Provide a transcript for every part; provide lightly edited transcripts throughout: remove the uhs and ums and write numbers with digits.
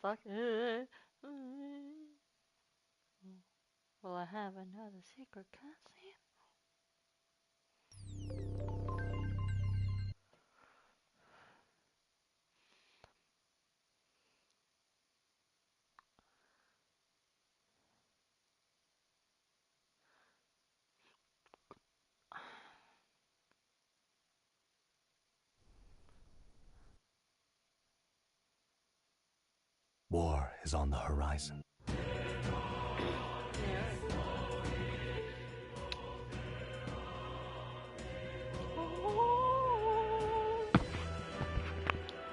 fuck? Will I have another secret cutscene? War is on the horizon.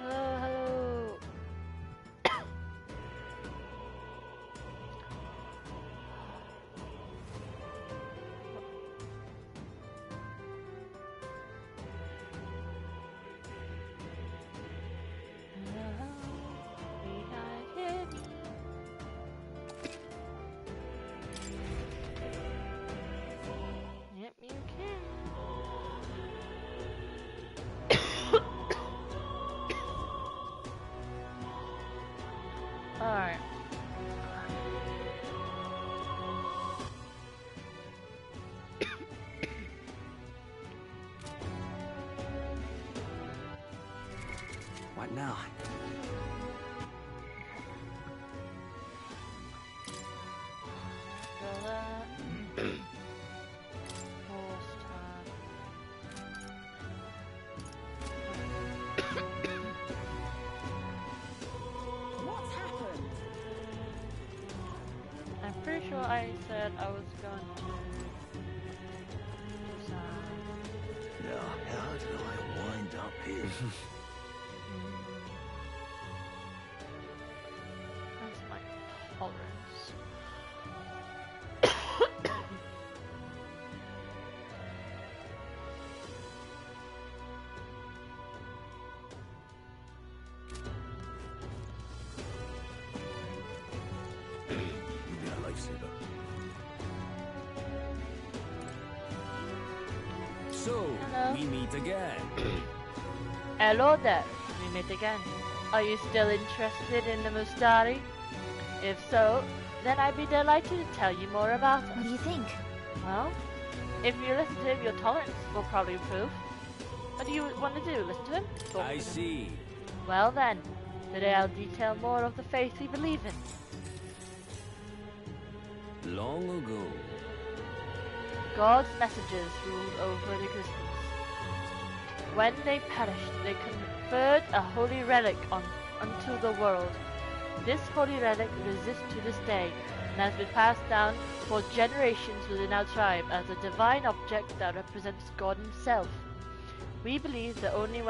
Hello, hello. Yep, you can. Alright. What now? What's happened? I'm pretty sure I said I was going to design. Now, how did I wind up here? That's my tolerance. You've been a lifesaver. So, Hello. we meet again. Hello there, we meet again. Are you still interested in the Mustari? If so, then I'd be delighted to tell you more about What it. do you think? Well, if you listen to him, your tolerance will probably improve. What do you want to do? Listen to him? Talk I to him. see. Well then, today I'll detail more of the faith we believe in. Long ago, God's messengers ruled over existence. When they perished, they conferred a holy relic unto the world. This holy relic exists to this day and has been passed down for generations within our tribe as a divine object that represents God himself. We believe that only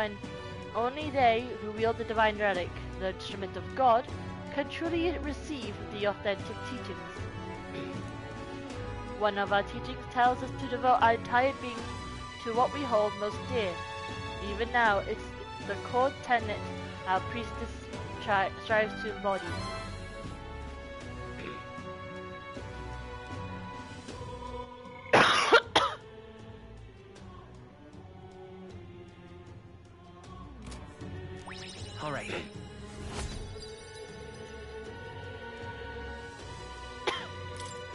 they who wield the divine relic, the instrument of God, can truly receive the authentic teachings. One of our teachings tells us to devote our entire being to what we hold most dear. Even now, it's the core tenet our priestess strives to embody. all right.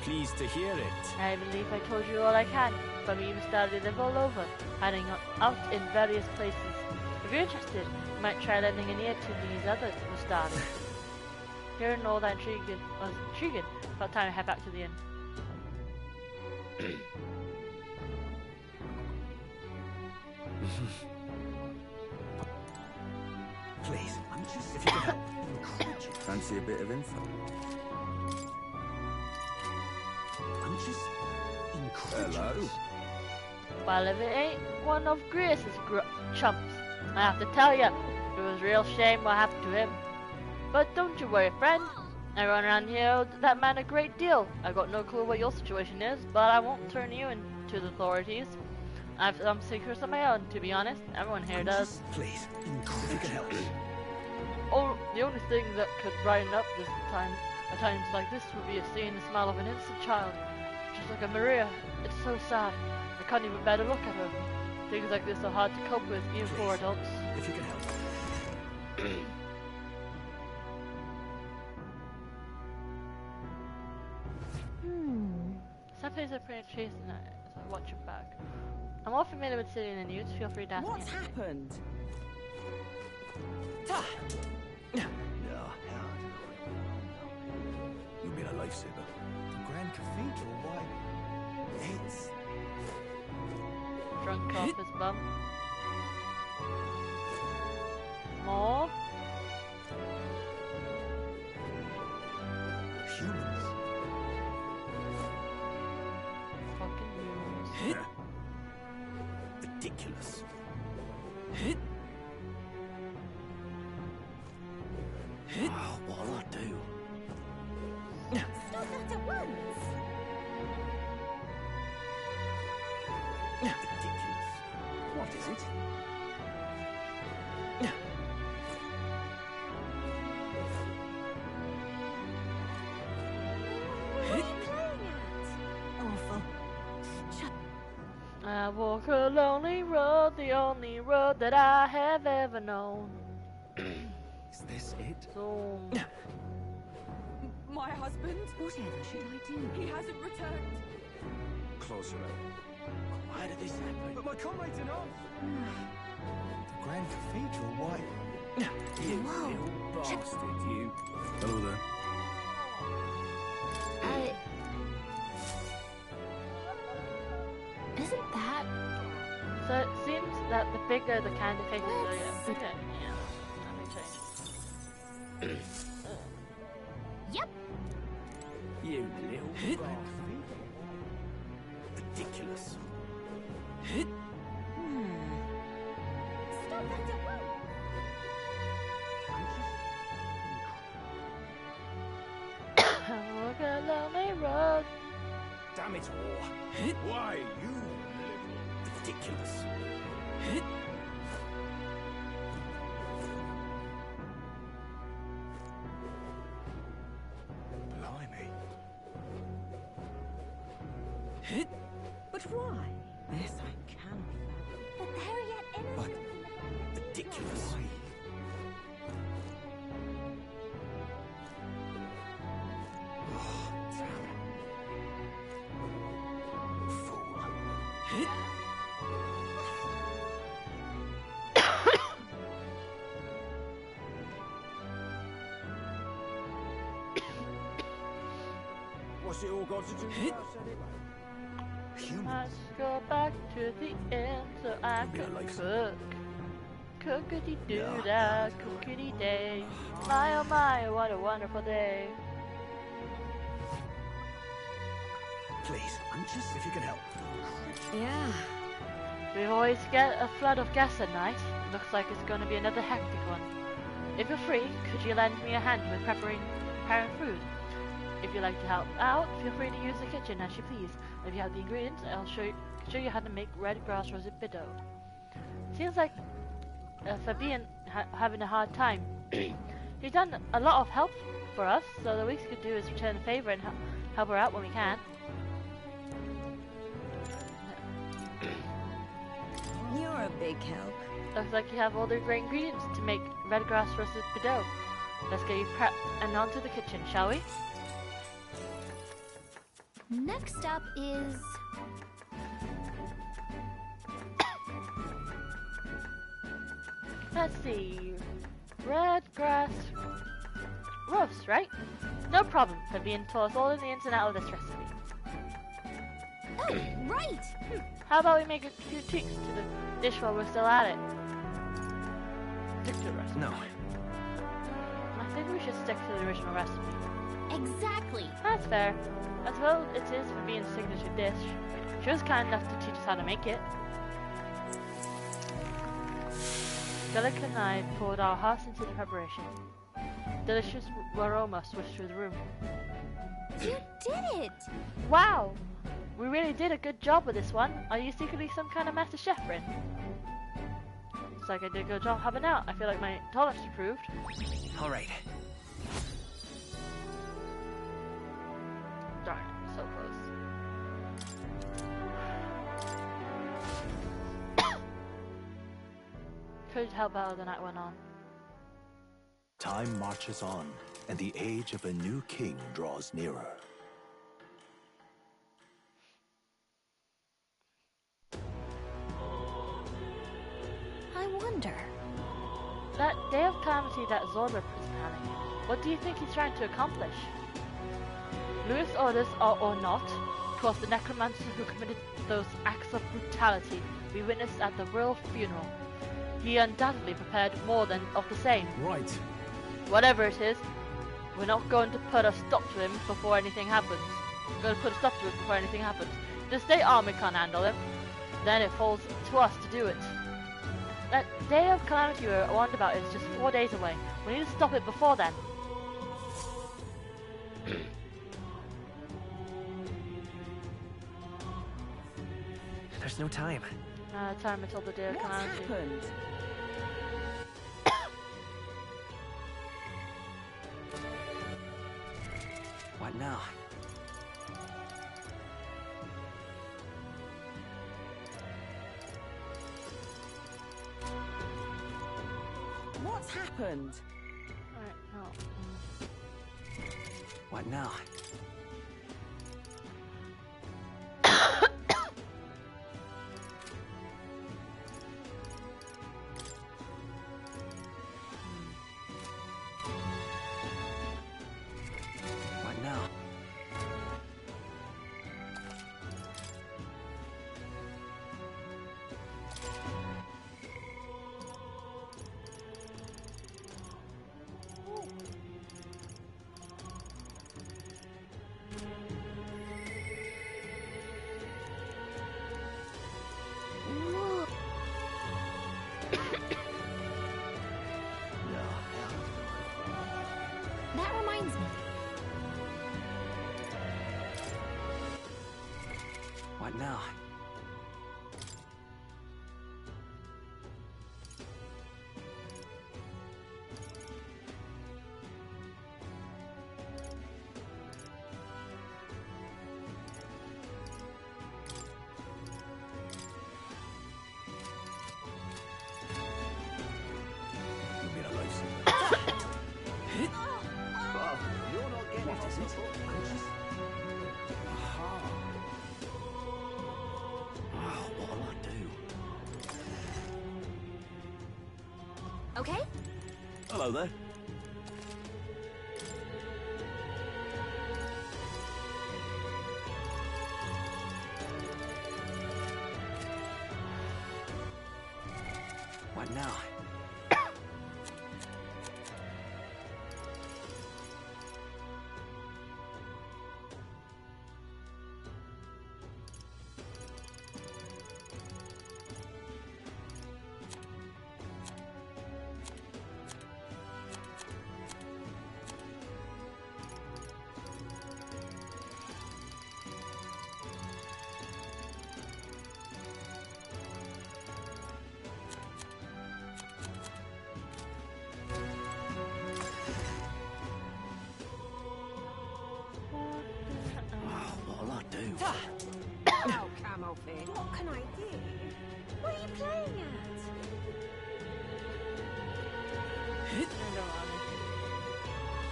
Pleased to hear it. I believe I told you all I can. From you started live all over, hiding out in various places. If you're interested, you might try lending an ear to these other Mustari. Hearing all that was intriguing. About time to head back to the inn. Please, if you could help. Fancy a bit of info? I'm just incredulous. Hello? Well, if it ain't one of Grace's chumps, I have to tell you, it was a real shame what happened to him. But don't you worry, friend. Everyone around here owed that man a great deal. I got no clue what your situation is, but I won't turn you into the authorities. I've some secrets of my own, to be honest. Everyone here does. Please, if you could help. Oh, the only thing that could brighten up this time, at times like this, would be seeing the smile of an innocent child, just like a Maria. It's so sad. I can't even bear to look at her. Things like this are hard to cope with, even for adults. If you could help. gonna chase it, so watch your back. I'm more familiar with Cillian than you, so feel free to ask me What's anything. happened? Yeah, you've been a lifesaver. The Grand Cathedral, why? It's... Drunk off his bum. More. humans. Fucking humans. Ridiculous. Oh, what'll I do? Stop that at once! Ridiculous. What is it? What are you playing at? Awful. I walk a lonely road, the only road that I have ever known. Is this it? So, My husband? Whatever should I do? He hasn't returned. Closer up. Why did this happen? But my comrades in arms! The Grand Cathedral, why? You little bastard, you. Hello there. Isn't that... so it seems that the bigger the candy faces are, yeah. Let me change. Yep. You little bastard. Ridiculous. Stop that at once! I walk a lonely road. Damn it all. Why, you little... Ridiculous. Blimey. But why? This I cannot fathom. But they're yet innocent. Ridiculous. Why? Oh, damn it. Fool. What's it all got to do with us anyway? Humans? Let's go back to the end so I Maybe I can like cook. Cookity doo da, cookity day. My oh my, what a wonderful day. Please, anxious if you can help. Yeah. We always get a flood of gas at night. Looks like it's going to be another hectic one. If you're free, could you lend me a hand with preparing food? If you'd like to help out, feel free to use the kitchen as you please. If you have the ingredients, I'll show you how to make red grass rosette bidot. Seems like Fabian having a hard time. He's done a lot of help for us, so the least we could do is return the favor and help her out when we can. You're a big help. Looks like you have all the great ingredients to make red grass rosette bidot. Let's get you prepped and on to the kitchen, shall we? Next up is... Let's see. Red grass roast, right? No problem. Fabian told us all the ins and outs of this recipe. Oh, right! How about we make a few tweaks to the dish while we're still at it? Stick to the recipe. No. I think we should stick to the original recipe. Exactly! That's fair. As well, it is Fabian's signature dish. She was kind enough to teach us how to make it. Skellic and I poured our hearts into the preparation. Delicious aroma swished through the room. You did it! Wow! We really did a good job with this one. Are you secretly some kind of master chef, Bryn? Looks like I did a good job helping out. I feel like my tolerance improved. All right. Darn, so close. Could help out as the night went on. Time marches on, and the age of a new king draws nearer. wonder. That day of calamity that Zorba is planning, what do you think he's trying to accomplish? Louis' orders are or not, 'twas the necromancer who committed those acts of brutality we witnessed at the royal funeral. He undoubtedly prepared more than of the same. Right. Whatever it is, we're not going to put a stop to him before anything happens. We're going to put a stop to it before anything happens. The state army can't handle him. Then it falls to us to do it. That day of calamity we're warned about is just 4 days away. We need to stop it before then. There's no time. Time until the day of What's calamity. happened? What now? What's happened? Alright, no. What now? What now? That reminds me. What now? You'll be alive soon. You're not getting What is it? conscious. Aha. Oh, what'll I do? Okay? Hello there. What now? Oh, what'll I do? Oh, Camelfish. What can I do? What are you playing at?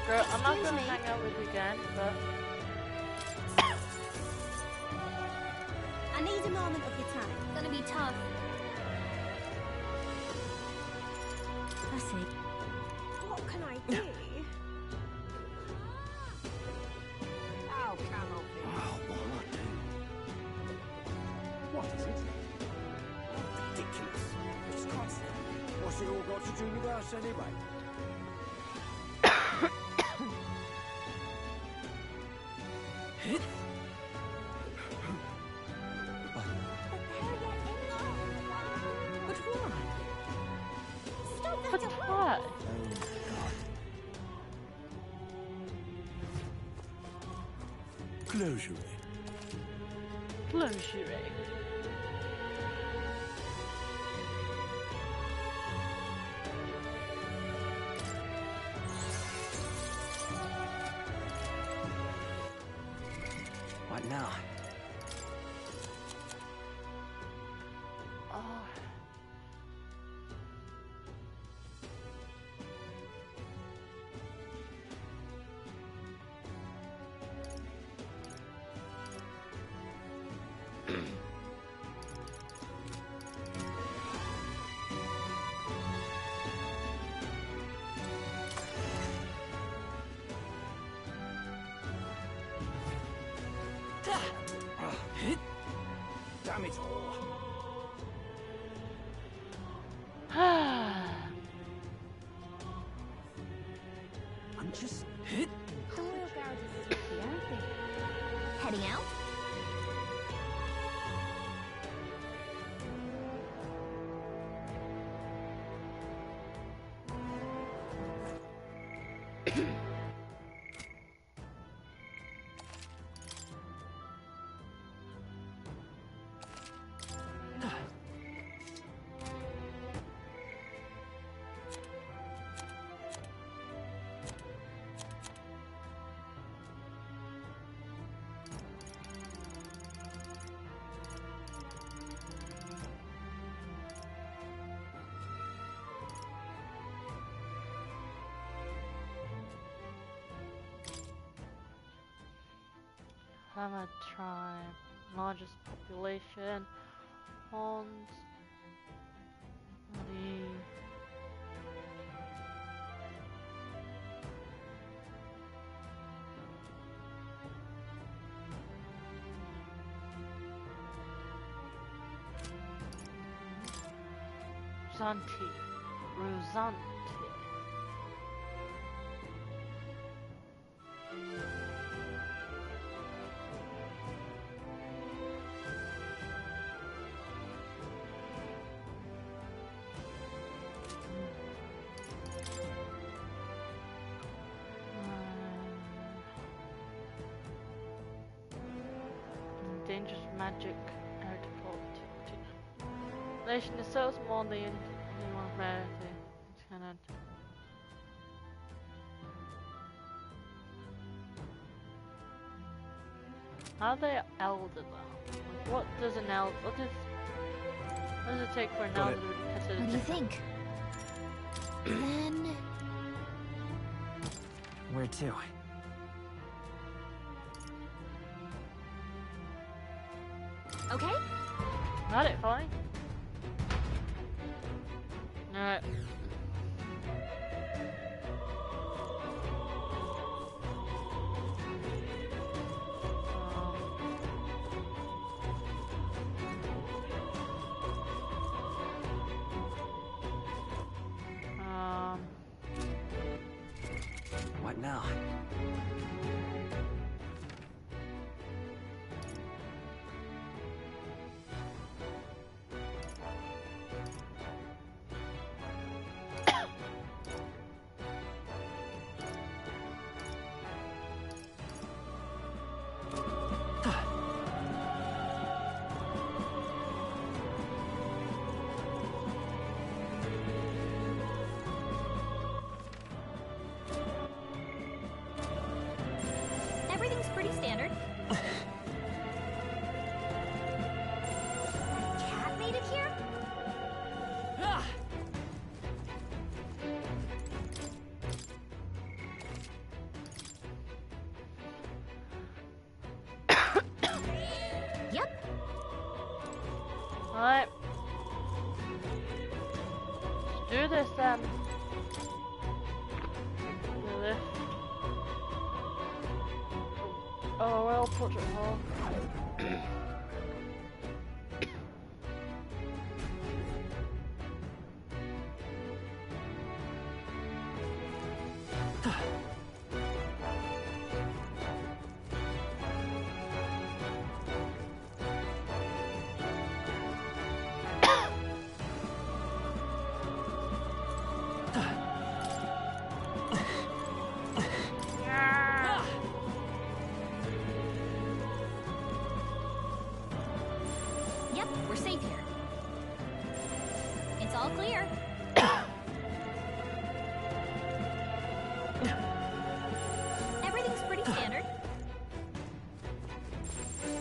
Girl, I'm not Excuse gonna me. hang out with you again, but I need a moment of your time. Gonna be tough. I see. What can I do? Oh, Camelfish. Oh, what'll I do? What is it? Ridiculous. Just constant. What's it all got to do with us anyway? But why? Stop that but at once. what? Closure. Closure. What now? Oh. Damn it all. I'm just... The royal guards are sticky, aren't they? Heading out? Hammer tribe, largest population, Horns, Ruzanti. Dangerous magic article. Nation is so small they want rarity. It's cannot. How are they elder though? What does an elder? What does it take for an elder to be considered? What do you think? Then... Where to? Okay? Got it, fine. Alright. What now? Everything's pretty standard. Cat made it here? Yep. Alright. Let's do this then. Do this. Oh, well, portrait hall. Yep, we're safe here. It's all clear. Everything's pretty standard.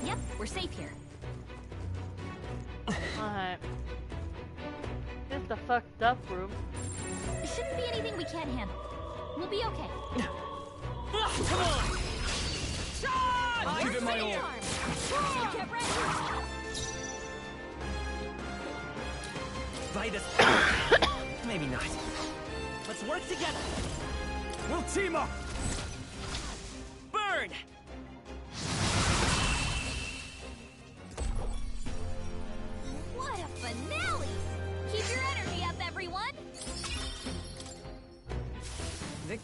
Yep, we're safe here. Alright. Here's the fucked up room. There shouldn't be anything we can't handle. We'll be okay. Come on! I'll give it my all. Get ready. By the... Maybe not. Let's work together. We'll team up! Burn!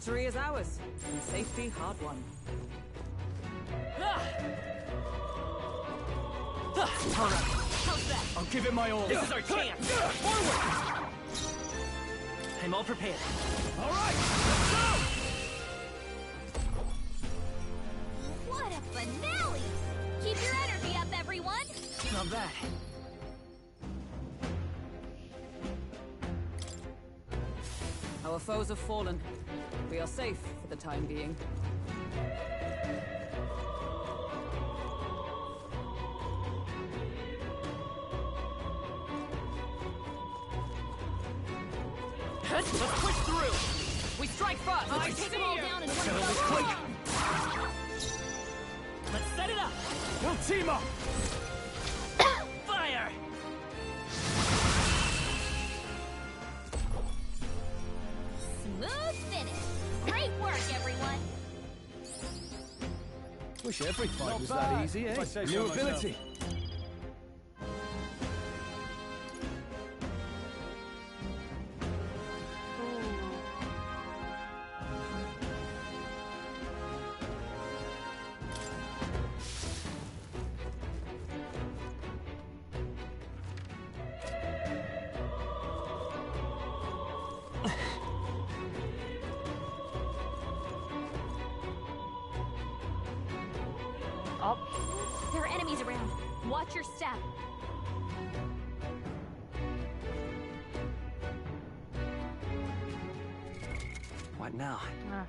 Victory is ours, and safety hard won. All right. How's that? I'll give it my all. This is our chance. Forward! I'm all prepared. All right, let's go! What a finale! Keep your energy up, everyone! Not bad. Our foes have fallen. We are safe for the time being. Let's push through. We strike first! I Take see them all you. down in one Settle this blow. quick. Let's set it up. We'll team up. Fire! Smooth finish. Great work, everyone. Wish every fight Not was bad, that easy, eh? if I say so New myself. ability. Up. There are enemies around. Watch your step. What now? Ah.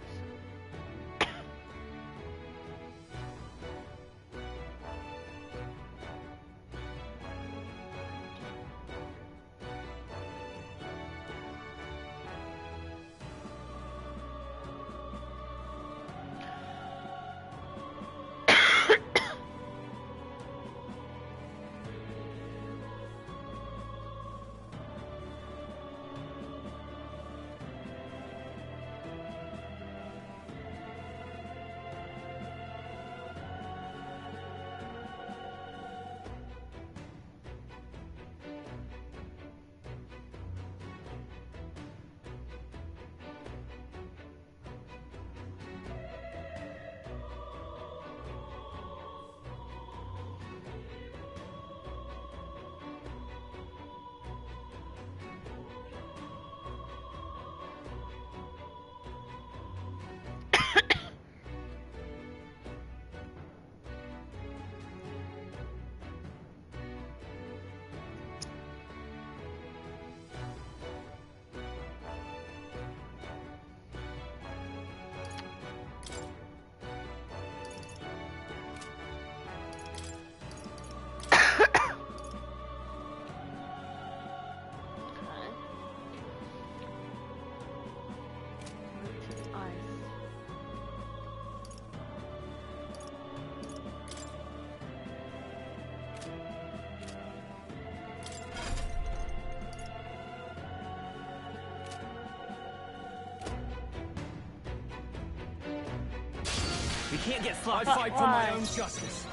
We can't get I sloppy. fight for my Why? own justice.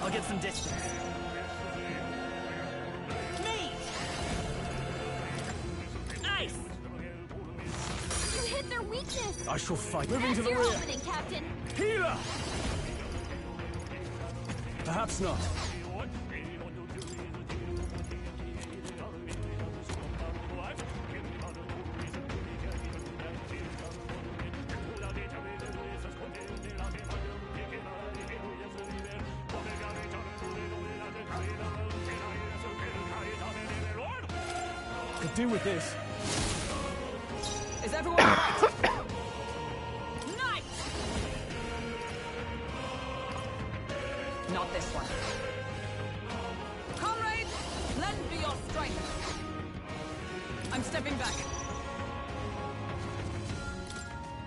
I'll get some distance. Mate! Nice! You hit their weakness. I shall fight. Moving That's to the your rear. opening, Captain. Healer! Perhaps not. Could do with this. Is everyone all right? Nice! Not this one. Comrades, lend me your strength. I'm stepping back.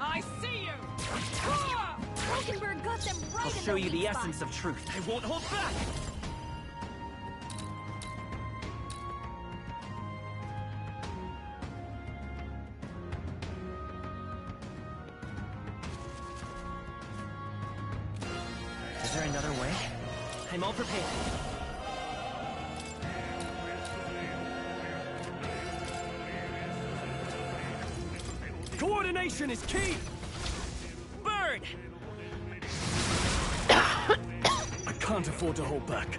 I see you! Falkenberg got them right I'll in show their you the weak spot. essence of truth. I won't hold back! Is there another way? I'm all prepared. Coordination is key! Burn! I can't afford to hold back.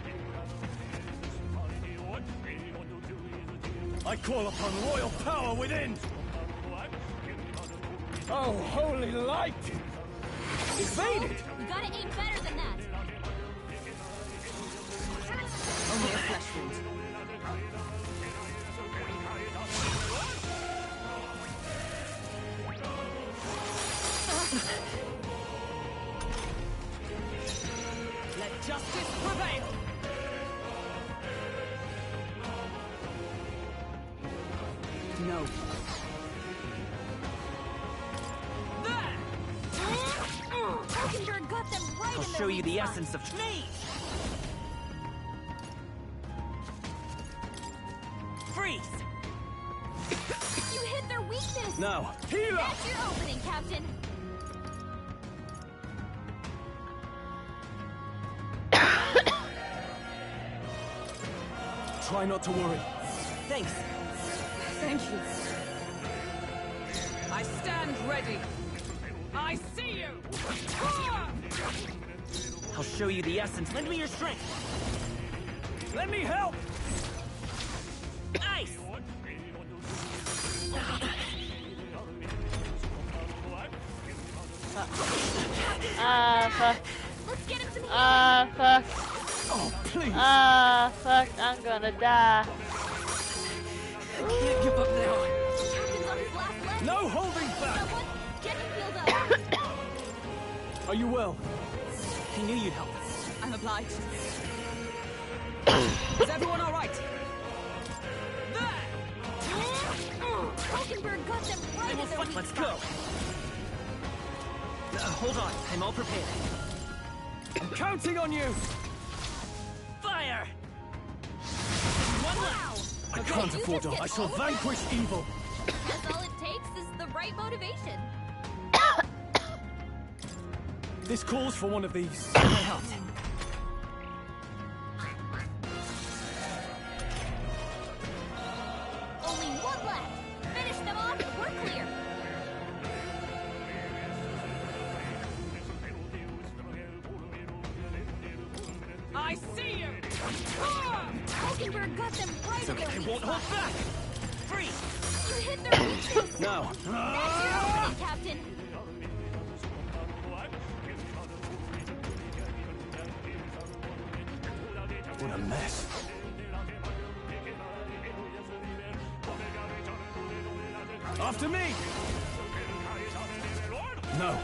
I call upon royal power within! Oh, holy light! Evaded! You gotta aim better than that. Only a flesh wound. Let justice prevail! No. Hulkenberg got them right I'll in their show you weak the spot. essence of me! Freeze! You hit their weakness. Now, heal up! That's your opening, Captain. Try not to worry. Thanks. Thank you. I stand ready. I see you! I'll show you the essence. Lend me your strength. Let me help! Ice! Fuck. Let's get him some healing. Fuck. Oh, please! Fuck, I'm gonna die. Can't give up now. Captain's on his last leg. No holding back! Someone get him healed up. Are you well? I knew you'd help. I'm obliged. Is everyone all right? Hulkenberg got them right in their weak Let's spot. go. Hold on. I'm all prepared. I'm counting on you! Fire! Wow. I Okay, can't you afford just to. I get shall all of them? vanquish evil. Guess all it takes is the right motivation. This calls for one of these. I helped. Only one left. Finish them off and we're clear. I see you! Hulkenberg got them right in their I weak won't spot. hold back! Freeze! You hit their weakness. Now. That's your opening, Captain. What a mess. After me! No.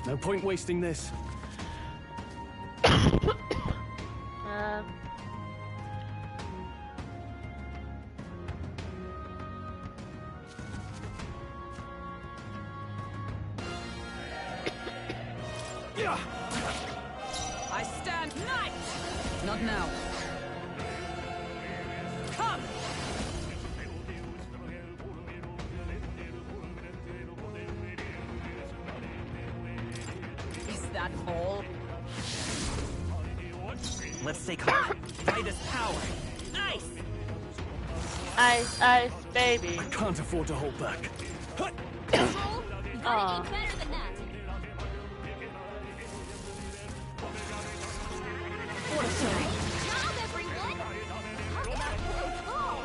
No point wasting this. Yeah. I stand knight! Not now. Come! Is that all? Let's stay calm. Fight is power. Ice! Ice, ice, baby. I can't afford to hold back. Control, you gotta aim better than that. What a shame. Great job, everyone. Talk about a close call.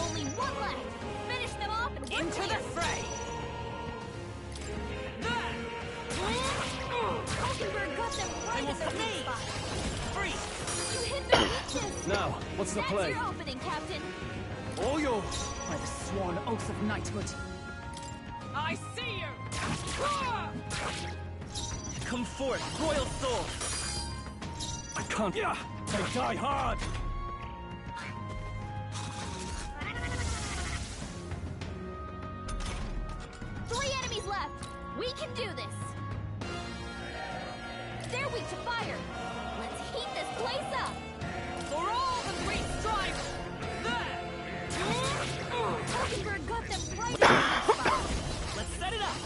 Only one left. Finish them off and we're Into clear. the fray! Hulkenberg got them right in their weak spot. Freeze! You hit their weakness. Now, what's the That's play? your opening, Captain. All yours. By the sworn oath of knighthood. I see you! Come forth, royal soul! I can't. Yeah. They die hard. Three enemies left. We can do this. They're weak to fire. Let's Blaze up! For all the three stripes! There! Hulkenberg got them right in the spot. Let's set it up!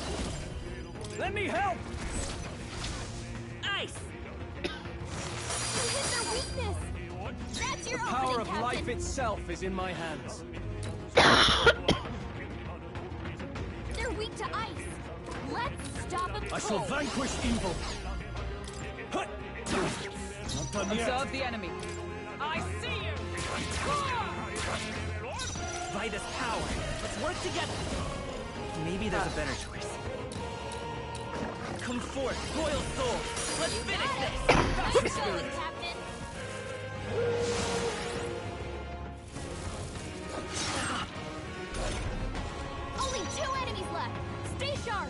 Let me help! Ice! You hit their weakness! That's your The power opening, of Captain. life itself is in my hands. They're weak to ice. Let's stop them I shall cold. vanquish evil. Hut! Not done yet. Observe the enemy. I see you! Vitus power. Let's work together. Maybe there's a better choice. Come forth, royal soul. Let's finish this. Nice going, Captain. Only 2 enemies left. Stay sharp.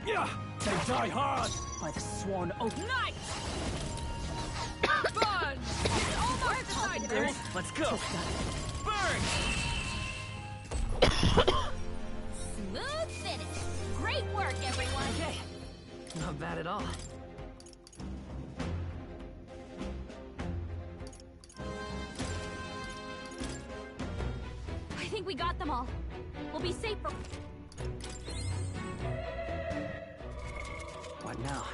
Yeah, they die hard by the sworn oath. Night! Burn! It's almost time. Let's go. Burn! Smooth finish. Great work, everyone. Okay, not bad at all. I think we got them all. We'll be safe for... What now?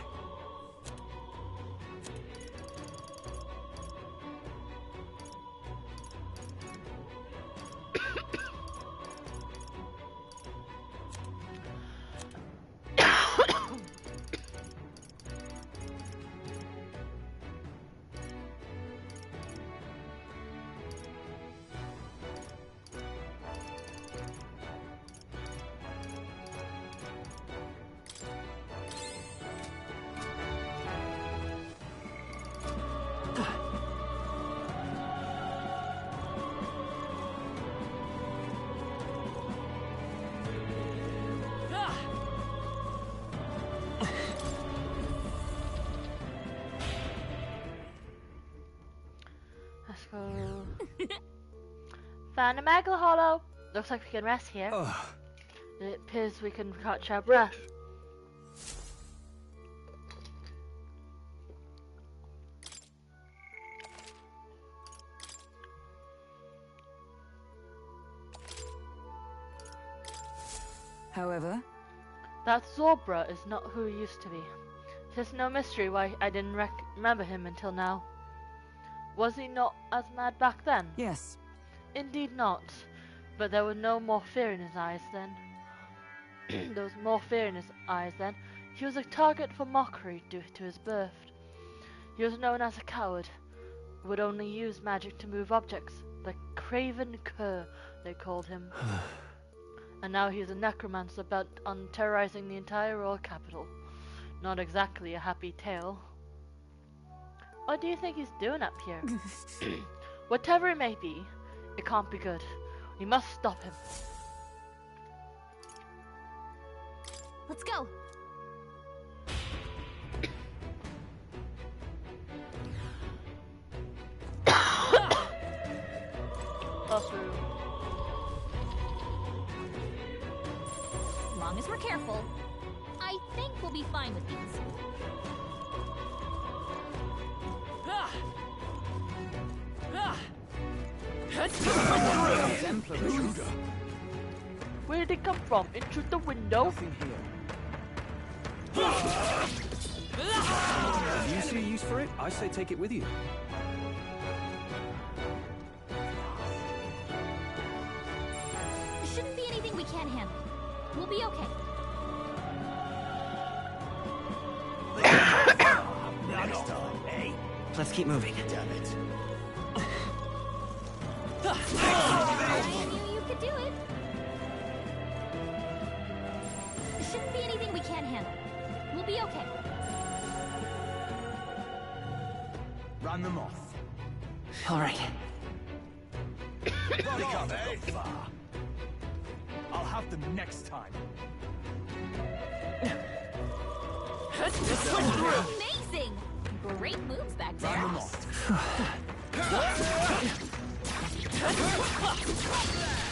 Let's go. Found a Maggle Hollow. Looks like we can rest here. It appears we can catch our breath. However, That Zorbra is not who he used to be. It's no mystery why I didn't remember him until now. Was he not as mad back then? yes. Indeed not. But there was no more fear in his eyes then. There was more fear in his eyes then. He was a target for mockery due to his birth. He was known as a coward, who would only use magic to move objects. The Craven Cur, they called him. And now he is a necromancer bent on terrorizing the entire royal capital. Not exactly a happy tale. What do you think he's doing up here? Whatever it may be, it can't be good. We must stop him. Let's go. Also, As long as we're careful, I think we'll be fine with these. where did it come from? Into the window? Nothing here. Do you see a use for it? I say take it with you. There shouldn't be anything we can't handle. We'll be okay. Next time, eh? Let's keep moving. Damn it. I knew you could do it. There shouldn't be anything we can't handle. We'll be okay. Run them off. All right. Run off, eh? I'll have them next time. Amazing! Great moves back there. Run them off.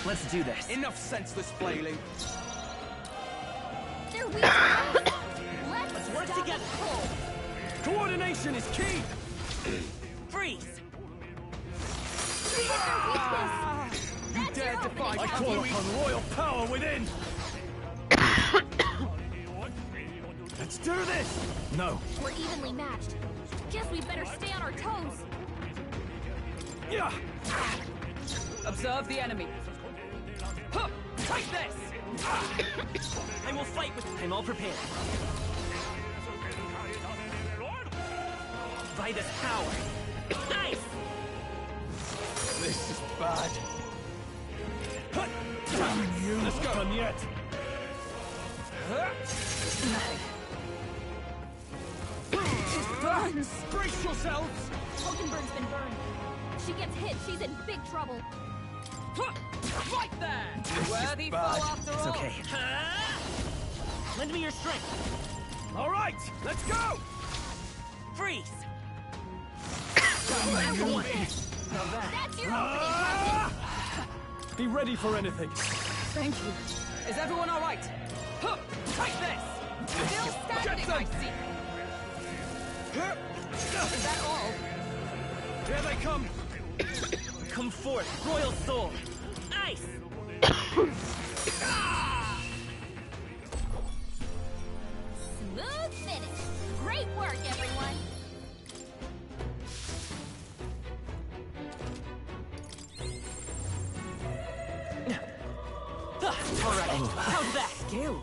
Let's do this. Enough senseless flailing. They're weak. Let's work stop together. them cold. Coordination is key. Freeze! You Dare defy I call upon royal power within! Let's do this! No. We're evenly matched. Guess we better stay on our toes. Yeah! Observe the enemy. Huh! Take this! I will fight with... I'm all prepared. By this power. Nice! This is bad. Damn you! Let's go! Done yet? Nothing. It burns! Brace yourselves! Hulkenberg's been burned. She gets hit, she's in big trouble. Right there! This Worthy is foe bad. after It's all. okay. Lend me your strength. All right, let's go! Freeze! That's your opening, Captain. Be ready for anything. Thank you. Is everyone all right? Huh! Take this! Still standing, I see. Is that all? Here they come! Come forth, royal soul. Ice! Smooth finish. Great work, everyone. Alright, how's that? Skill.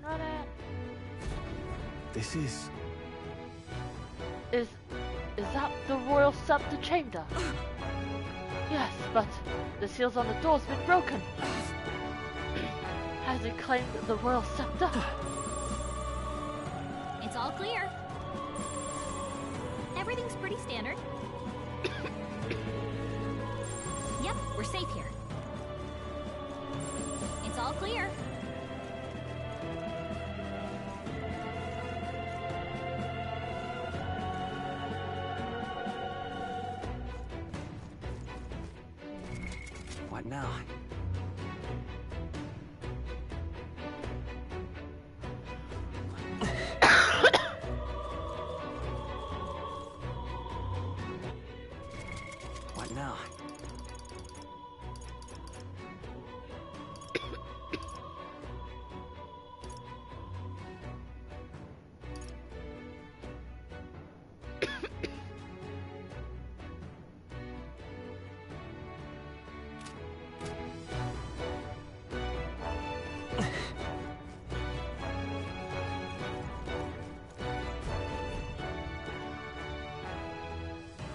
Run it. This is... Is that the royal scepter chamber? Yes, but the seals on the door's been broken. Has it claimed the royal scepter? It's all clear. Everything's pretty standard. Yep, we're safe here. It's all clear. What now? What now?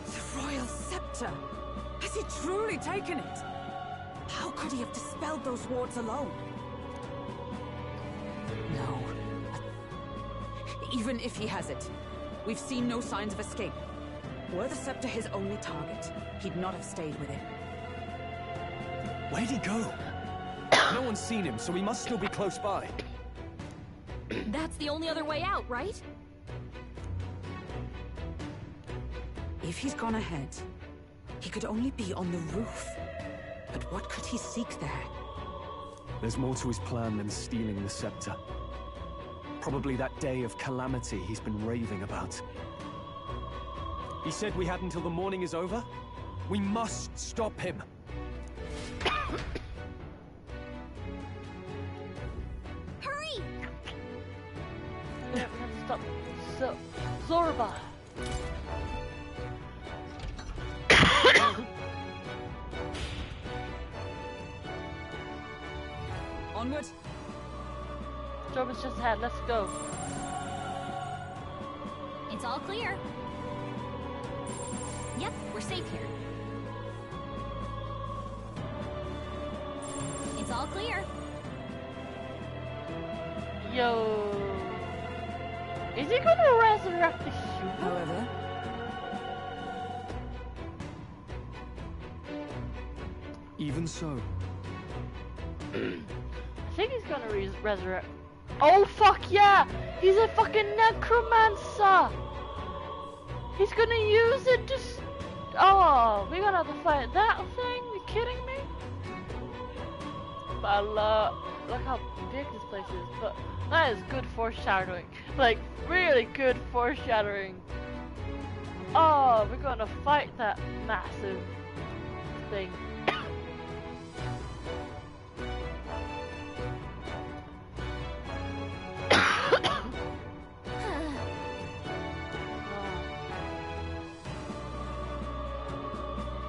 The royal scepter. Has he truly taken it? How could he have dispelled those wards alone? No. Even if he has it, we've seen no signs of escape. Were the scepter his only target, he'd not have stayed with it. Where'd he go? No one's seen him, so he must still be close by. That's the only other way out, right? If he's gone ahead, he could only be on the roof. But what could he seek there? There's more to his plan than stealing the scepter. Probably that day of calamity he's been raving about. He said we had until the morning is over? We must stop him. Hurry! We have to stop Zorba. Onward. Zorba's just ahead, let's go. It's all clear. Yep, we're safe here. It's all clear. Yo. Is he gonna resurrect the human? However, Even so. I think he's gonna resurrect. Oh fuck yeah! He's a fucking necromancer! He's gonna use it to. Oh, we're gonna have to fight that thing? You kidding me? But I look how big this place is. But that is good foreshadowing. Like really good foreshadowing. Oh, we're gonna fight that massive thing.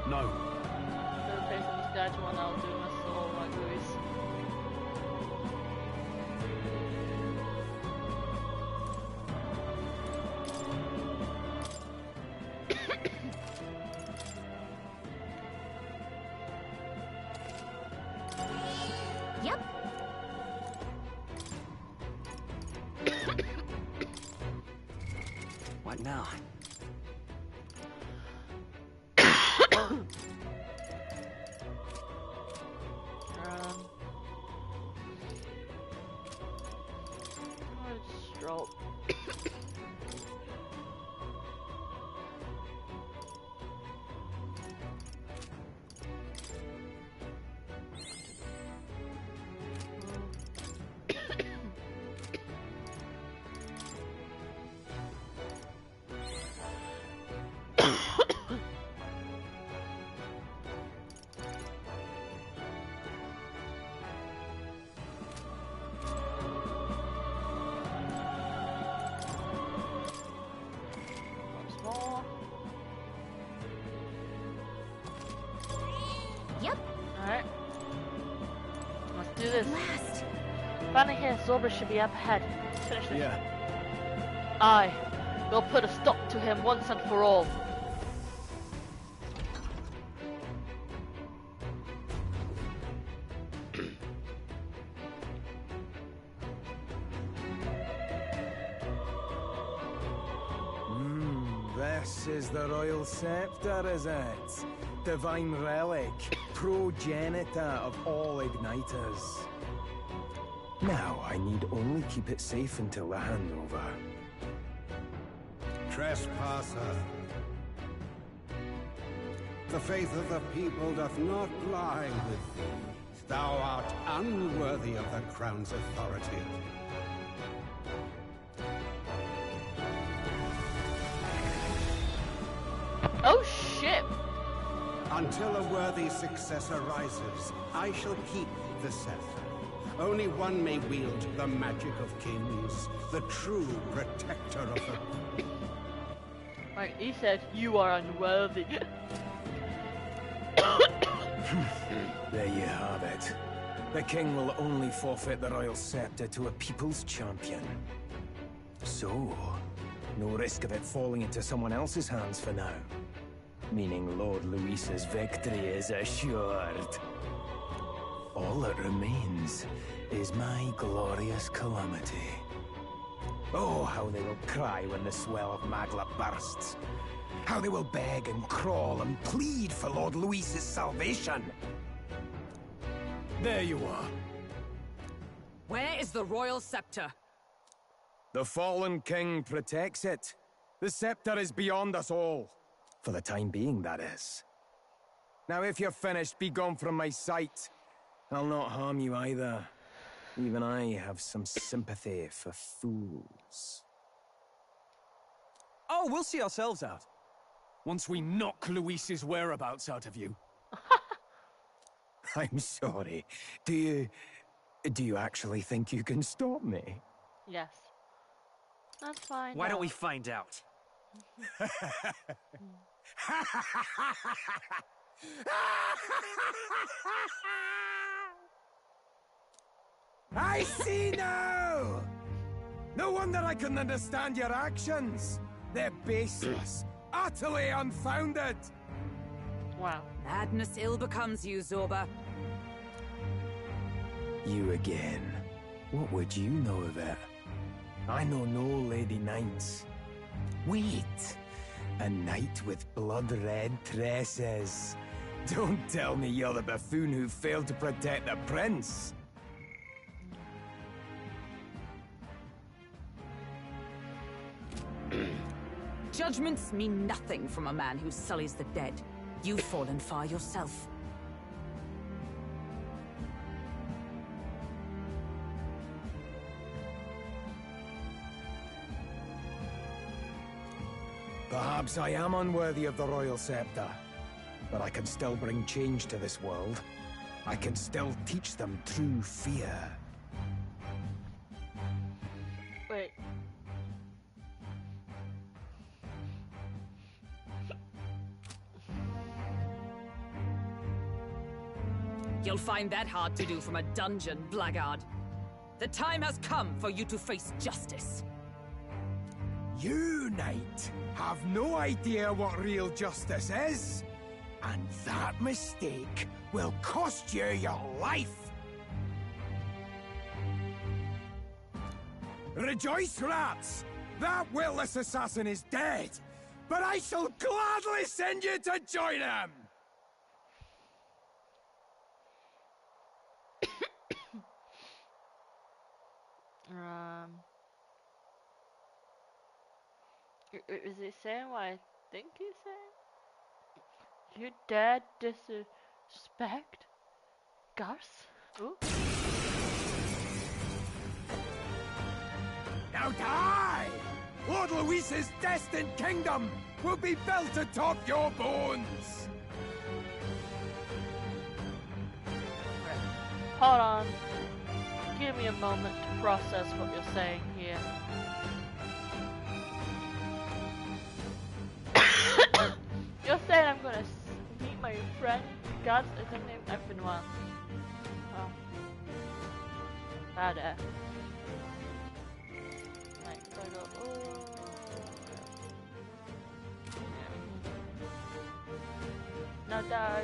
No. The face of this guy to one I'll do my soul like Luis. Yep. What now? Stroll. Yep. Alright. Let's do this. Last. Finally here, Zorba should be up ahead. Let's finish this. Yeah. I will put a stop to him once and for all. This is the royal scepter, is it? Divine relic, progenitor of all igniters. Now I need only keep it safe until the handover. Trespasser. The faith of the people doth not lie with thee. Thou art unworthy of the crown's authority. Oh shit! Until a worthy successor rises, I shall keep the scepter. Only one may wield the magic of kings, the true protector of the... Right, he said you are unworthy. There you have it. The king will only forfeit the royal scepter to a people's champion. So, no risk of it falling into someone else's hands for now. Meaning Lord Luis's victory is assured. All that remains is my glorious calamity. Oh, how they will cry when the swell of Magla bursts. How they will beg and crawl and plead for Lord Luis's salvation. There you are. Where is the royal scepter? The fallen king protects it. The scepter is beyond us all. For the time being, that is. Now, if you're finished, be gone from my sight. I'll not harm you either. Even I have some sympathy for fools. Oh, we'll see ourselves out. Once we knock Luis's whereabouts out of you. I'm sorry. Do you actually think you can stop me? Yes. That's fine. Why don't we find out? I see now! No wonder I couldn't understand your actions. They're baseless, utterly unfounded. Wow. Madness ill becomes you, Zorba. You again. What would you know of it? I know no Lady Knights. Wait! A knight with blood-red tresses. Don't tell me you're the buffoon who failed to protect the prince. Judgments mean nothing from a man who sullies the dead. You've fallen far yourself. Perhaps I am unworthy of the royal scepter, but I can still bring change to this world. I can still teach them true fear. Wait. You'll find that hard to do from a dungeon, blackguard. The time has come for you to face justice. You, Knight, have no idea what real justice is. And that mistake will cost you your life. Rejoice, rats! That witless assassin is dead, but I shall gladly send you to join him! Is he saying what I think he's saying? You dare disrespect Garth? Ooh. Now die! Lord Luis's destined kingdom will be built atop your bones! Hold on. Give me a moment to process what you're saying here. You're saying I'm gonna meet my friend Garth is her name? I've been one. Oh. Bad air. Right, so I go, oh. Now die.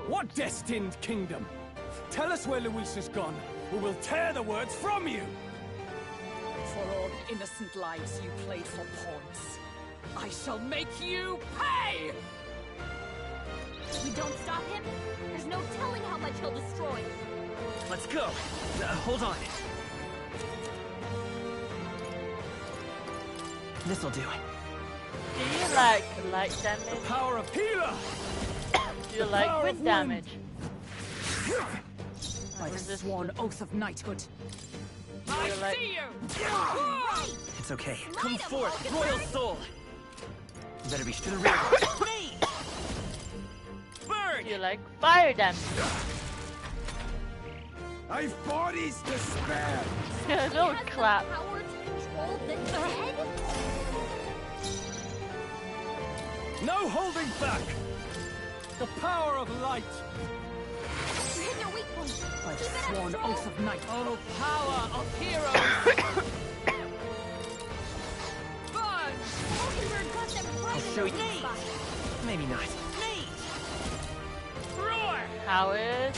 What destined kingdom? Tell us where Luis has gone, or we'll tear the words from you! For all the innocent lives you played for pawns, I shall make you pay! If we don't stop him, there's no telling how much he'll destroy. Let's go. Hold on. This'll do. Do you like light damage? The power of healer! Do you like wind damage? By the sworn oath of knighthood. I see you! It's okay. Light Come him, forth, Vulcan royal Bird. soul. You better be to the rear. Me! Bird! Do you like fire damage? I've bodies to spare! Don't Has the clap. power to control the dead? No holding back! The power of light! You hit their weak point. By the Keep it up, sworn Stroll. oath of knighthood. Oh, power of heroes! Burn! Vulcan got them right in show the you. weak spot. Maybe not. Me! Roar! Howard,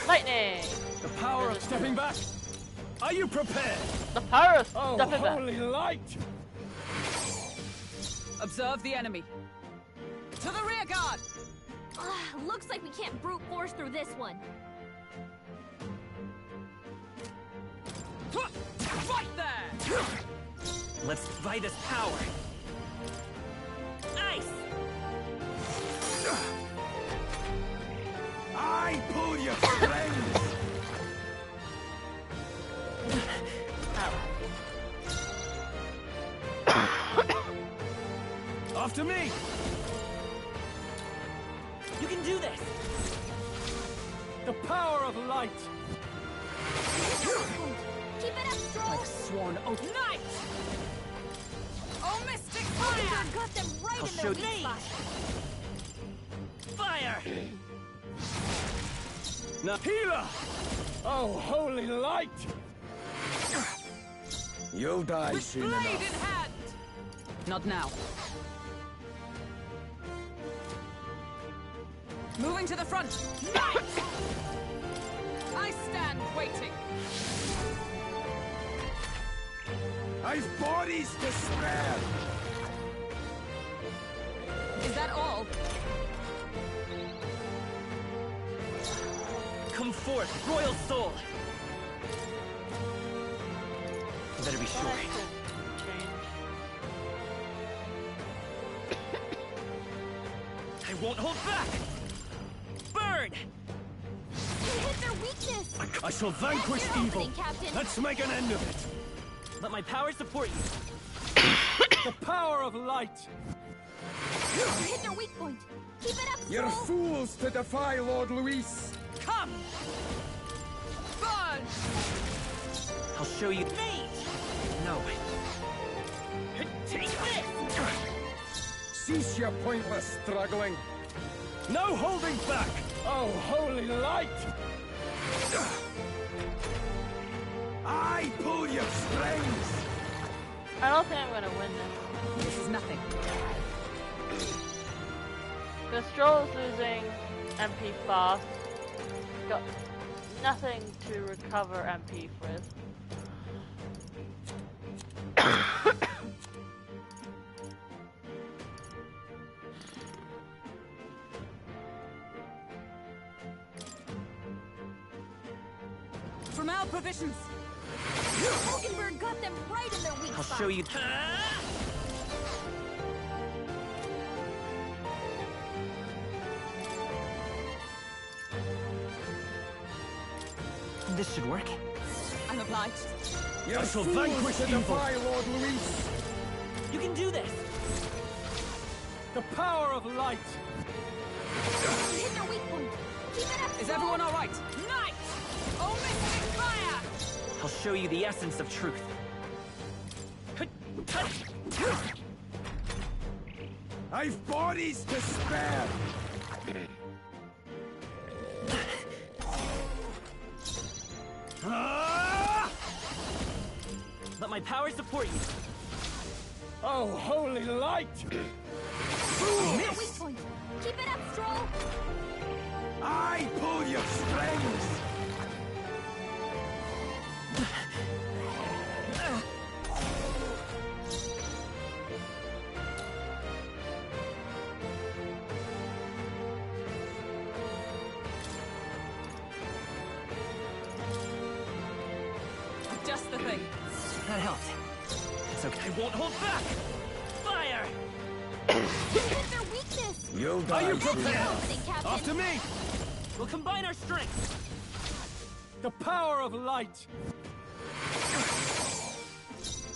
lightning. The power of stepping back! Are you prepared? The power of Oh, stepping back. holy light! Observe the enemy. To the rear guard! Looks like we can't brute force through this one. Right there! Let's buy this power. Ice! I pull you strings! After me! You can do this! The power of light! Keep it up, By Stroll. the sworn oath. Knight! Oh, mystic Vulcan fire! got them right I'll in their show weak you. spot. Fire! Now, healer! Oh, holy light! You'll die With soon blade enough. in hand! Not now. Moving to the front. Knight! I stand waiting. I've bodies to spare! Is that all? Come forth, royal soul! You better be sure. won't hold back! Burn! You hit their weakness! I shall vanquish That's your evil. opening, Captain. Let's make an end of it. Let my power support you. The power of light. You hit their weak point. Keep it up, You're Stroll. fools to defy Lord Luis. Come! Burn! I'll show you. Me! No. Take this! Cease your pointless struggling. No holding back. Oh, holy light! I pull your strings! I don't think I'm gonna win this. This is nothing. The Stroll's losing MP fast. Got nothing to recover MP with. From our provisions. Hulkenberg got them right in their weak I'll spot. show you. This should work. I'm obliged. You're I shall fools vanquish to evil. defy Lord Luis. You can do this! The power of light. You hit their weak point. Keep it up, Is Stroll. everyone all right? Night! Oh, mystic fire! I'll show you the essence of truth. I've bodies to spare. Let my power support you. Oh, holy light! Their weak point. Keep it up, Stroll. I pull your strings! Just the thing. That helped. It's okay. I won't hold back! Fire! You hit their weakness. You'll Are you That's your prepared? opening, Captain. After me. We'll combine our strengths! The power of light.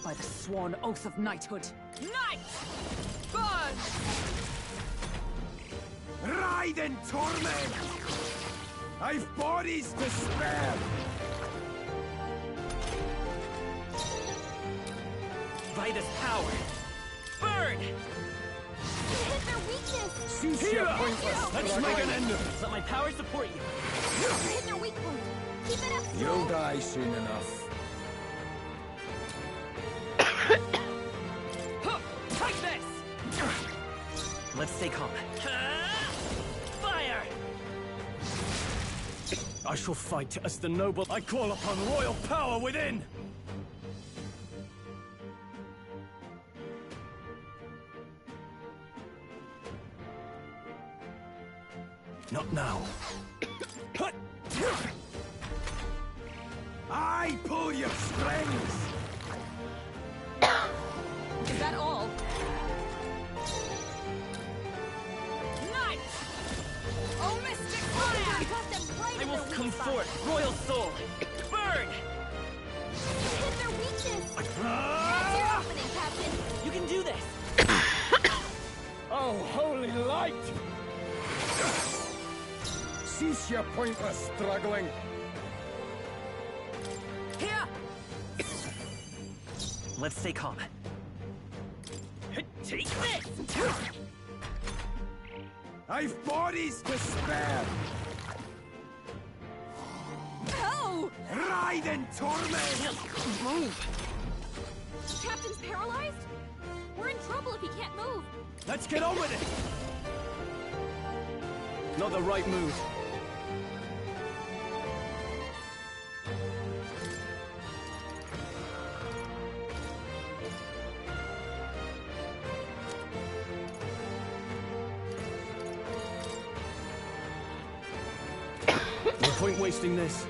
By the sworn oath of knighthood. Night! Burn! Ride in torment! I've bodies to spare! By this power! Burn! You hit their weakness. Cease your pointless Let's struggling. make an end of it. Let my power support you. You hit their weak point. Keep it up, Stroll. You'll die soon enough. Take this! Let's stay calm. Fire! I shall fight as the noble. I call upon royal power within. Not now. I pull your strings! Is that all? Night! Oh, mystic fire! You got them right I in will their weak come spot. forth, royal soul! Burn! You hit their weakness. That's your Ah! opening, Captain. You can do this! Oh, holy light! Cease your pointless struggling. Here! Let's stay calm. Take this! I've bodies to spare! Oh! Ride in torment! Move! Captain's paralyzed? We're in trouble if he can't move. Let's get on with it. Not the right move. No point wasting this.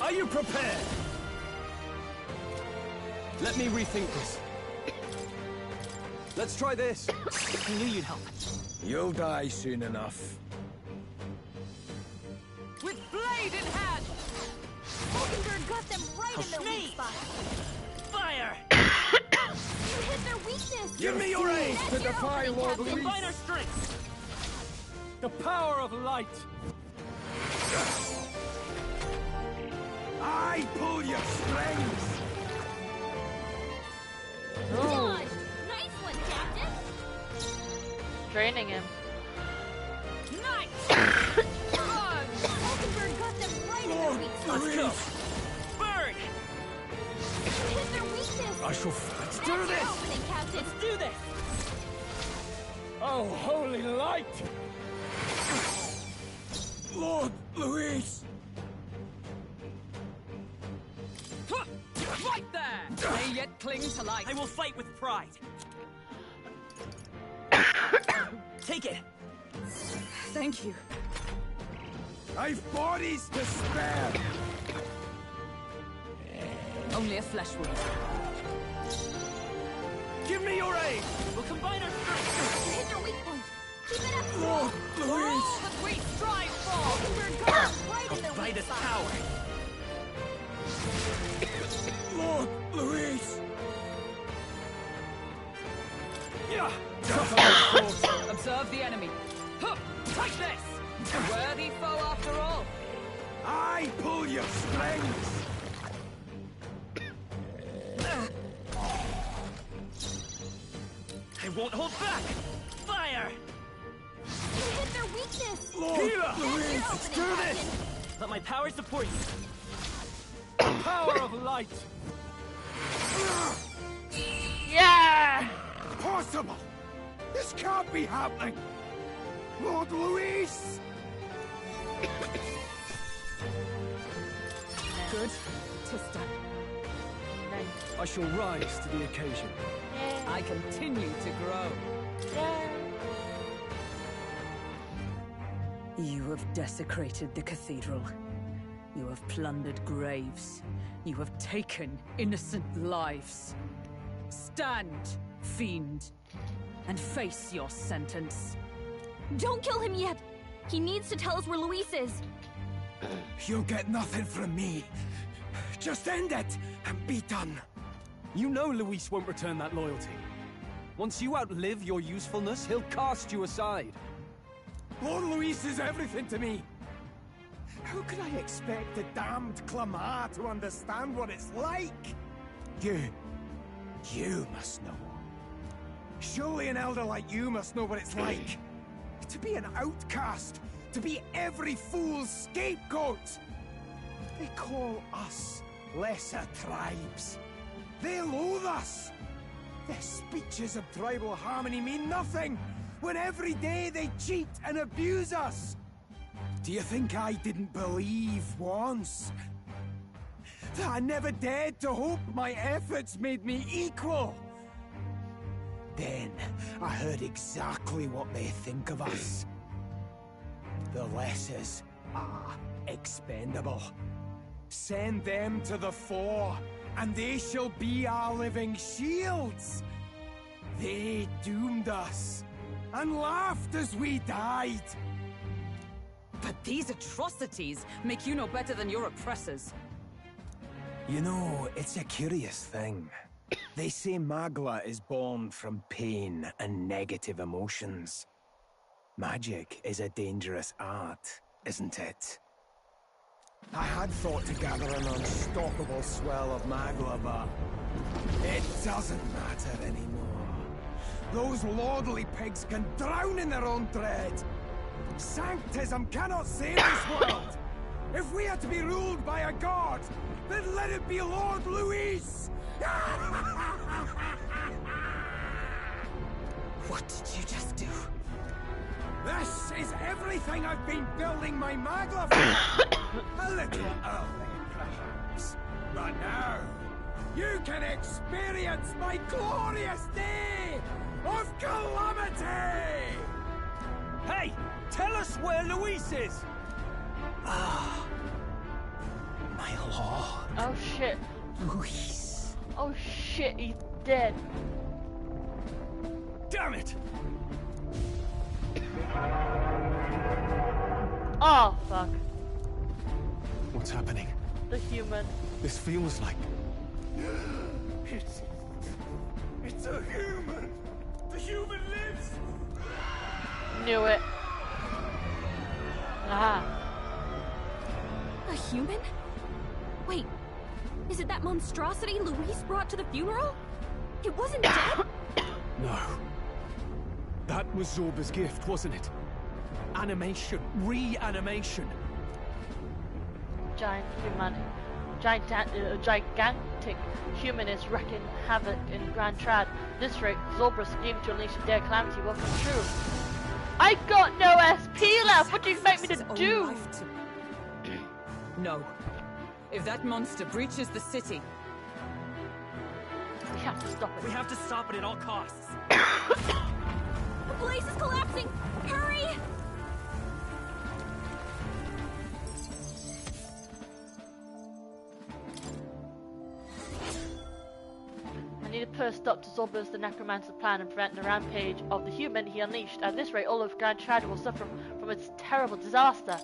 Are you prepared? Let me rethink this. Let's try this. I knew you'd help. You'll die soon enough. With blade in hand! Mockingbird got them right in their Me! weak spot. Fire! You hit their weakness! Give me your aid to defy Lord Luis. Combine our strengths! The power of light! I pull your strings! Dodge! Nice one, Captain! Draining him. Nice! Mockingbird got them right in their weak spot. Let's go! Burn! You hit their weakness! I shall fight. That's your opening, Captain! Let's do this! Oh, holy light! Lord Luis! Right there! They yet cling to life. I will fight with pride. Take it. Thank you. I've bodies to spare! Only a flesh wound. Give me your aid. We'll combine our strengths. You hit their weak point! Keep it up! Lord Luis! All that we strive for! Mockingbird got them right in their Fight weak is spot! power. Lord Luis! Yeah. Observe the enemy. Huh, take this! A worthy foe after all. I pull your strings! I won't hold back. Fire! You hit their weakness! Lord Healer! That's your Luis! opening, Captain! Let my power support you. Power of light! Yeah! Impossible! This can't be happening! Lord Luis! Good. Tista. Nice. I shall rise to the occasion. Yeah. I continue to grow. Yeah. You have desecrated the cathedral. You have plundered graves. You have taken innocent lives. Stand, fiend, and face your sentence. Don't kill him yet! He needs to tell us where Luis is! You'll get nothing from me. Just end it and be done. You know Luis won't return that loyalty. Once you outlive your usefulness, he'll cast you aside. Lord Luis is everything to me. How could I expect the damned Clamar to understand what it's like? You must know. Surely an elder like you must know what it's like. To be an outcast, to be every fool's scapegoat. They call us lesser tribes. They loathe us. Their speeches of tribal harmony mean nothing when every day they cheat and abuse us. Do you think I didn't believe once? That I never dared to hope my efforts made me equal? Then I heard exactly what they think of us. The lessers are expendable. Send them to the fore, and they shall be our living shields. They doomed us, and laughed as we died. But these atrocities make you no better than your oppressors. You know, it's a curious thing. They say Magla is born from pain and negative emotions. Magic is a dangerous art, isn't it? I had thought to gather an unstoppable swell of Magla, but it doesn't matter anymore. Those lordly pigs can drown in their own dread. Sanctism cannot save this world. If we are to be ruled by a god, then let it be Lord Luis! What did you just do? This is everything I've been building my Magla for! A little early, perhaps. But now, you can experience my glorious day of calamity! Hey! Tell us where Luis is! Ah, my lord. Oh shit. Luis. Oh shit, he's dead. Damn it! Oh, fuck. What's happening? The human. This feels like... It's a human! The human lives! Knew it. Ah. A human? Wait, is it that monstrosity Luis brought to the funeral? It wasn't dead? No. That was Zorba's gift, wasn't it? Animation. Reanimation. Gigantic human is wreaking havoc in Grand Trad. This rate, Zorba's scheme to unleash a dead calamity will come true. I got no SP left! What do you expect me to do? No. If that monster breaches the city... We have to stop it. We have to stop it at all costs. The place is collapsing! Hurry! I need to put a stop to Zorba's the Necromancer's plan and prevent the rampage of the human he unleashed. At this rate, all of Grand Trad will suffer from its terrible disaster.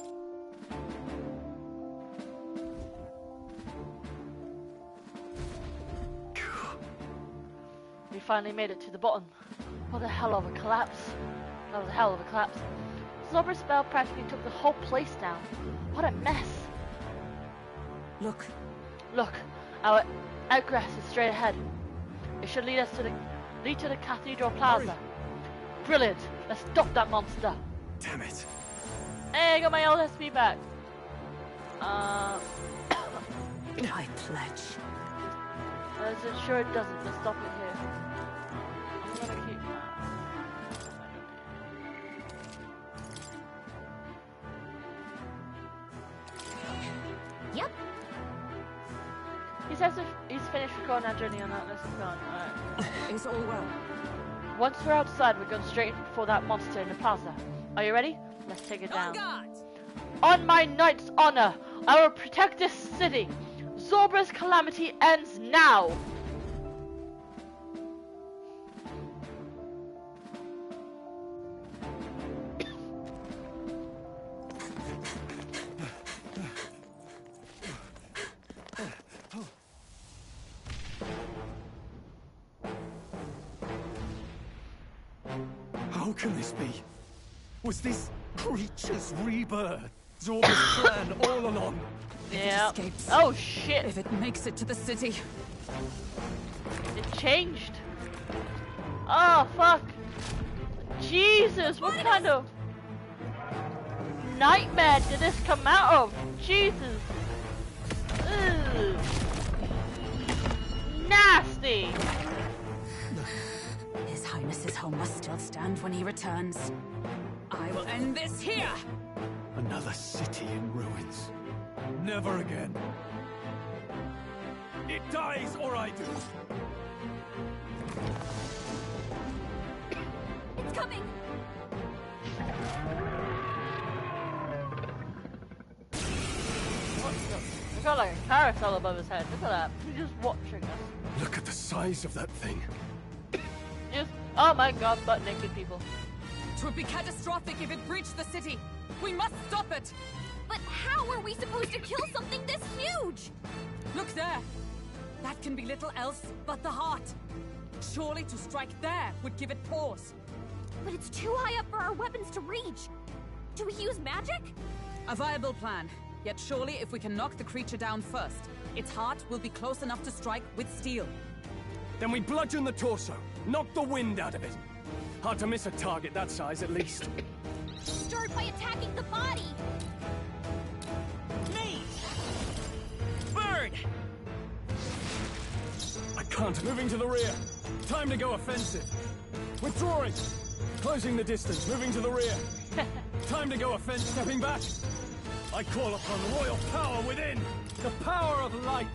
We finally made it to the bottom. What a hell of a collapse. That was a hell of a collapse. Zorba's spell practically took the whole place down. What a mess. Look. Look, our egress is straight ahead. It should lead us to the Cathedral Plaza. Brilliant. Let's stop that monster. Damn it. Hey, I got my old SP back. I pledge. Sure it doesn't. Let's stop it here. I'm gonna keep. Yep. He says if he's finished recording our journey on that list of film. Alright. Is all well? Once we're outside, we're going straight for that monster in the plaza. Are you ready? Let's take it down. On guard! On my knight's honor, I will protect this city. Zorba's calamity ends now. How can this be? Was this creature's rebirth Zorba's plan all along? Yeah. escapes. Oh shit. If it makes it to the city. It changed. Oh fuck. Jesus, what kind of nightmare did this come out of? Jesus. Ugh. Nasty. His Highness's home must still stand when he returns. I will end this here! Another city in ruins. Never again. It dies or I do. It's coming! He's got like a carousel above his head. Look at that. He's just watching us. Look at the size of that thing. Just, oh my god, butt naked people. It would be catastrophic if it breached the city. We must stop it! But how are we supposed to kill something this huge? Look there! That can be little else but the heart. Surely to strike there would give it pause. But it's too high up for our weapons to reach. Do we use magic? A viable plan. Yet surely if we can knock the creature down first, its heart will be close enough to strike with steel. Then we bludgeon the torso. Knock the wind out of it. Hard to miss a target that size, at least. Start by attacking the body. Me! Bird! I can't. Moving to the rear. Time to go offensive. Withdrawing. Closing the distance. Moving to the rear. Time to go offensive. Stepping back. I call upon royal power within. The power of light.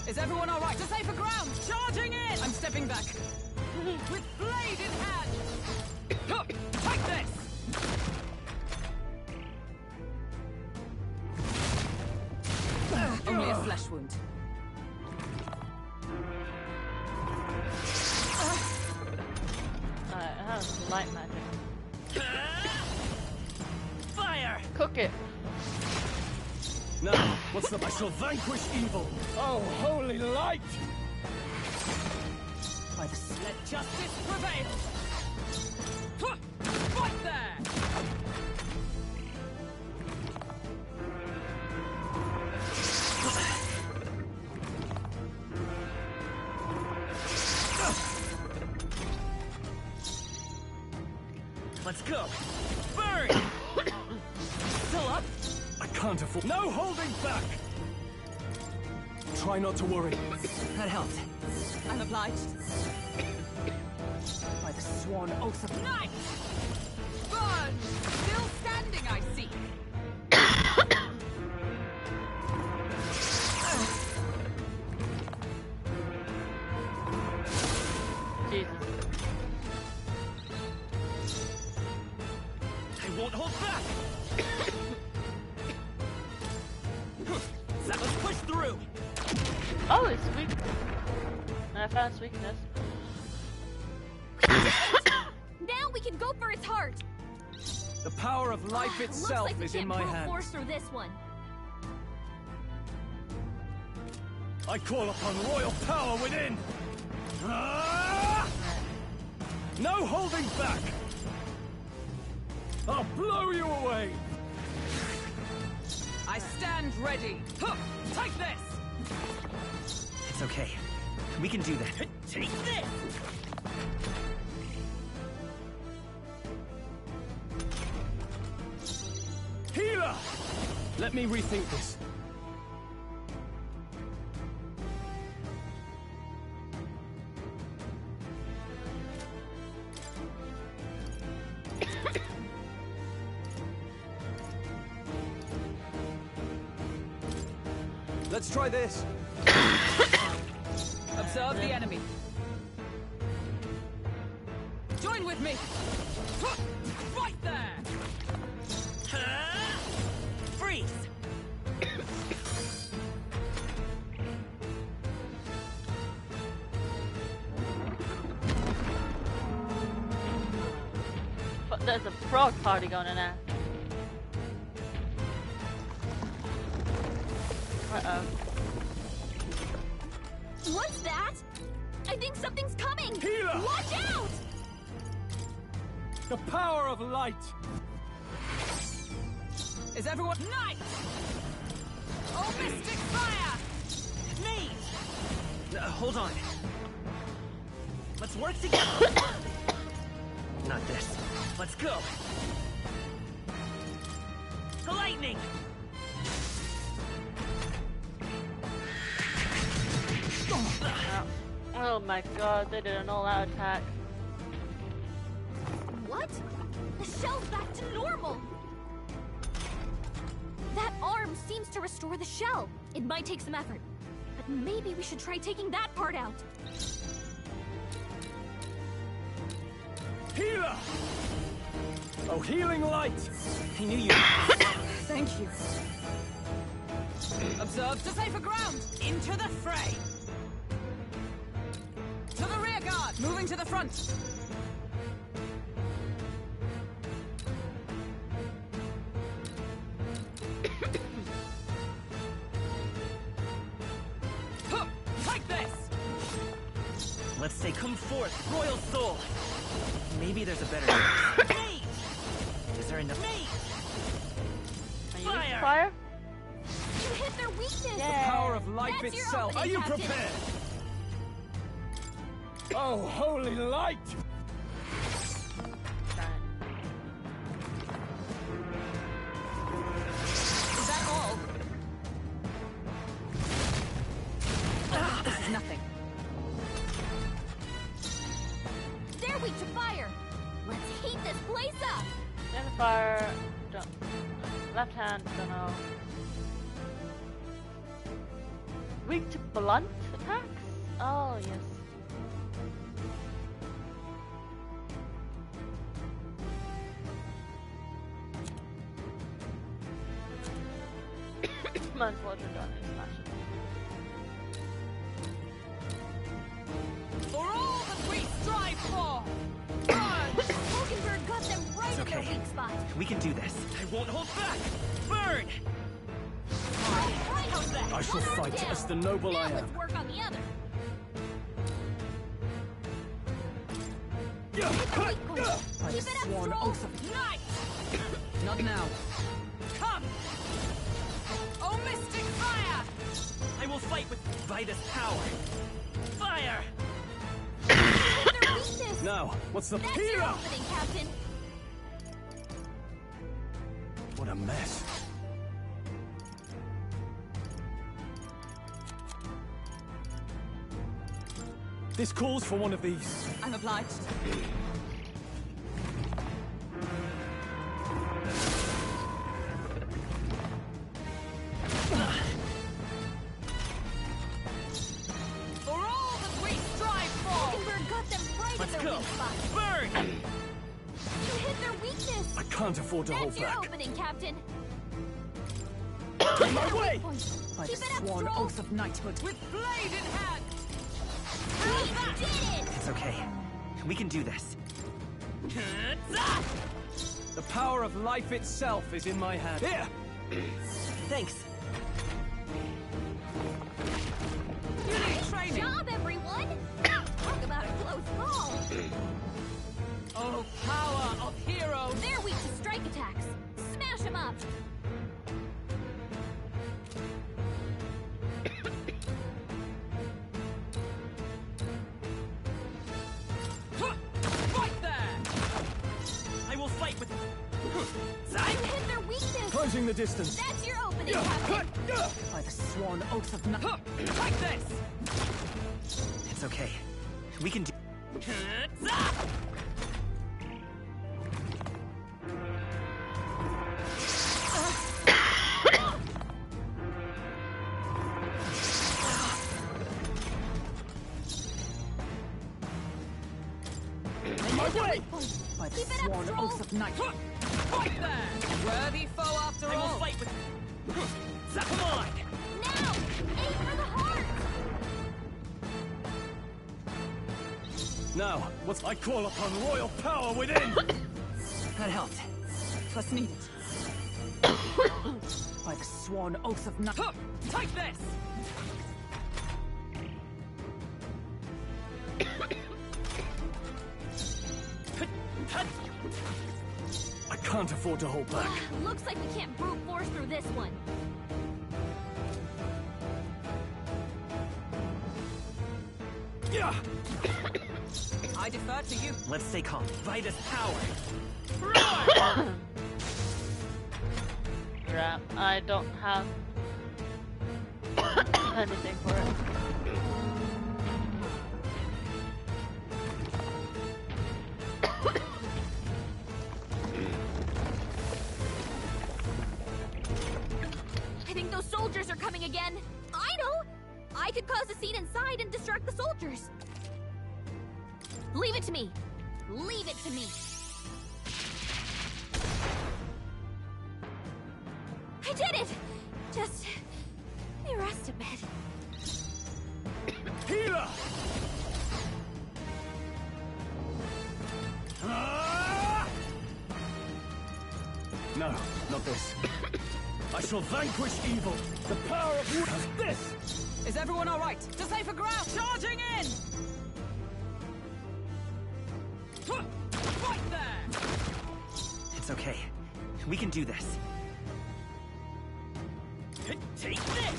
Is everyone all right? To safer ground! Charging in! I'm stepping back. With blade in hand! Take this! Only a flesh wound. Alright, light magic. Fire! Cook it. Now, what's the... I shall vanquish evil. Oh, holy light! By the let justice prevail. Right there. Let's go! Burn! Still up? I can't afford... No holding back! Try not to worry. That helped. I'm obliged. By the sworn oath of night! Burn! Still standing, I see. Jesus. I won't hold back! Let's push through! Oh, it's weak. I found its weakness. Now we can go for its heart. The power of life Looks itself like we is in can't my brute hands. force through this one. I call upon royal power within! Ah! No holding back! I'll blow you away! I stand ready. Take this! It's okay. We can do that. Take this! Healer! Let me rethink this. Let's try this. Observe the enemy. Join with me. Right there. Freeze! But there's a frog party going on now. Uh-oh. What's that? I think something's coming! Healer! Watch out! The power of light! Is everyone night? Oh, mystic fire! Me! Hold on. Let's work together! Not this. Let's go! Lightning! Oh my god, they did an all-out attack. What? The shell's back to normal! That arm seems to restore the shell. It might take some effort, but maybe we should try taking that part out. Healer! Oh, healing light! I knew you. Thank you. Observe to safer ground. Into the fray. To the rear guard. Moving to the front. Take this. Let's say come forth, royal soul. Maybe there's a better Mate! Is there enough? Mate! Are you Fire! using fire? You hit their weakness! Yeah. The power of life That's your itself. Are opening, you Captain. prepared? Oh, holy light! Is that all? This is nothing. They're weak to fire! Let's heat this place up! Then fire. Don't. Left hand, don't know. Weak to blunt attacks? Oh, yes. Unfortunate on his smashes. For all that we strive for! Burn! okay. Your weak spot. We can do this. I won't hold back! Burn! How's that? I shall One arm fight down. as the noble now I am. let's work on the other. Hit the weak point. By Keep the it up, sworn Stroll. oath of Night! Not now. Come! Oh, mystic fire! I will fight with Vitus power. Fire! Hit their weakness. Now, what's the That's your opening, Captain. What a mess. This calls for one of these. I'm obliged. For all that we strive for! Mockingbird got them right Let's at their go! weak spot. Burn! You hit their weakness. I can't afford to hold That's your back. opening, Captain. In my way! by Keep the it up, sworn Stroll. oath of knighthood. With blade in hand! We did it. It's okay. We can do this. The power of life itself is in my hand. Here! Thanks. You need training! Job, everyone. Talk about a close call. Oh, power of heroes! They're weak to strike attacks. Smash them up. Right there! I will fight with... You hit their weakness. Closing the distance. That's your opening, Captain. By the sworn oath of knighthood. Like this! It's okay. We can do... In my way! By the Keep it up, sworn Stroll. oath of knighthood. Right there! Worthy foe after I will all! fight with... Come on! Now, aim for the heart. Now, what's I call upon royal power within? That helped. Plus needed. By the sworn oath of knighthood. Take this! I can't afford to hold back. Looks like we can't brute force through this one. Yeah! I defer to you. Let's stay calm. Vitus power. Crap, I don't have anything for it. I think those soldiers are coming again. I know. I could cause a scene inside and distract the soldiers. Leave it to me. Leave it to me. I did it! Just... let me rest a bit. Healer! Ah! No, not this. I shall vanquish evil. The power of wood has this! Is everyone all right? To safer ground! Charging in! Right there! It's okay. We can do this. Take this!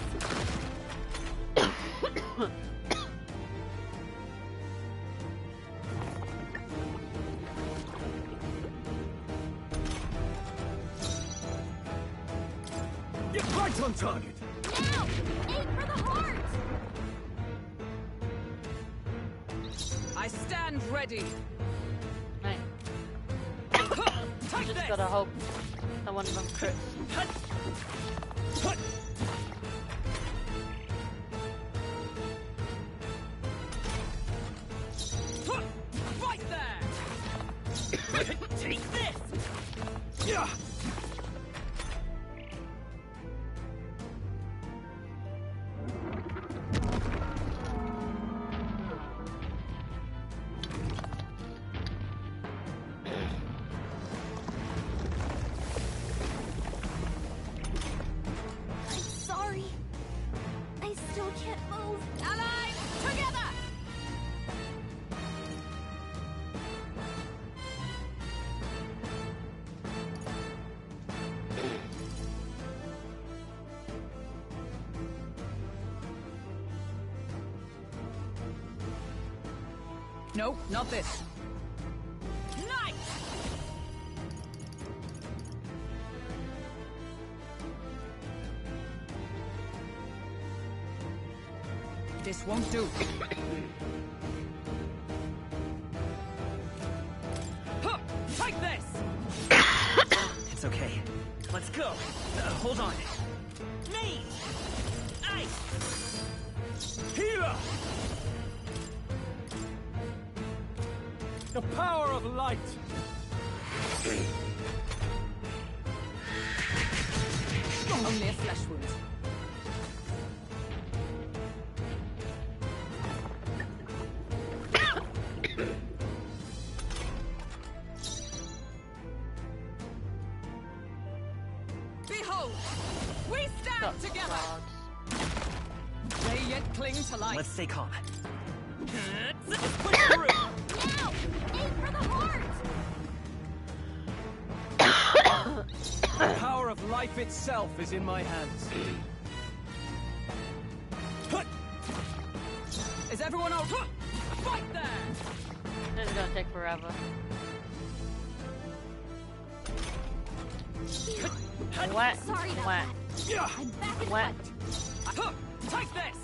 Get right on target! Now! Aim for the heart! I stand ready. Right. Take Just this! gotta hope that one of them crits. Right there! Take this! Yeah! No, not this. Nice! This won't do. Huh, take this! It's okay. Let's go. Hold on. Nate! Ice! Healer! The power of light! Only a flesh wound. Behold! We stand together! They yet cling to life. Let's stay calm. Let's push through! Now! Aim for the heart! The power of life itself is in my hands. Is everyone out? Fight there! This is gonna take forever. What? Sorry about What? that. I'm back in the What? fight. Take this!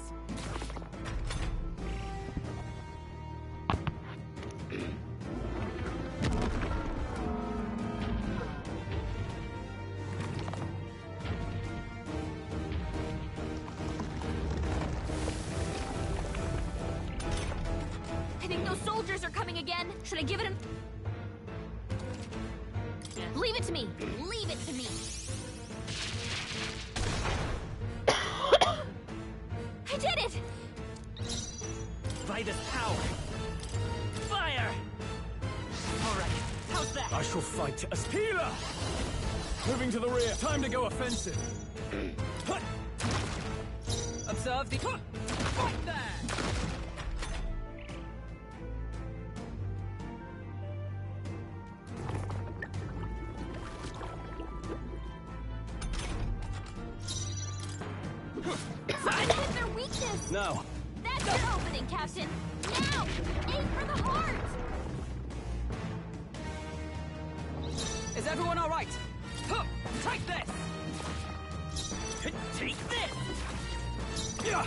I think those soldiers are coming again. Should I give it a... Leave it to me. Leave it to me. I did it! By this power. Fire! Alright, how's that? I shall fight as healer! Moving to the rear. Time to go offensive. Observe the... Fight there! I hit their weakness! Now. That's your opening, Captain! Now! Aim for the heart! Is everyone all right? Take this! Take this! Yeah.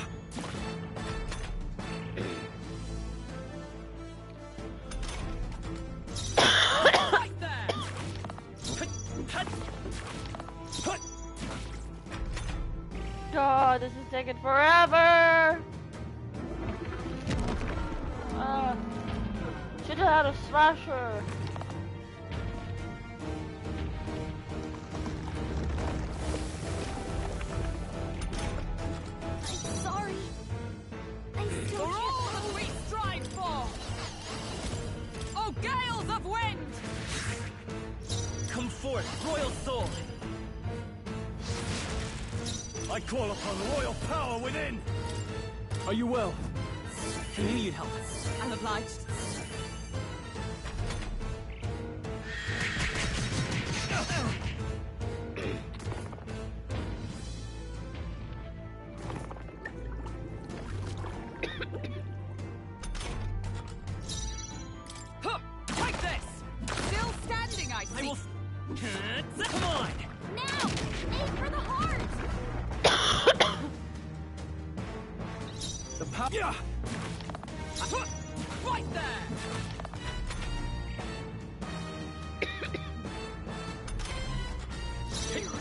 Right there! God, this is taking forever! Should have had a slasher. I'm sorry. I still For all can't... that we strive for! Oh, gales of wind! Come forth, royal soul! I call upon royal power within! Are you well? I knew you'd help. I'm obliged. Take this! Still standing, I see. I will... Come on! Now! Aim for the heart! The power. Yeah. Right there!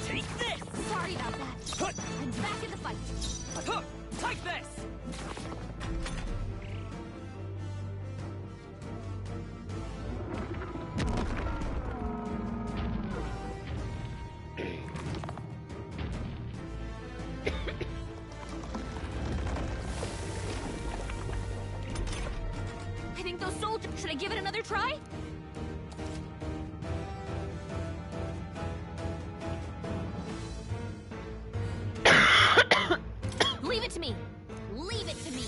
Take this! Sorry about that. I'm back in the fight. Take this! I think those soldiers... Should I give it another try? Leave it to me. Leave it to me.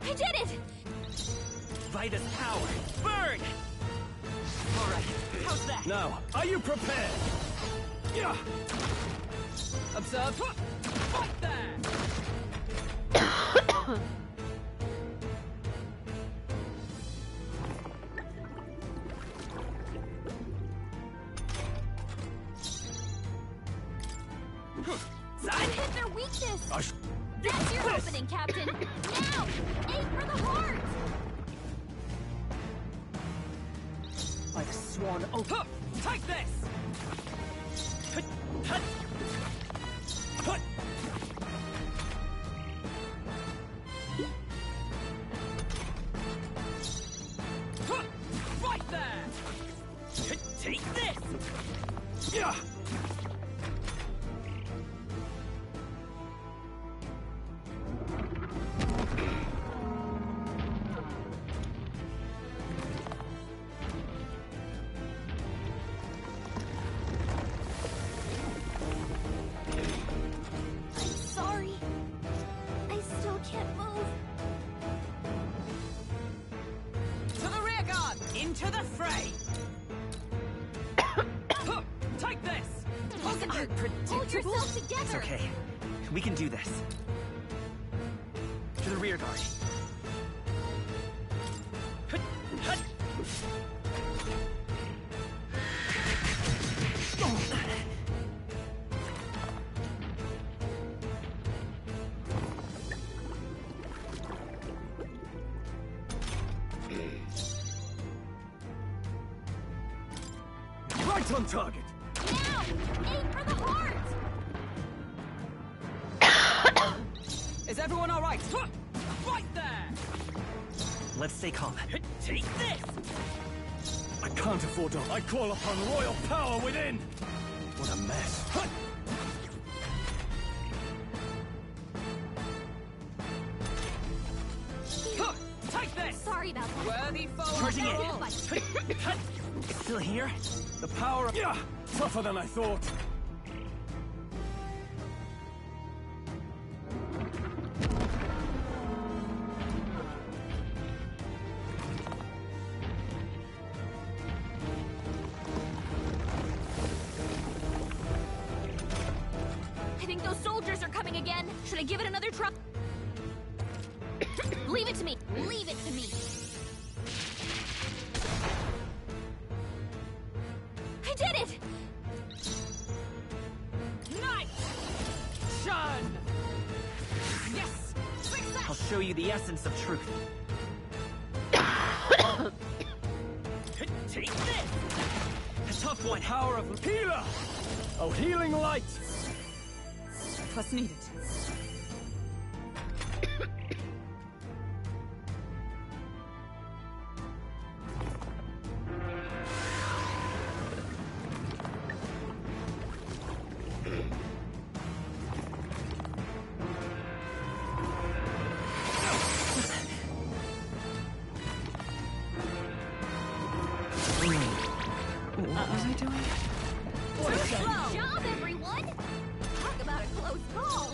I did it! By this power, burn! Alright, how's that? Now, are you prepared? Yeah. Observe. Right there! Hit their weakness! That's your opening, Captain! Now! Aim for the heart! I've sworn oath. Take this! Right there! Take this! Yeah! Into the fray! Take this! Hold yourself together! It's okay. We can do this. To the rear guard. Right on target! Now! Aim for the heart! Is everyone all right? Right there! Let's stay calm. Take this! I can't afford to. I call upon royal power within! What a mess. Take this! Sorry about that. Worthy foe Charging after in. all. Still here? The power of... Yeah! Tougher than I thought. I think those soldiers are coming again. Should I give it another try? Leave it to me. Leave it to me. I did it! Nice! Shun! Yes! Success! I'll show you the essence of truth. Take this! A tough one. Power of healer! Oh, healing light! Plus needed. What was I doing? Good job, everyone! Talk about a close call!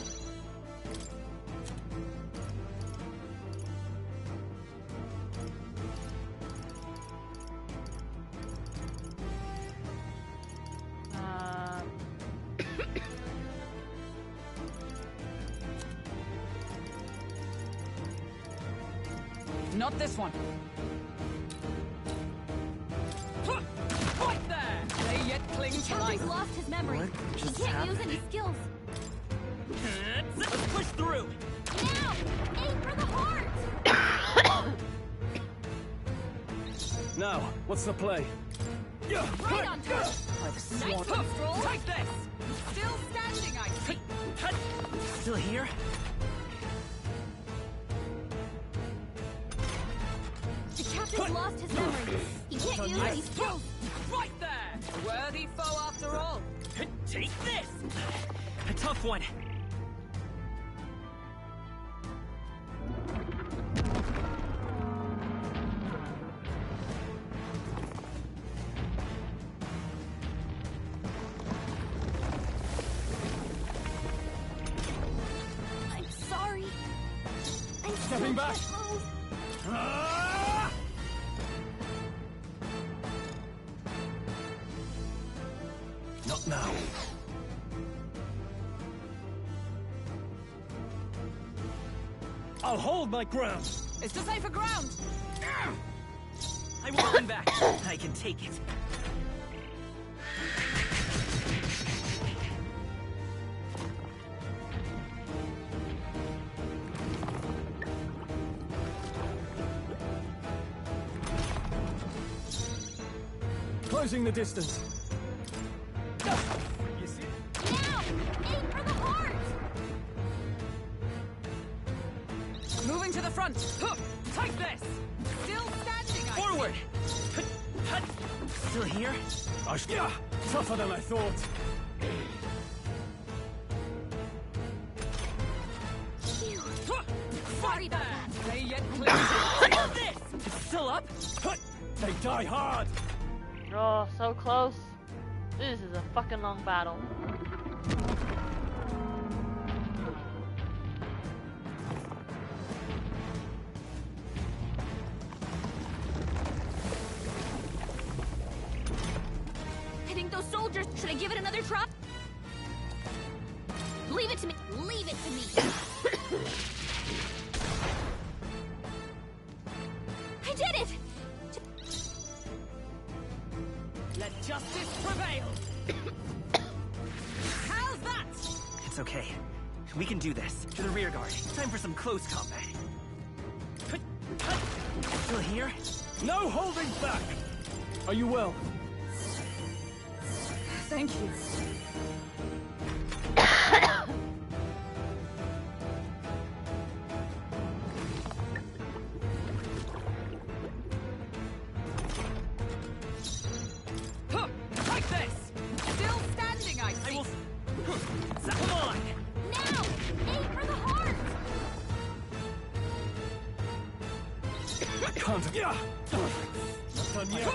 Not this one. Right there! They yet cling to life. Captain's lost his memory. What He just can't use happened? any skills. Let's push through. Now! Aim for the heart! Now, what's the play? Right on target! I've Nice sworn. one, Stroll! Take this! Still standing, I see. Still here? The captain's lost his memory. He can't use any skills. Right there! A worthy foe after all. Take this! A tough one. I'm sorry. I'm Stepping so back. close. Ah! Not now. I'll hold my ground. It's to safer ground. I won't run back. I can take it. Closing the distance. You see? Now! Aim for the heart! Moving to the front. Huh. Take this. Still standing. Forward! Still here? Yeah, tougher than I thought. Phew. Sorry about that. They yet clear. This! It's still up? They die hard. Oh, so close. This is a fucking long battle. I think those soldiers... Should I give it another try? Leave it to me. Leave it to me. I did it! Let justice prevail. How's that? It's okay. We can do this. To the rear guard. Time for some close combat. Still here? No holding back. Are you well? Thank you. Huh. Take this. Still standing, I see. I will... Come on! Now! Aim for the heart! I can't. Yeah. Not done yet.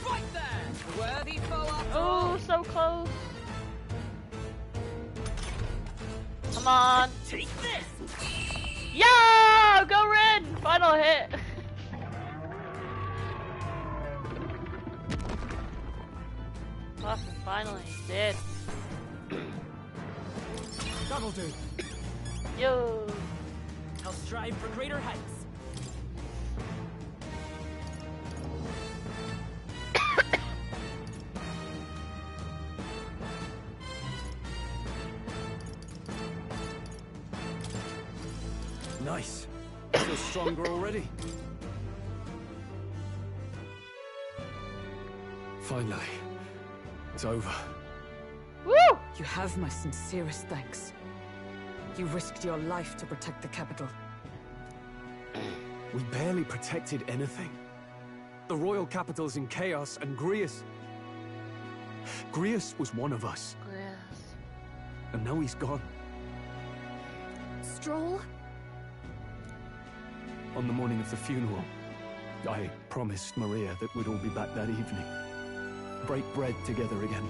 Right there. Worthy foe after Oh, all. so close. Come on. Take this! Yeah! Go Ren! Final hit. Fucking finally did. That'll do. Yo. I'll strive for greater heights. Nice. Feel stronger already. Finally, it's over. Woo! You have my sincerest thanks. You risked your life to protect the capital. We barely protected anything. The royal capital's in chaos, and Grius was one of us. Yes. And now he's gone. Stroll? On the morning of the funeral, I promised Maria that we'd all be back that evening. Break bread together again.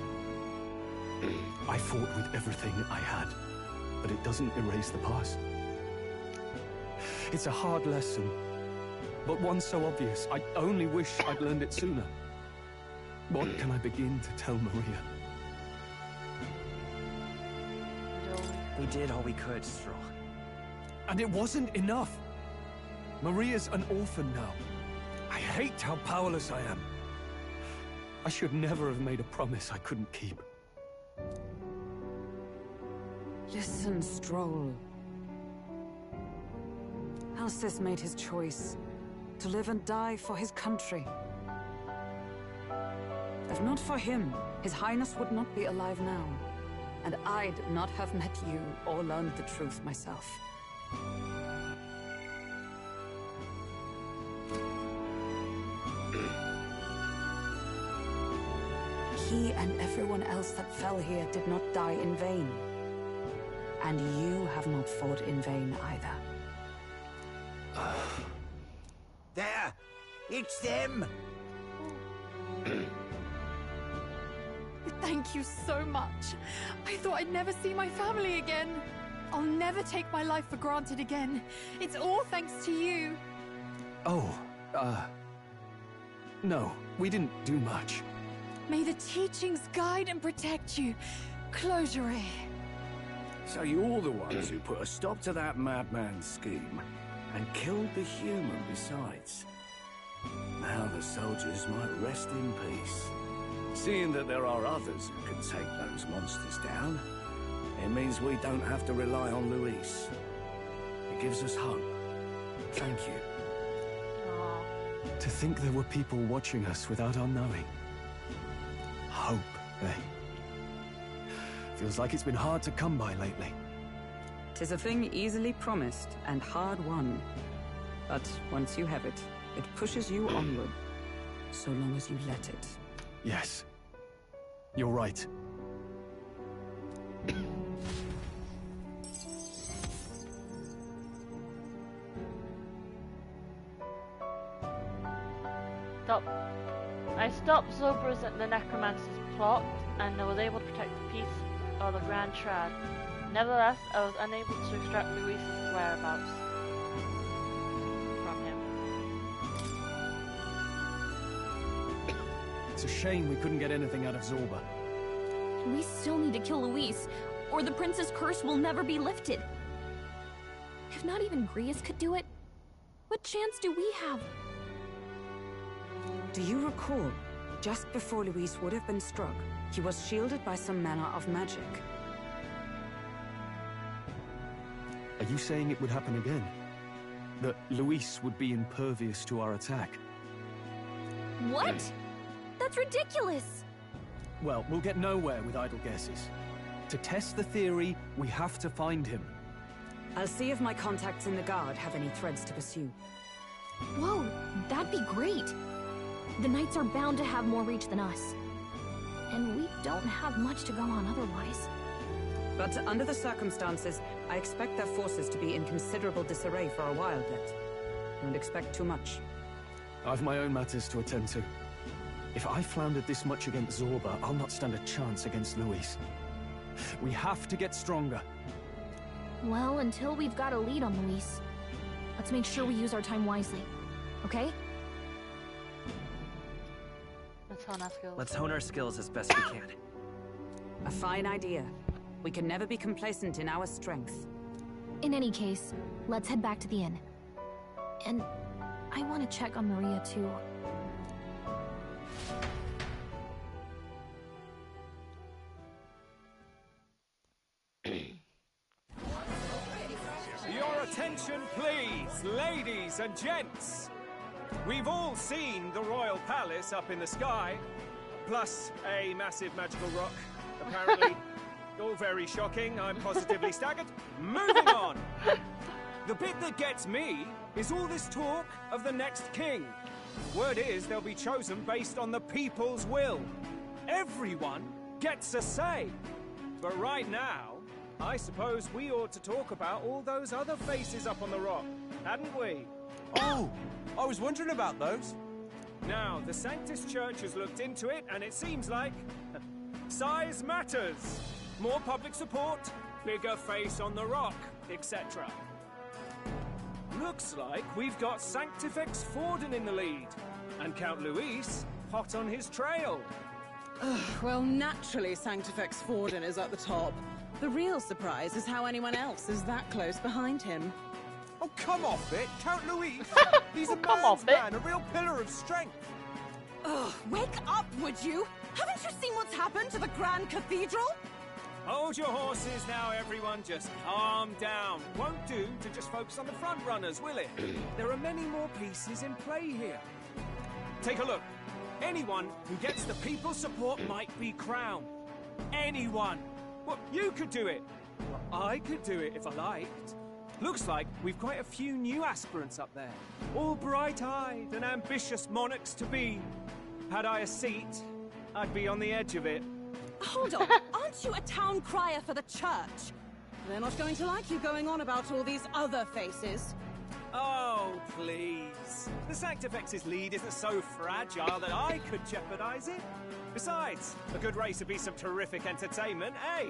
I fought with everything I had, but it doesn't erase the past. It's a hard lesson, but one so obvious. I only wish I'd learned it sooner. What can I begin to tell Maria? We did all we could, Stroll. And it wasn't enough. Maria's an orphan now. I hate how powerless I am. I should never have made a promise I couldn't keep. Listen, Stroll. Alcest made his choice to live and die for his country. If not for him, His Highness would not be alive now, and I'd not have met you or learned the truth myself. He and everyone else that fell here did not die in vain. And you have not fought in vain either. There! It's them! Thank you so much. I thought I'd never see my family again. I'll never take my life for granted again. It's all thanks to you. Oh, no, we didn't do much. May the teachings guide and protect you. Closure. So you're the ones who put a stop to that madman's scheme. And killed the human besides. Now the soldiers might rest in peace. Seeing that there are others who can take those monsters down, it means we don't have to rely on Luis. It gives us hope. Thank you. To think there were people watching us without our knowing. Hope, eh? Feels like it's been hard to come by lately. 'Tis a thing easily promised and hard won. But once you have it, it pushes you onward. So long as you let it. Yes. You're right. I stopped Zobra's and the Necromancer's plot, and I was able to protect the peace of the Grand Trad. Nevertheless, I was unable to extract Luis's whereabouts from him. It's a shame we couldn't get anything out of Zorba. We still need to kill Luis, or the Prince's curse will never be lifted. If not even Grius could do it, what chance do we have? Do you recall, just before Luis would have been struck, he was shielded by some manner of magic? Are you saying it would happen again? That Luis would be impervious to our attack? What? That's ridiculous! Well, we'll get nowhere with idle guesses. To test the theory, we have to find him. I'll see if my contacts in the Guard have any threads to pursue. Whoa, that'd be great! The Knights are bound to have more reach than us. And we don't have much to go on otherwise. But under the circumstances, I expect their forces to be in considerable disarray for a while yet. Don't expect too much. I've my own matters to attend to. If I floundered this much against Zorba, I'll not stand a chance against Luis. We have to get stronger. Well, until we've got a lead on Luis, let's make sure we use our time wisely. Okay? Let's hone our skills. Let's hone our skills as best we can. A fine idea. We can never be complacent in our strength. In any case, let's head back to the inn. And I want to check on Maria, too. Your attention, please, ladies and gents. We've all seen the royal palace up in the sky, plus a massive magical rock, apparently. All very shocking, I'm positively staggered. Moving on! The bit that gets me is all this talk of the next king. Word is they'll be chosen based on the people's will. Everyone gets a say. But right now, I suppose we ought to talk about all those other faces up on the rock, hadn't we? Oh, I was wondering about those. Now, the Sanctus Church has looked into it, and it seems like size matters. More public support, bigger face on the rock, etc. Looks like we've got Sanctifex Forden in the lead, and Count Luis hot on his trail. Well, naturally Sanctifex Forden is at the top. The real surprise is how anyone else is that close behind him. Oh, come off it, Count Luis. He's a come man's off it. man, a real pillar of strength. Ugh, wake up, would you? Haven't you seen what's happened to the Grand Cathedral? Hold your horses now, everyone. Just calm down. Won't do to just focus on the front runners, will it? There are many more pieces in play here. Take a look. Anyone who gets the people's support might be crowned. Anyone. Well, you could do it. Well, I could do it if I liked. Looks like we've quite a few new aspirants up there. All bright-eyed and ambitious monarchs to be. Had I a seat, I'd be on the edge of it. Hold on, aren't you a town crier for the church? They're not going to like you going on about all these other faces. Oh, please. The Sanctifex's lead isn't so fragile that I could jeopardize it. Besides, a good race would be some terrific entertainment, eh?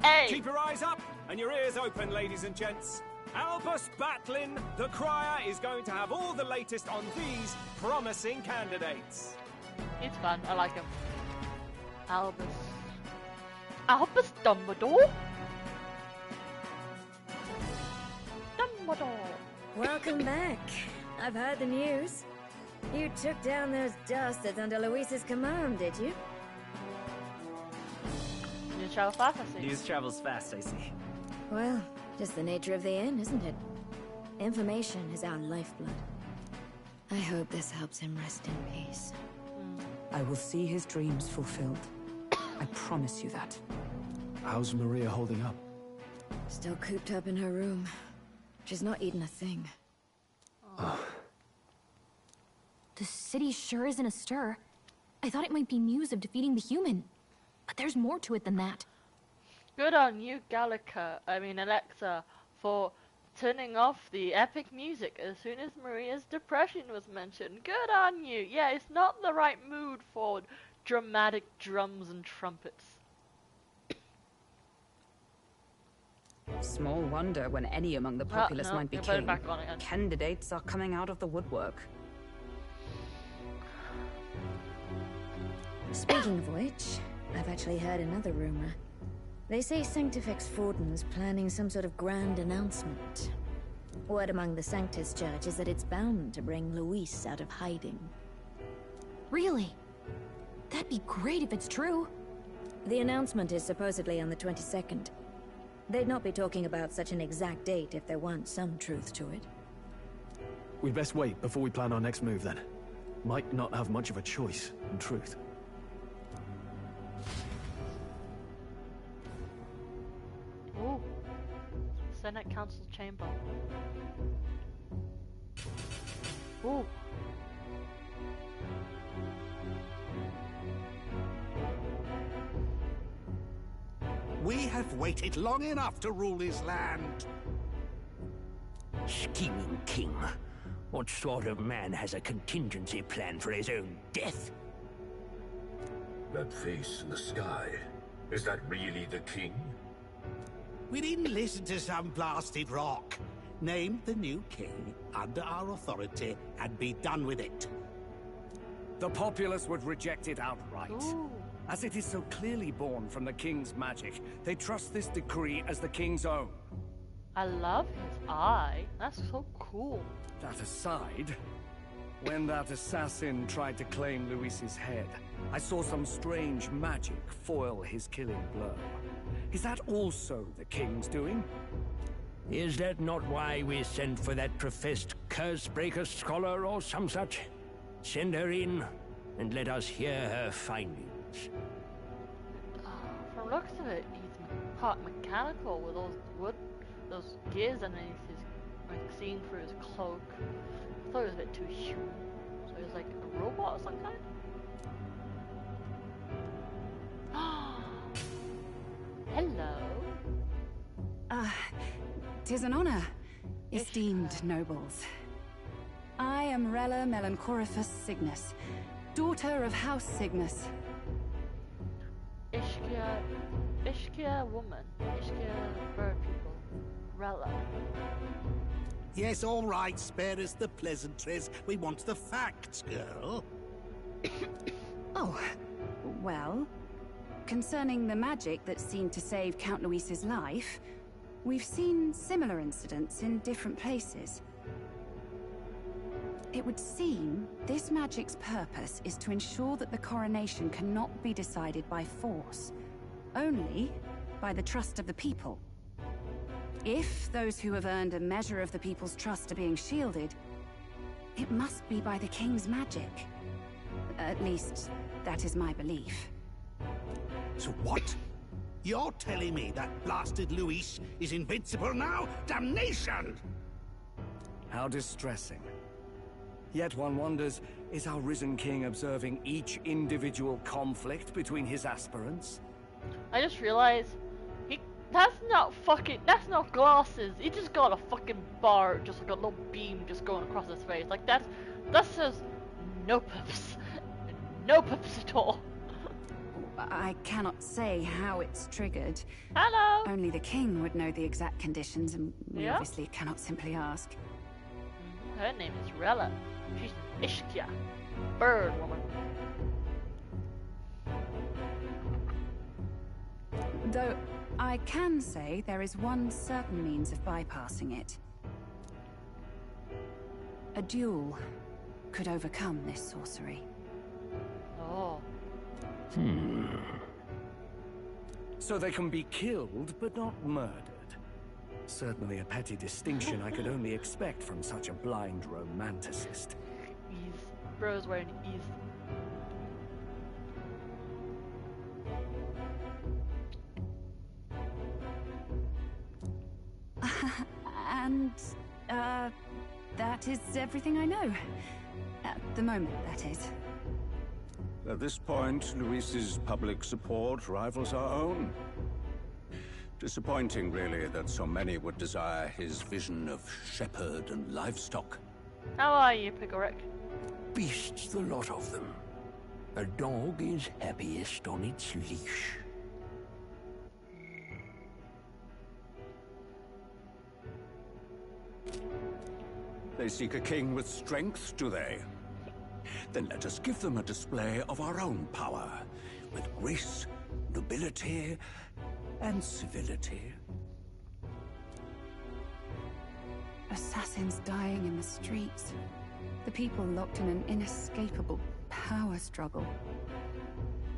Hey! Keep your eyes up and your ears open, ladies and gents. Albus Batlin, the crier, is going to have all the latest on these promising candidates. He's fun, I like him. Albus. Albus Dumbledore? Dumbledore. Welcome back. I've heard the news. You took down those dastards under Luis's command, did you? News travel fast, I see. News travels fast, I see. Well, just the nature of the inn, isn't it? Information is our lifeblood. I hope this helps him rest in peace. I will see his dreams fulfilled. I promise you that. How's Maria holding up? Still cooped up in her room. She's not eaten a thing. The city sure isn't astir. I thought it might be news of defeating the human. But there's more to it than that. Good on you, Alexa, for turning off the epic music as soon as Maria's depression was mentioned. Good on you. Yeah, it's not the right mood for dramatic drums and trumpets. Small wonder when any among the populace might be king. Back on again. Candidates are coming out of the woodwork. Speaking of which, I've actually heard another rumor. They say Sanctifex Fortin's planning some sort of grand announcement. Word among the Sanctus Church is that it's bound to bring Luis out of hiding. Really? That'd be great if it's true. The announcement is supposedly on the 22nd. They'd not be talking about such an exact date if there weren't some truth to it. We'd best wait before we plan our next move then. Might not have much of a choice, in truth. Ooh. Senate Council Chamber. Ooh. We have waited long enough to rule this land. Scheming king. What sort of man has a contingency plan for his own death? That face in the sky, is that really the king? We didn't listen to some blasted rock. Name the new king under our authority and be done with it. The populace would reject it outright. Ooh. As it is so clearly born from the king's magic, they trust this decree as the king's own. I love his eye. That's so cool. That aside, when that assassin tried to claim Luis's head, I saw some strange magic foil his killing blow. Is that also the king's doing? Is that not why we sent for that professed curse-breaker scholar or some such? Send her in, and let us hear her findings. From looks of it, he's part mechanical with those gears underneath his, like, seeing through his cloak. I thought it was a bit too human. So he was like a robot of some kind? Hello. Tis an honor, esteemed nobles. I am Rella Melanchorophus Cygnus, daughter of House Cygnus. Ishkia woman. Ishkia bird people. Rella. Yes, all right, spare us the pleasantries. We want the facts, girl. Oh, well, concerning the magic that's seen to save Count Luis's life, we've seen similar incidents in different places. It would seem this magic's purpose is to ensure that the coronation cannot be decided by force, only by the trust of the people. If those who have earned a measure of the people's trust are being shielded, it must be by the king's magic. At least, that is my belief. So what? You're telling me that blasted Luis is invincible now? Damnation! How distressing. Yet one wonders, is our risen king observing each individual conflict between his aspirants? I just realized, that's not glasses. He just got a fucking bar, just like a little beam just going across his face. Like that says no pips. No pips at all. I cannot say how it's triggered. Hello! Only the king would know the exact conditions, and we obviously cannot simply ask. Her name is Rella. She's an Ishkia. Bird woman. Though, I can say there is one certain means of bypassing it. a duel could overcome this sorcery. Oh. So they can be killed, but not murdered. Certainly a petty distinction I could only expect from such a blind romanticist. Ease. Bro's wearing ease. And, that is everything I know. At the moment, that is. At this point, Luis's public support rivals our own. Disappointing, really, that so many would desire his vision of shepherd and livestock. How are you, Pickerick? Beasts, the lot of them. A dog is happiest on its leash. They seek a king with strength, do they? Then let us give them a display of our own power, with grace, nobility, and civility. Assassins dying in the streets. The people locked in an inescapable power struggle.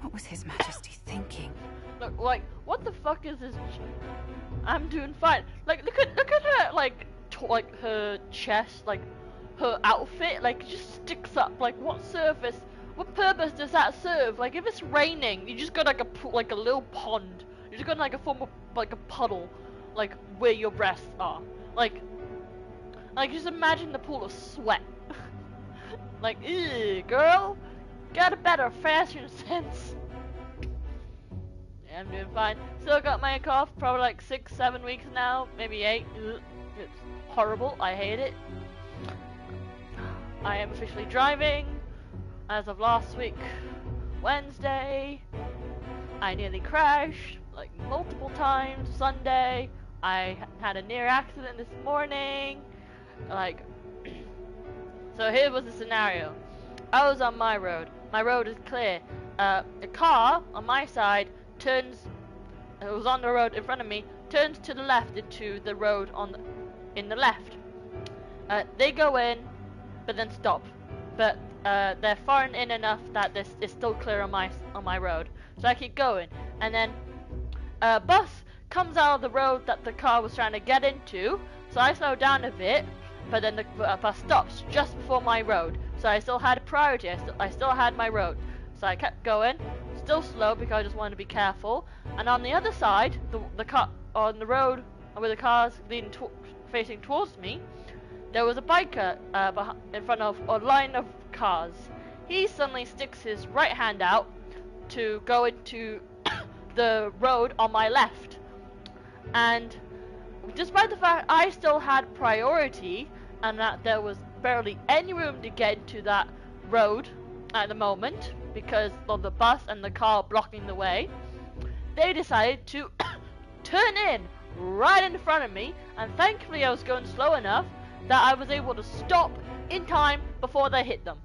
What was His Majesty thinking? Look, like, what the fuck is this? I'm doing fine. Like, look at her, like her chest, like her outfit, like just sticks up. Like, what purpose does that serve? Like, if it's raining, you just got like a little pond. You just got like a form of like a puddle, like where your breasts are. Like just imagine the pool of sweat. Like, ew, girl, got a better fashion sense. Yeah, I'm doing fine. Still got my cough, probably like 6-7 weeks now, maybe 8. Ugh. It's horrible. I hate it. I am officially driving as of last week, Wednesday. I nearly crashed like multiple times. Sunday, I had a near accident this morning. Like, so here was the scenario. I was on my road. My road is clear. A car on my side turns. It was on the road in front of me. Turns to the left into the road in the left. They go in, but then stop. But they're far in enough that this is still clear on my road. So I keep going, and then a bus comes out of the road that the car was trying to get into. So I slow down a bit, but then the bus stops just before my road. So I still had priority. I still had my road. So I kept going, still slow because I just wanted to be careful. And on the other side, the car on the road where the cars facing towards me, there was a biker in front of a line of cars. He suddenly sticks his right hand out to go into the road on my left. And despite the fact I still had priority and that there was barely any room to get into that road at the moment because of the bus and the car blocking the way, they decided to turn in right in front of me, and thankfully I was going slow enough that I was able to stop in time before they hit them.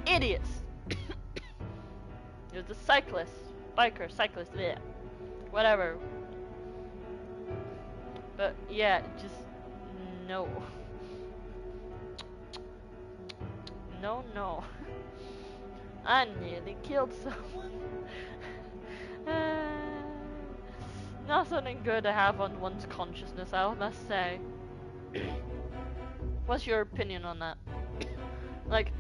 Idiots. It was a cyclist, cyclist, yeah, whatever. But yeah, just no. No. I nearly killed someone. Not something good to have on one's consciousness, I must say. What's your opinion on that? Like,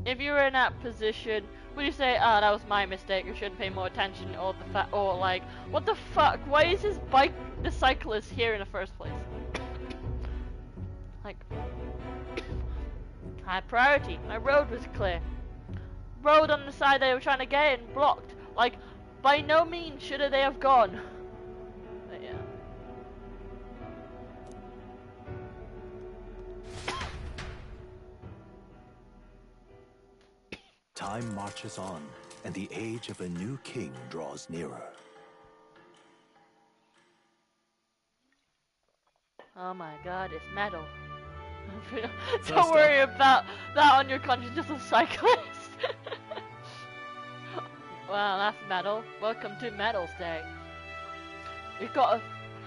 if you were in that position, would you say, "Ah, that was my mistake, I shouldn't pay more attention," or like, "What the fuck? Why is the cyclist here in the first place?" Like, high priority. My road was clear. Road on the side they were trying to get in blocked. Like, by no means should they have gone. But yeah. Time marches on, and the age of a new king draws nearer. Oh my god, it's metal. Don't worry about that on your conscience, just a cyclist. Wow, that's metal. Welcome to Metal's Day. We've got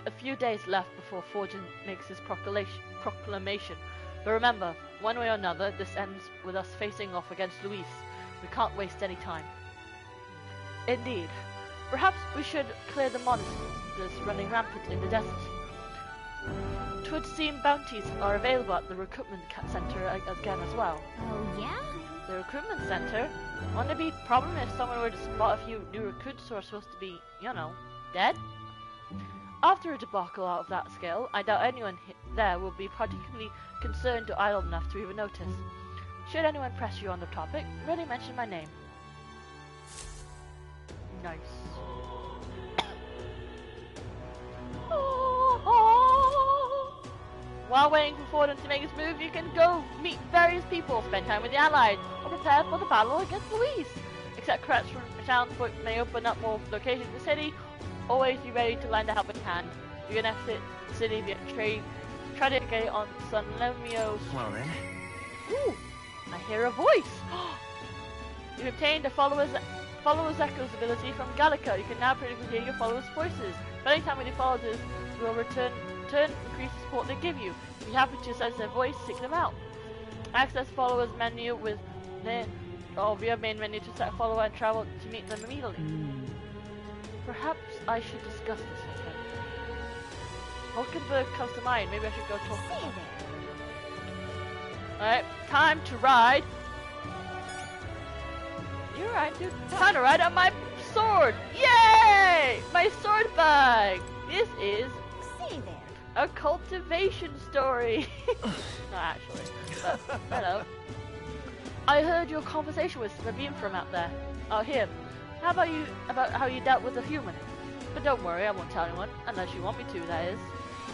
a few days left before Fortune makes his proclamation. But remember, one way or another, this ends with us facing off against Luis. We can't waste any time. Indeed. Perhaps we should clear the monsters running rampant in the desert. 'Twould seem bounties are available at the recruitment center again as well. Oh, yeah? The recruitment center? Wouldn't it be a problem if someone were to spot a few new recruits who are supposed to be, you know, dead? After a debacle out of that scale, I doubt anyone there will be particularly concerned or idle enough to even notice. Should anyone press you on the topic, really mention my name. Nice. While waiting for Fordham to make his move, you can go meet various people, spend time with the Allies, or prepare for the battle against Luis. Accept threats from towns which may open up more locations in the city. Always be ready to lend a helping hand. You can exit the city via tragic gate on San Lemio's. Well then. Ooh, I hear a voice. You've obtained a follower's echoes ability from Gallica. You can now predictably hear your followers' voices. But anytime any followers will return increase the support they give you. If you happen to sense their voice, seek them out. Access followers menu with via main menu to set a follower and travel to meet them immediately. Perhaps I should discuss this with them. Hulkenberg comes to mind. Maybe I should go talk to him. Alright, time to ride. You're right, dude. Time to ride on my sword. Yay! My sword bag. This is a cultivation story. Not actually, but hello. I heard your conversation with Sabine from out there. Oh, here. How about how you dealt with a human? But don't worry, I won't tell anyone, unless you want me to, that is.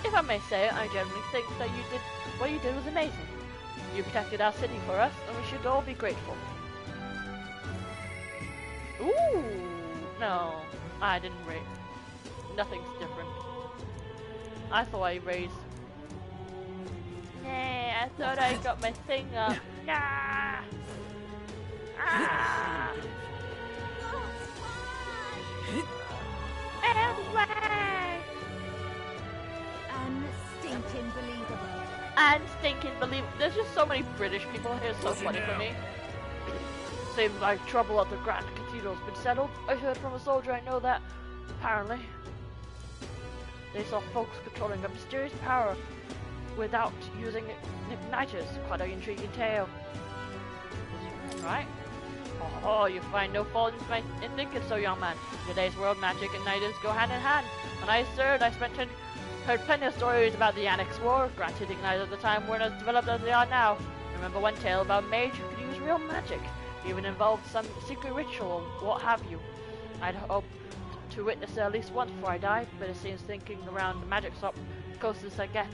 If I may say it, I generally think that what you did was amazing. You protected our city for us, and we should all be grateful. Ooh, no, I didn't rate. Nothing's different. I thought I raised. Hey, I thought I got my thing up. Nah. Ah. Unstinking believable. Unstinking believable. There's just so many British people here. It's so funny for me. Seems like trouble at the Grand Cathedral's been settled. I heard from a soldier I know that, apparently, they saw folks controlling a mysterious power without using igniters. Quite an intriguing tale. Right? Oh, you find no fault in thinking so, young man. In today's world, magic and igniters go hand in hand. When I served, I heard plenty of stories about the Annex War. Granted, igniters at the time weren't as developed as they are now. Remember one tale about a mage who could use real magic. Even involved some secret ritual, what have you. I'd hope to witness it at least once before I die, but it seems thinking around the magic shop the closest I get.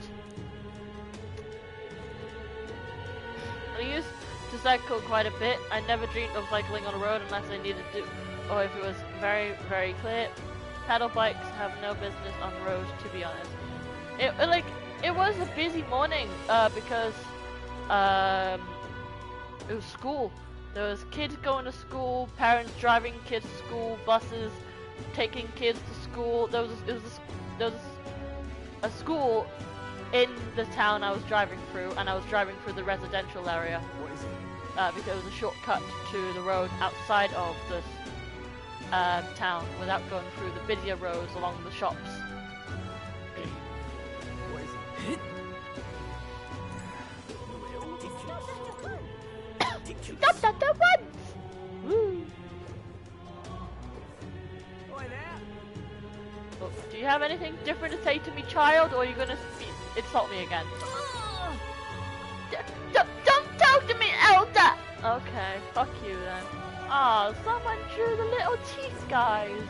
I used to cycle quite a bit. I never dreamed of cycling on a road unless I needed to, or if it was very, very clear. Pedal bikes have no business on roads, to be honest. It was a busy morning because it was school. There was kids going to school, parents driving kids to school, buses taking kids to school. There was a school in the town I was driving through, and I was driving through the residential area. What is it? Because it was a shortcut to the road outside of this town without going through the busier roads along the shops. What is it? Stop that at once! Woo! Well, do you have anything different to say to me, child, or are you gonna insult me again? Don't talk to me, elder! Okay, fuck you then. Oh, someone drew the little teeth, guys.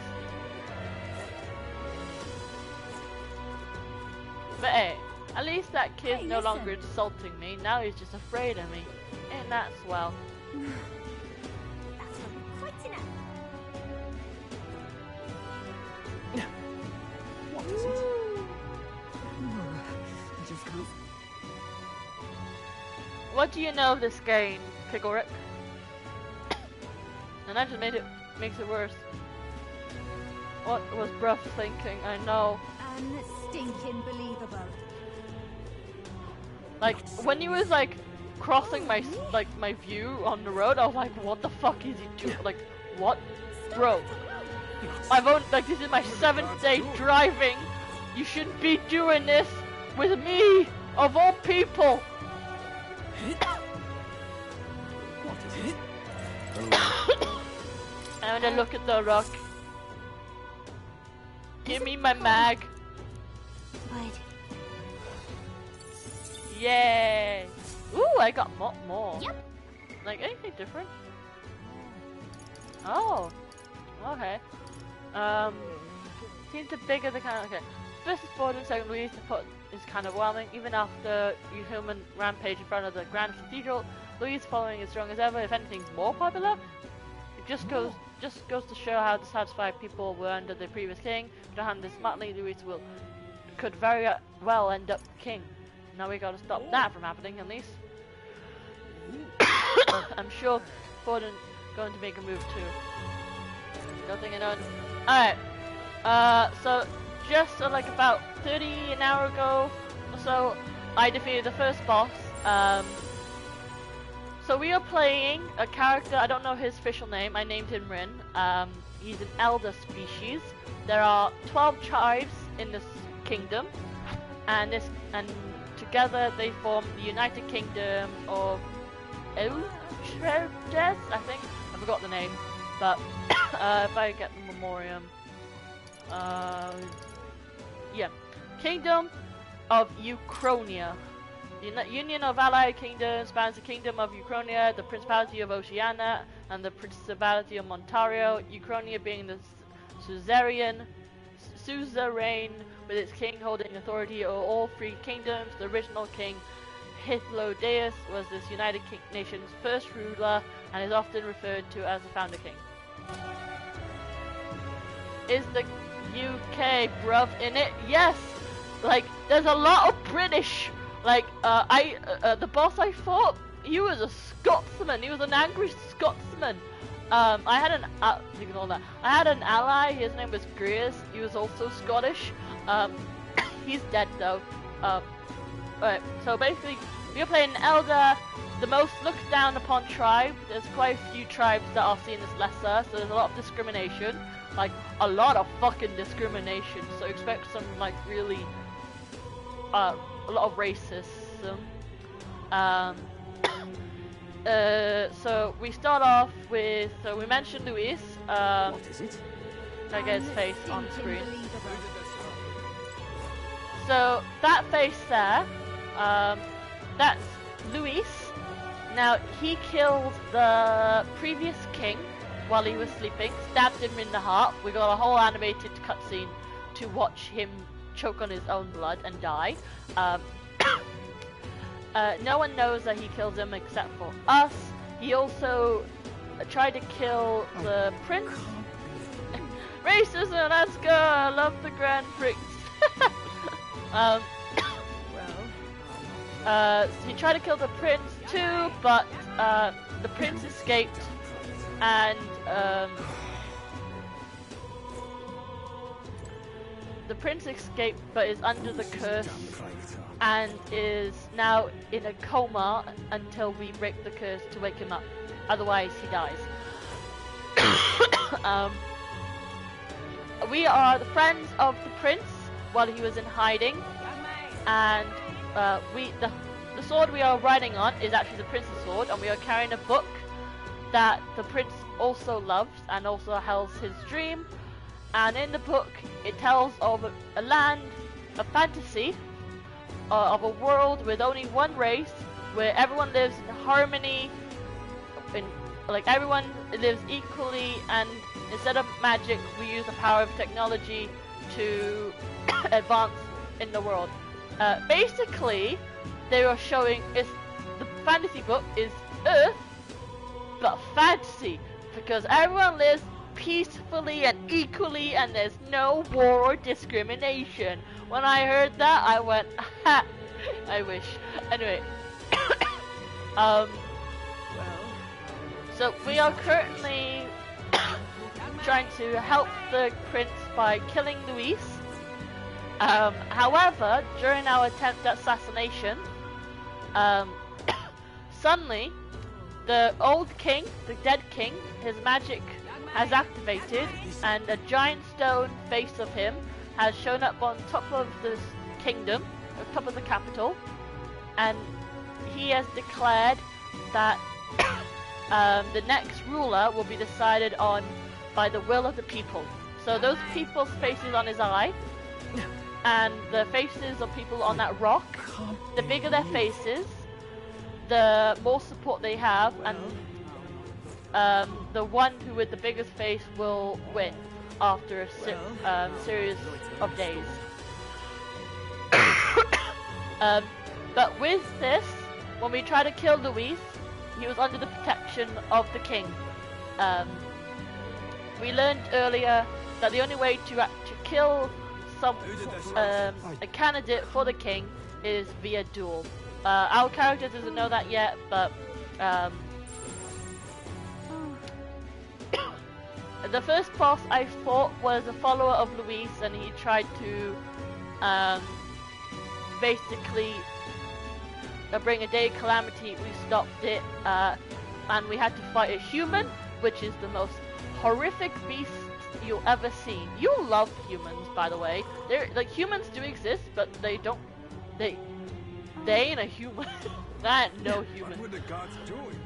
But hey, at least that kid's no longer insulting me. Now he's just afraid of me. Ain't that swell? That's quite enough. What is it? I just can't. What do you know of this game, Pigglerick? And that just makes it worse. What was Bruff thinking? I know. Unstinking believable. Like when he was like crossing my view on the road, I was like, what the fuck is he doing? Like, what, bro? I've only this is my 7th day driving. You shouldn't be doing this with me, of all people. I'm gonna look at the rock. Give me my mag. What? Yay! Ooh, I got more. Yep. Like anything different? Oh. Okay. Seems to bigger the kind of okay. First is Borden, second Louise. The put is kind of overwhelming. Even after you human rampage in front of the Grand Cathedral, Louise following is strong as ever. If anything's more popular, it just goes to show how dissatisfied people were under the previous king. If you don't handle this smartly, Louise could very well end up king. Now we gotta stop that from happening, at least. I'm sure Borden's going to make a move too. Nothing I know. Alright. So just like about 30 an hour ago or so, I defeated the first boss. So we are playing a character, I don't know his official name, I named him Rin. He's an elder species. There are 12 tribes in this kingdom, and together they form the United Kingdom of Eutredes, I think. I forgot the name, but if I get the memoriam, yeah, Kingdom of Euchronia. The Union of Allied Kingdoms spans the Kingdom of Euchronia, the Principality of Oceania, and the Principality of Montario. Euchronia being the suzerain with its king holding authority over all 3 kingdoms. The original king, Hythlodaeus, was this United Nations' first ruler and is often referred to as the founder king. Is the UK bruv in it? Yes! Like, there's a lot of British. Like, the boss I fought, he was a Scotsman. He was an angry Scotsman. I had an, ignore that. I had an ally, his name was Greers. He was also Scottish. He's dead though. Alright, so basically, we're playing an Elder, the most looked down upon tribe. There's quite a few tribes that are seen as lesser, so there's a lot of discrimination. Like, a lot of fucking discrimination. So expect some, like, really, a lot of racism. So we start off with, so we mentioned Luis. What is it? I get his face on screen. So that face there, that's Luis. Now he killed the previous king while he was sleeping, stabbed him in the heart. We got a whole animated cutscene to watch him choke on his own blood and die. No one knows that he killed him except for us. He also tried to kill the prince. Racism, let's go! I love the Grand Prix. He tried to kill the prince too, but the prince escaped, and but is under the curse and is now in a coma until we break the curse to wake him up. Otherwise, he dies. We are the friends of the prince while he was in hiding, and the sword we are riding on is actually the prince's sword, and we are carrying a book that the prince also loves and also held his dream. And in the book, it tells of a land, a fantasy, of a world with only one race, where everyone lives in harmony, like everyone lives equally, and instead of magic, we use the power of technology to advance in the world. Basically, they were showing the fantasy book is Earth, but fantasy, because everyone lives peacefully and equally, and there's no war or discrimination. When I heard that, I went, ha! I wish. Anyway, so we are currently trying to help the prince by killing Luis. However, during our attempt at assassination, suddenly, the old king, the dead king, his magic has activated, and a giant stone face of him has shown up on top of this kingdom, on top of the capital, and he has declared that the next ruler will be decided on by the will of the people. So those people's faces on his eye, and the faces of people on that rock, the bigger their faces, the more support they have, and the one who with the biggest face will win after a series of days. But with this, when we try to kill Luis, he was under the protection of the king. We learned earlier that the only way to kill a candidate for the king is via duel. Our character doesn't know that yet, but the first boss I fought was a follower of Luis, and he tried to basically bring a day of calamity. We stopped it, and we had to fight a human, which is the most horrific beast you'll ever see. You love humans, by the way. They're like, humans do exist, but they don't. They ain't a human. That no human. What were the gods doing?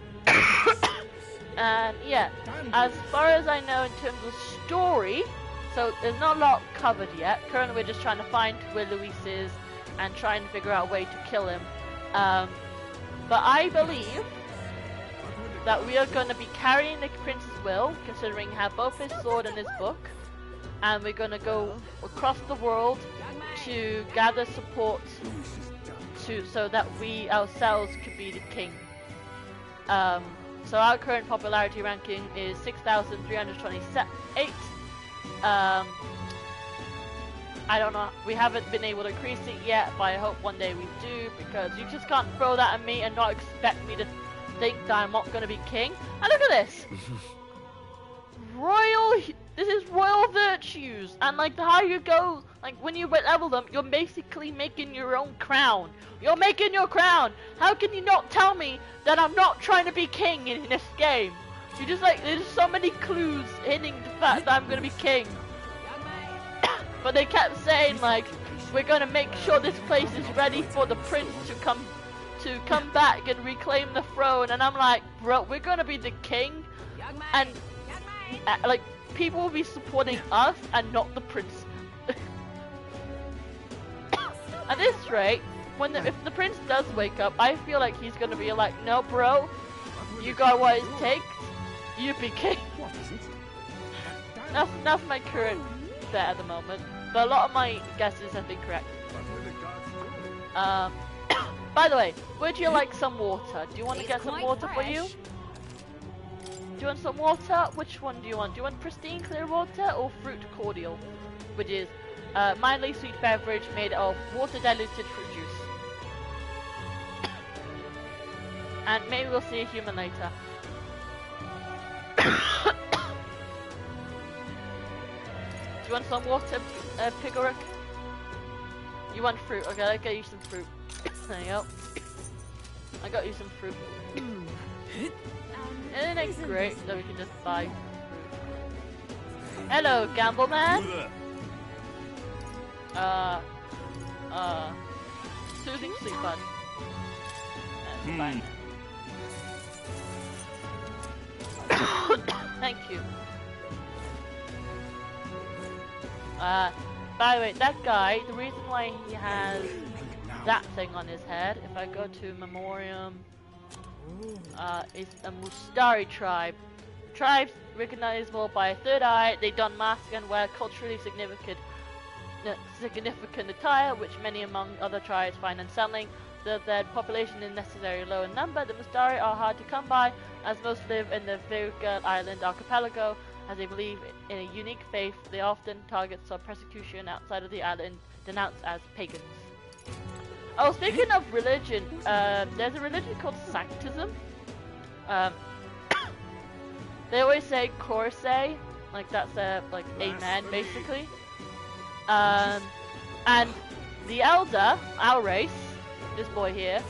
And yeah, as far as I know in terms of story, so there's not a lot covered yet. Currently we're just trying to find where Luis is and trying to figure out a way to kill him. But I believe that we are going to be carrying the prince's will, considering he has both his sword and his book, and we're going to go across the world to gather support so that we ourselves could be the king. So our current popularity ranking is 6,328. I don't know, we haven't been able to increase it yet, but I hope one day we do, because you just can't throw that at me and not expect me to think that I'm not going to be king. And look at this! This is royal virtues, and like the higher you go, like when you level them, you're basically making your own crown. You're making your crown! How can you not tell me that I'm not trying to be king in this game? You just like, there's so many clues hinting the fact that I'm going to be king. But they kept saying like, we're going to make sure this place is ready for the prince to come back and reclaim the throne, and I'm like, bro, we're going to be the king, and like, people will be supporting us and not the prince. At this rate, if the prince does wake up, I feel like he's gonna be like, no bro, you got what it takes, you be king. That's my current bet at the moment, but a lot of my guesses have been correct. By the way, would you like some water? Do you want to get some water for you? Do you want some water? Which one do you want? Do you want pristine clear water or fruit cordial? Which is mildly sweet beverage made of water diluted fruit juice. And maybe we'll see a human later. Do you want some water, Pigoric? You want fruit? Okay, I'll get you some fruit. There you go. I got you some fruit. Isn't it great that we can just buy fruit? Hello, Gamble Man. Soothing sleep bud. That's fine. Thank you. By the way, that guy, the reason why he has that thing on his head, if I go to Memoriam, is a Mustari tribe. Tribes recognizable by a third eye, they don masks and wear culturally significant attire, which many among other tribes find unsettling. Though their population is necessarily low in number, the Mustari are hard to come by, as most live in the Virga Island archipelago. As they believe in a unique faith, they often targets of persecution outside of the island, denounced as pagans. Oh, speaking of religion, there's a religion called Sanctism. They always say Corse, like that's like amen, basically. And the Elder, our race, this boy here,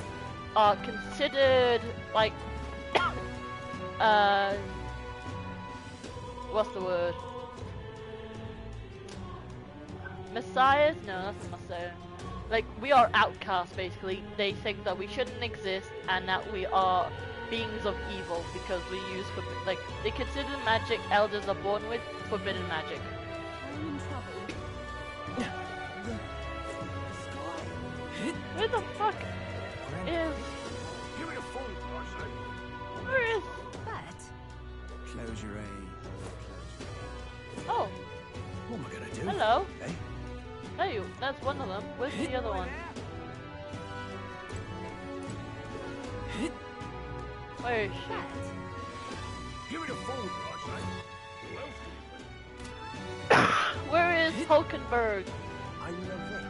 are considered like what's the word? Messiahs? No, that's not Messiah. Like, we are outcasts, basically. They think that we shouldn't exist and that we are beings of evil because we use, like, they consider the magic elders are born with forbidden magic. I'm in trouble. Where the fuck is... Give me a phone, Darcy. Where is... But... Close your eye. Oh. What am I gonna do? Hello. Hey? There you, that's one of them. Where's the other one? Where is she? Give me the phone, Darcy. Where is Hulkenberg? I will wait.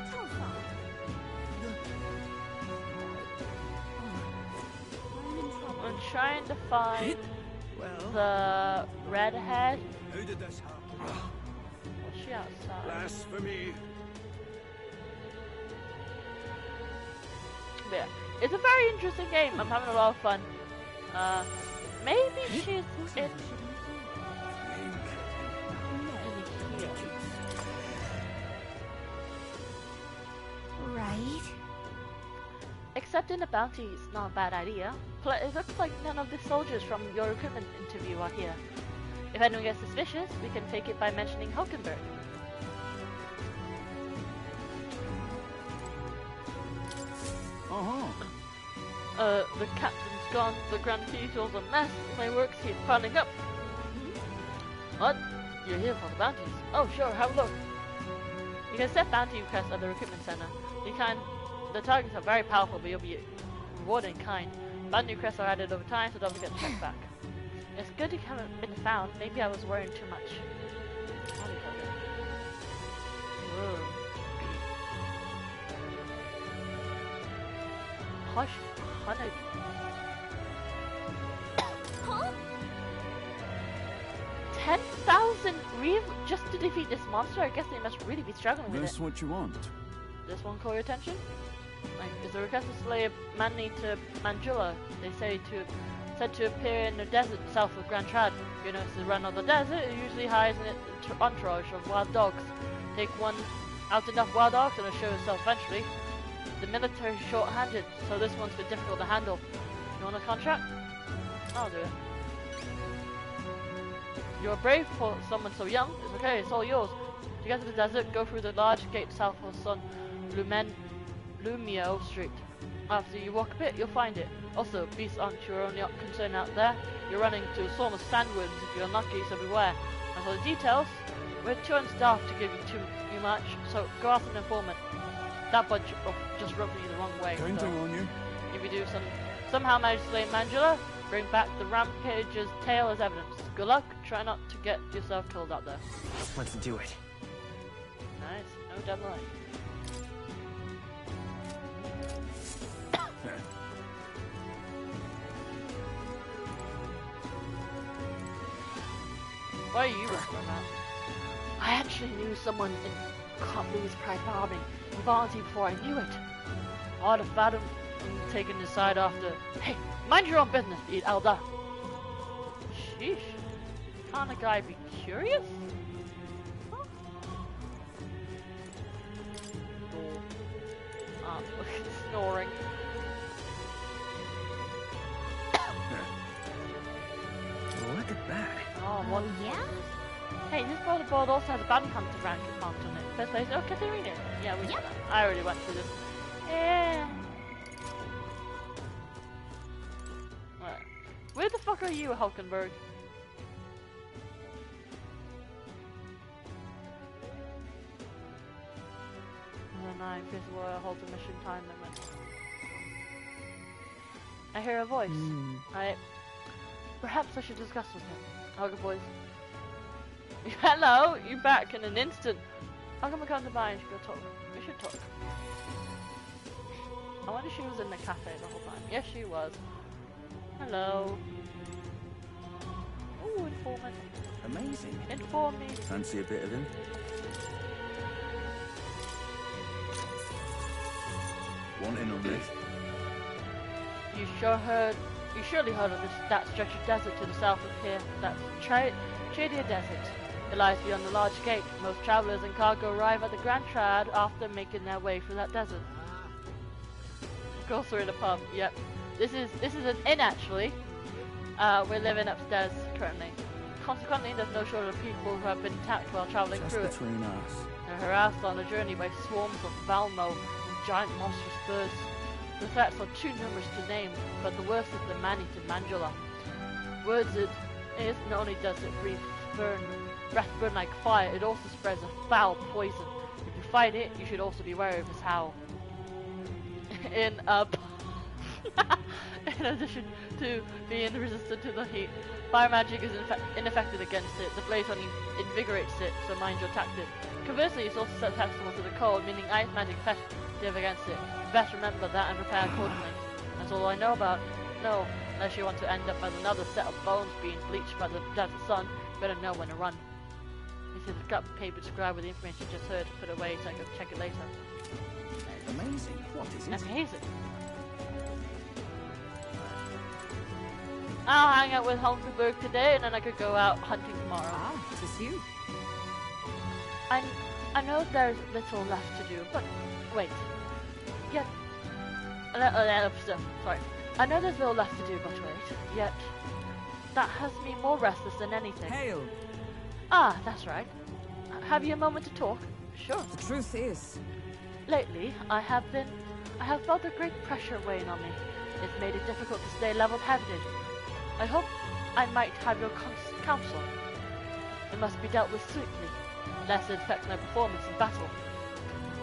I'm trying to find the redhead. How did this happen? What's she outside? Blasphemy. Yeah, it's a very interesting game. I'm having a lot of fun. Maybe she's in here. Right. Accepting the bounty is not a bad idea. It looks like none of the soldiers from your recruitment interview are here. If anyone gets suspicious, we can fake it by mentioning Hulkenberg. The captain's gone, the Grand Cathedral's a mess, my work keeps piling up. What? You're here for the bounties? Oh sure, have a look. You can set bounty requests at the recruitment center. The targets are very powerful, but you'll be rewarded in kind. Bounty requests are added over time, so don't forget to check back. It's good you haven't been found. Maybe I was worrying too much. Hush, honey. Huh? 10,000 rev just to defeat this monster? I guess they must really be struggling with That's it. what you want. This one call your attention? Like, is a request to slay a man named Manjula. They said to appear in the desert south of Grand Trad. You notice the run of the desert, it usually hires an entourage of wild dogs. Take one out enough wild dogs and it'll show itself eventually. The military is short-handed, so this one's been difficult to handle. You want a contract? I'll do it. You're brave for someone so young. It's okay, it's all yours. To get to the desert, go through the large gate south of San Lumio Street. After you walk a bit, you'll find it. Also, beasts aren't your only concern out there. You're running to a swarm of sandworms if you're unlucky, so beware. As for the details, we're too unstaffed to give you too much, so go after an informant. That bunch just rubbed me the wrong way. Counting on you. If you do somehow manage to slay Manjula, bring back the rampage's tail as evidence. Good luck. Try not to get yourself killed out there. Let's do it. Nice. No deadline. What are you whispering about? I actually knew someone in Company's Pride Army. He volunteered before I knew it. I'd have found him and taken his side after. Hey, mind your own business, Elder. Sheesh. Can't a guy be curious? Huh? Snoring. Look at that. Oh, what? Yeah? Hey, this board also has a bounty hunter rank marked on it. First place, oh, Katharina. Yeah, we saw that. I already went through this. Yeah. Right. Where the fuck are you, Hulkenberg? Invisible holds a mission time limit. I hear a voice. Perhaps I should discuss with him. Okay, boys. Hello, you back in an instant. How come I come to buy and go talk? We should talk. I wonder if she was in the cafe the whole time. Yes, she was. Hello. Ooh, informant. Amazing. Inform me. Fancy a bit of him? Wanting on this? You surely heard of that stretch of desert to the south of here. That's Tradia Desert. It lies beyond the large gate. Most travelers and cargo arrive at the Grand Triad after making their way through that desert. Of course we're in a pub. Yep. This is an inn actually. We're living upstairs currently. Consequently, there's no shortage of people who have been attacked while traveling through it. Between us. They're harassed on the journey by swarms of Valmo and giant monstrous birds. The threats are too numerous to name, but the worst is the man-eating Mandula. Words it is, not only does it breath burn like fire, it also spreads a foul poison. If you fight it, you should also be wary of its howl. In addition to being resistant to the heat, fire magic is ineffective against it. The blaze only invigorates it, so mind your tactics. Conversely, it's also susceptible to the cold, meaning ice magic effective against it. You best remember that and prepare accordingly. That's all I know about. No, unless you want to end up as another set of bones being bleached by the desert sun, you better know when to run. This is a scrap of paper described with the information you just heard. Put away so I can check it later. Amazing. What is it? Amazing. I'll hang out with Hulkenberg today, and then I could go out hunting tomorrow. Ah, just you. I know there's little left to do, but wait. Yet, sorry. I know there's little left to do, but wait. Yet, that has me more restless than anything. Hail. Ah, that's right. Have you a moment to talk? Sure. The truth is, lately I have felt a great pressure weighing on me. It's made it difficult to stay level-headed. I hope I might have your counsel. It must be dealt with sweetly, lest it affect my performance in battle.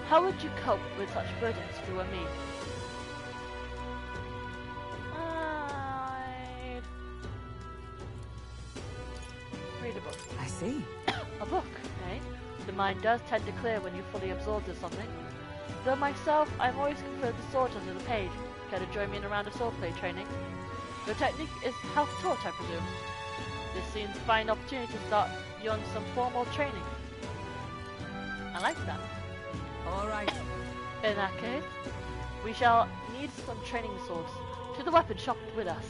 How would you cope with such burdens if you were me? I'd read a book. I see. A book, eh? The mind does tend to clear when you're fully absorbed in something. Though myself, I've always preferred the sword under the page. Care to join me in a round of swordplay training? Your technique is self-taught, I presume. This seems a fine opportunity to start you on some formal training. I like that. All right. In that case, we shall need some training swords. To the weapon shop with us.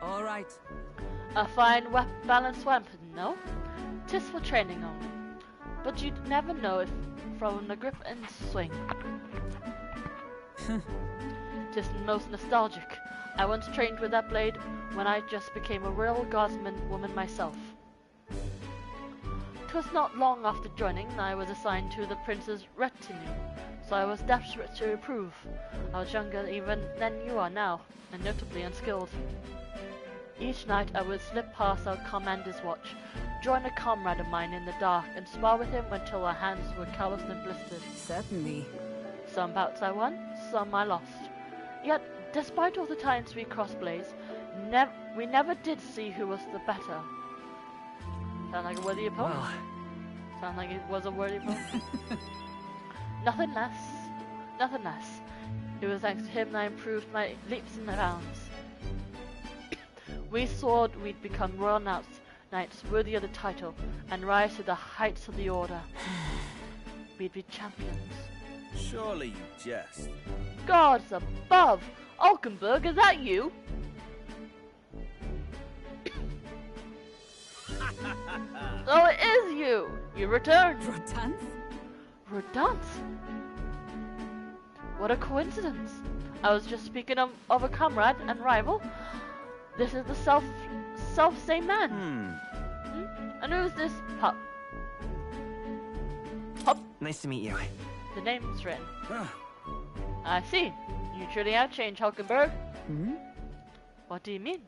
All right. A fine balanced weapon, no? 'Tis for training only. But you'd never know if from the grip and swing. 'Tis most nostalgic. I once trained with that blade when I just became a real guardsman woman myself. 'Twas not long after joining I was assigned to the prince's retinue, so I was desperate to improve. I was younger even than you are now, and notably unskilled. Each night I would slip past our commander's watch, join a comrade of mine in the dark, and spar with him until our hands were calloused and blistered. Certainly. Some bouts I won, some I lost. Yet, despite all the times we crossed blades, we never did see who was the better. Sound like a worthy opponent? Well. Sound like it was a worthy opponent. Nothing less. Nothing less. It was thanks to him that I improved my leaps and bounds. We swore we'd become royal knights worthy of the title, and rise to the heights of the order. We'd be champions. Surely you jest. Gods above! Alkenberg, is that you? Oh, it is you! You returned! Rodance? Rodance? What a coincidence! I was just speaking of a comrade and rival. This is the self-same man. And who's this pup? Pup? Nice to meet you. The name's written. I see. You truly have changed, Hulkenberg. What do you mean?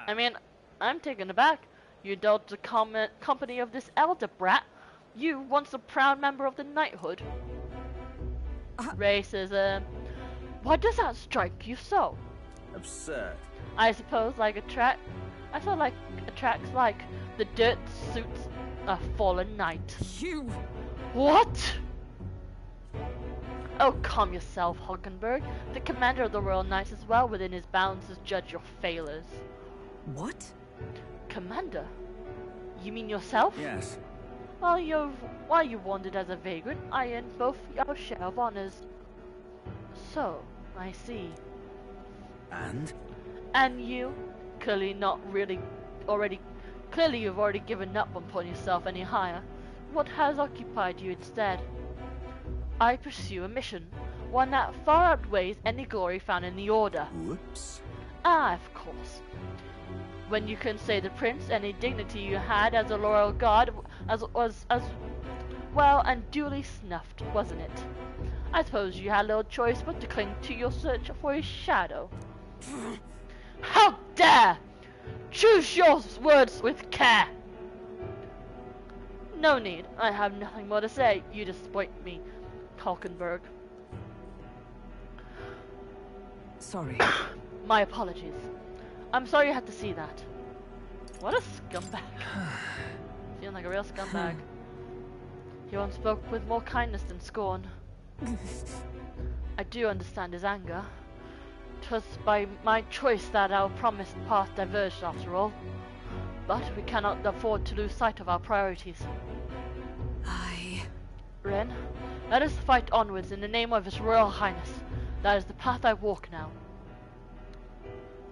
I mean, I'm taken aback. You indulged the company of this elder brat. You, once a proud member of the knighthood. Racism. Why does that strike you so? Absurd. I suppose I feel like attracts like the dirt suits a fallen knight. You! What? Oh, calm yourself, Hulkenberg. The commander of the Royal Knights is well within his bounds to judge your failures. What? Commander? You mean yourself? Yes. While you wandered as a vagrant, I earned both our share of honors. So, I see. And? And you? Clearly you've already given up on putting yourself any higher. What has occupied you instead? I pursue a mission, one that far outweighs any glory found in the Order. Whoops. Ah, of course. When you couldn't say the prince, any dignity you had as a loyal guard was well and duly snuffed, wasn't it? I suppose you had little choice but to cling to your search for his shadow. How dare! Choose your words with care! No need. I have nothing more to say. You disappoint me, Hulkenberg. Sorry. My apologies. I'm sorry you had to see that. What a scumbag. Feeling like a real scumbag. He once spoke with more kindness than scorn. I do understand his anger. 'Twas by my choice that our promised path diverged after all. But we cannot afford to lose sight of our priorities. Ren, let us fight onwards in the name of His Royal Highness. That is the path I walk now.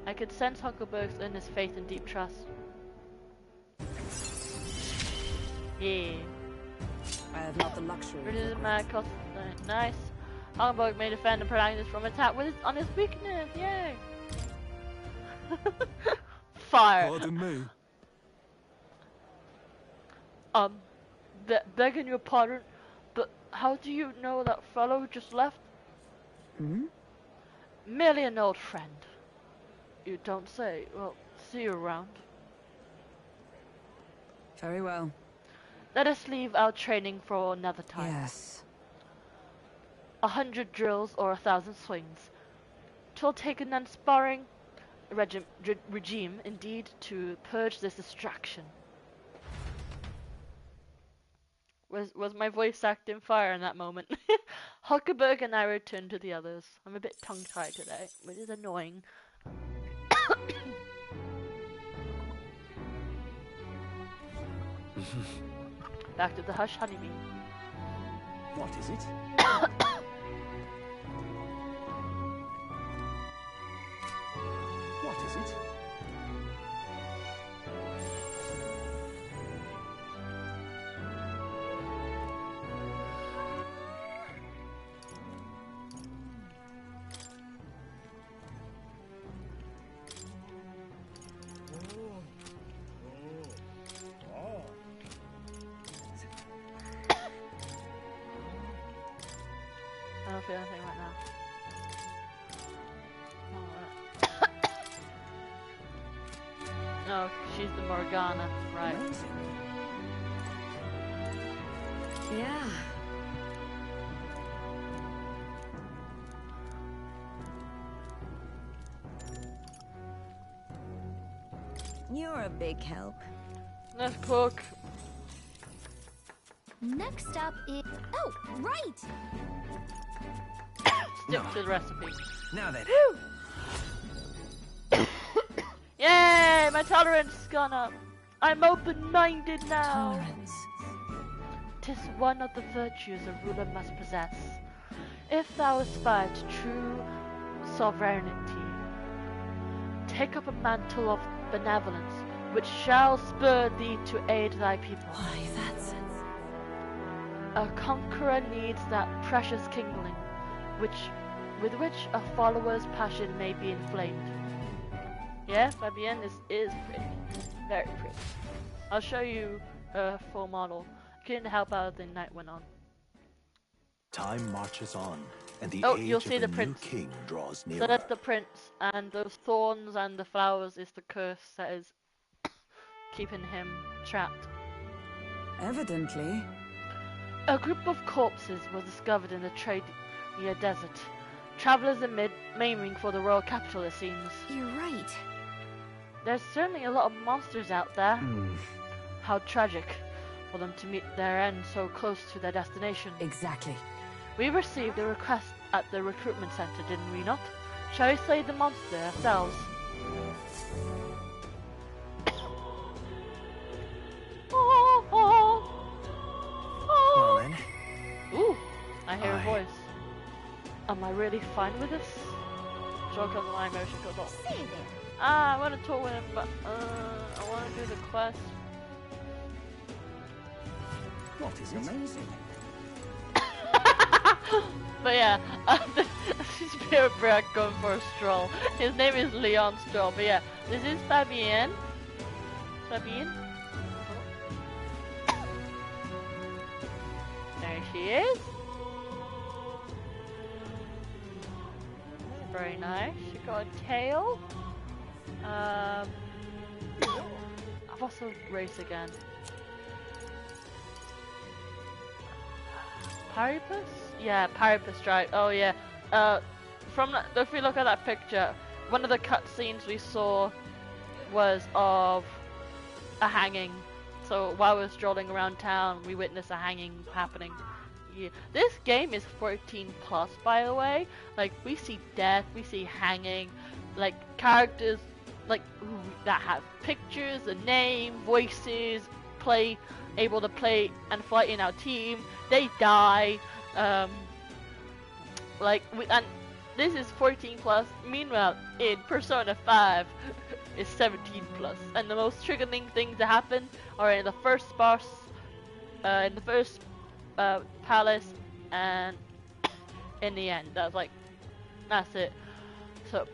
I could sense Huckleberg's earnest faith and deep trust. Yeah. I have not the luxury. Nice. Huckleberg may defend the protagonist from attack on his weakness. Yay! Fire. Pardon me. Begging your pardon, but how do you know that fellow who just left? Hmm? Merely an old friend. You don't say. Well, see you around. Very well. Let us leave our training for another time. Yes. 100 drills or 1,000 swings. 'Twill take an unsparing regime, indeed, to purge this distraction. Was my voice acting fire in that moment? Huckleberg and I returned to the others. I'm a bit tongue-tied today, which is annoying. Back to the hush honeybee. What is it? What is it? I don't feel anything right now. No, she's the Morgana, right? Yeah. You're a big help. Let's cook. Next up is... Oh, right! Stick to the recipe. Now then. Yay! My tolerance has gone up. I'm open-minded now. Tolerance. 'Tis one of the virtues a ruler must possess, if thou aspire to true sovereignty. Take up a mantle of benevolence, which shall spur thee to aid thy people. Why, that's... A conqueror needs that precious kindling, with which a follower's passion may be inflamed. Yeah, Fabienne is pretty. Very pretty. I'll show you a full model. Couldn't help out as the night went on. Time marches on, and the Oh, age you'll of see a the new prince. king draws nearer. So that's the prince, and those thorns and the flowers is the curse that is keeping him trapped. Evidently. A group of corpses was discovered in the Tradia Desert. Travelers aiming for the royal capital, it seems. You're right. There's certainly a lot of monsters out there. How tragic for them to meet their end so close to their destination. Exactly. We received a request at the recruitment center, didn't we not? Shall we slay the monster ourselves? Am I really fine with this? Joke on my emotion goes off. Say there. I want to talk with him, but I want to do the quest. What is amazing? But yeah, Spirit Brad going for a stroll. His name is Leon Stroll, but yeah, this is Fabienne. Fabienne? There she is. Very nice. She got a tail. What's the race again? Paripus? Yeah, Paripus tribe. Oh yeah. If we look at that picture, one of the cutscenes we saw was of a hanging. So while we were strolling around town, we witnessed a hanging happening. Yeah. This game is 14 plus, by the way. Like, we see death, we see hanging, like characters like that have pictures, a name, voices, able to play and fight in our team. They die. And this is 14 plus. Meanwhile, in Persona 5 is 17 plus. And the most triggering things that happen are in the first boss, in the first palace, and in the end. That's it. So,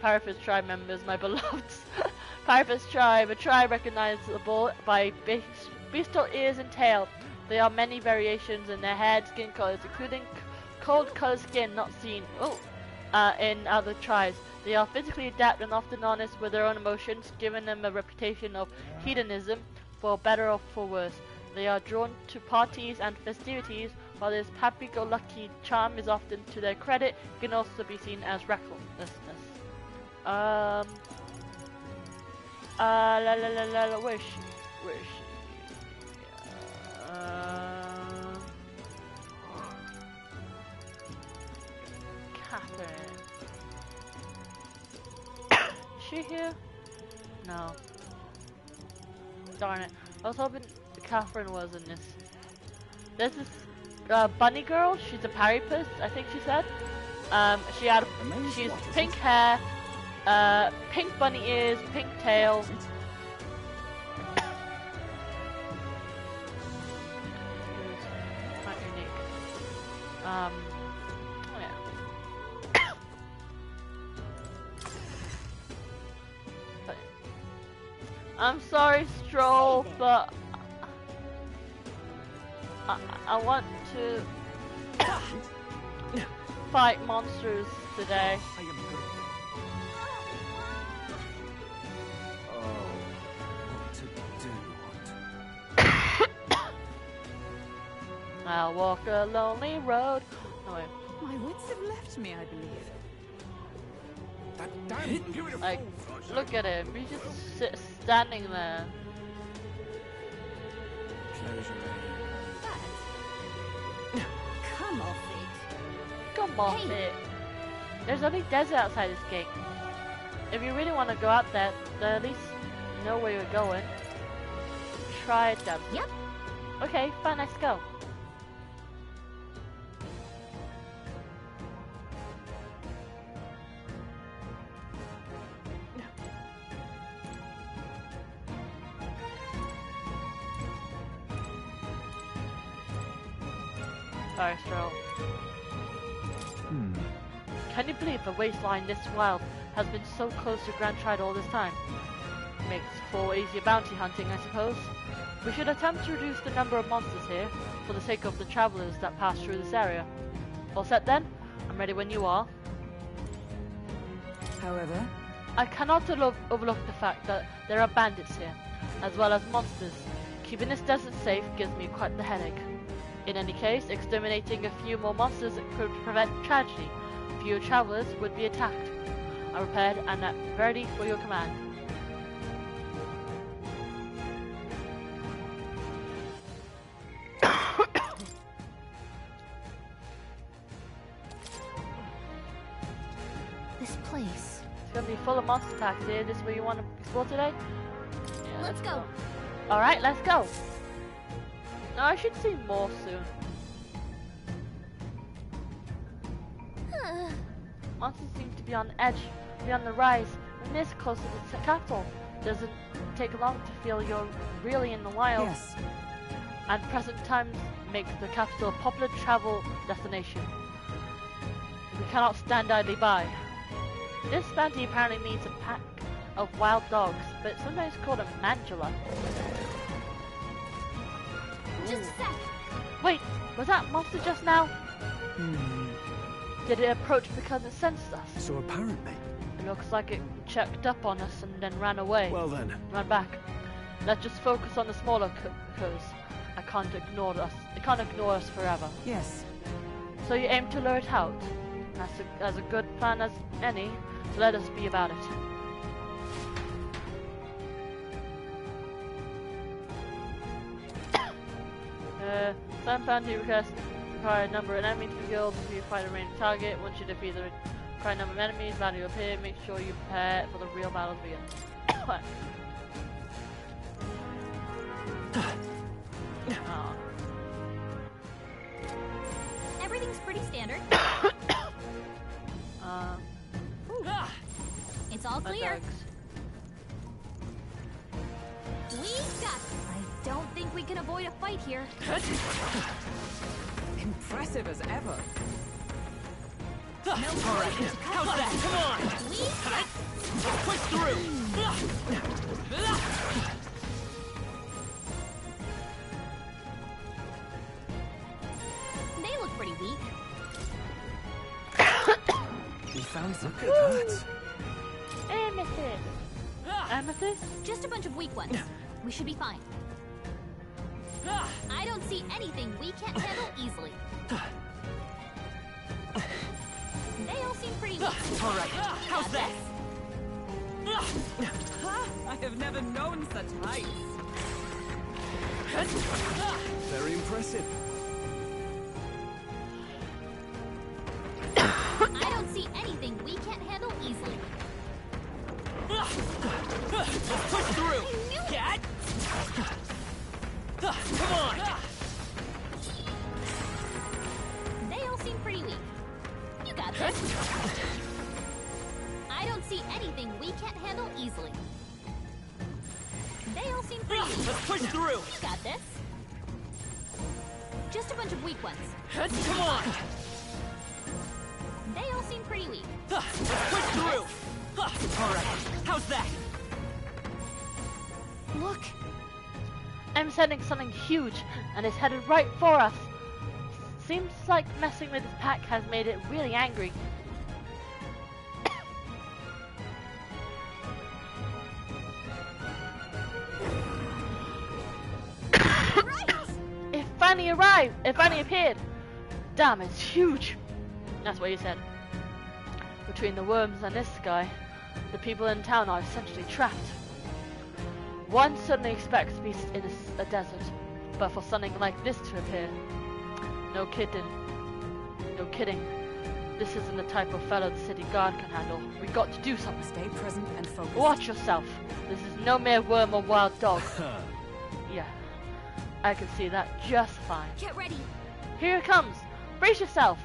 Parapus tribe members, my beloveds. Parapus tribe, a tribe recognizable by bestial ears and tail. There are many variations in their head, skin colors, including cold colored skin not seen in other tribes. They are physically adept and often honest with their own emotions, giving them a reputation of hedonism, for better or for worse. They are drawn to parties and festivities, while this happy-go-lucky charm is often to their credit, can also be seen as recklessness. Where is she? Catherine. Is she here? No. Darn it. I was hoping Catherine was in this. There's this bunny girl. She's a paripus, I think she said. She's pink hair, pink bunny ears, pink tail. Quite unique. Yeah. I'm sorry, Stroll, but I want to fight monsters today. I'll walk a lonely road. No, wait. My wits have left me, I believe. That damn beautiful. Like, look at him. He's just standing there. Close your eyes. Come off it. Come off it. There's only desert outside this gate. If you really want to go out there, then at least know where you're going. Try it then. Yep. Okay, fine, let's go. Sorry, Stroll. Can you believe a wasteland this wild has been so close to Grand Tride all this time? Makes for easier bounty hunting, I suppose. We should attempt to reduce the number of monsters here, for the sake of the travelers that pass through this area. All set then? I'm ready when you are. However, I cannot overlook the fact that there are bandits here, as well as monsters. Keeping this desert safe gives me quite the headache. In any case, exterminating a few more monsters could prevent tragedy. Fewer travelers would be attacked. I'm prepared and ready for your command. This place. It's gonna be full of monster attacks here. This is where you want to explore today? Yeah, Let's go. Alright, let's go. No, I should see more soon. Monsters seem to be on edge, be on the rise, and this close to the capital. Doesn't take long to feel you're really in the wild. Yes. And present times makes the capital a popular travel destination. We cannot stand idly by. This bounty apparently needs a pack of wild dogs, but it's sometimes called a mandula. Just a sec. Wait, was that monster just now? Did it approach because it sensed us? So apparently. It looks like it checked up on us and then ran away. Well then. Ran back. Let's just focus on the smaller curs. It can't ignore us forever. Yes. So you aim to lure it out. That's a good plan as any, so let us be about it. Some bounty requests require a number of enemies to be killed before you fight a random target. Once you defeat the required number of enemies, value will appear. Make sure you prepare for the real battle to begin. Everything's pretty standard. It's all clear. We got this. I don't think we can avoid a fight here. Impressive as ever. All right, how's that? Come on! We got Let's push through! They look pretty weak. We found some. Look at that. Amethyst. Amethyst? Just a bunch of weak ones. We should be fine. I don't see anything we can't handle easily. They all seem pretty weak. All right, how's that? I have never known such heights. Very impressive. I don't see anything we can't handle easily. Let's push through! Cat! Come on! They all seem pretty weak. You got this. I don't see anything we can't handle easily. They all seem pretty weak. Let's push through! You got this. Just a bunch of weak ones. Come on! They all seem pretty weak. Let's push through! All right, how's that? Look. I'm sending something huge, and it's headed right for us. Seems like messing with this pack has made it really angry. It finally arrived! It finally appeared! Damn, it's huge! That's what you said. Between the worms and this guy, the people in town are essentially trapped. One certainly expects to be in a desert, but for something like this to appear, no kidding. No kidding. This isn't the type of fellow the city guard can handle. We got to do something. Stay present and focused. Watch yourself. This is no mere worm or wild dog. Yeah, I can see that just fine. Get ready. Here it comes. Brace yourself.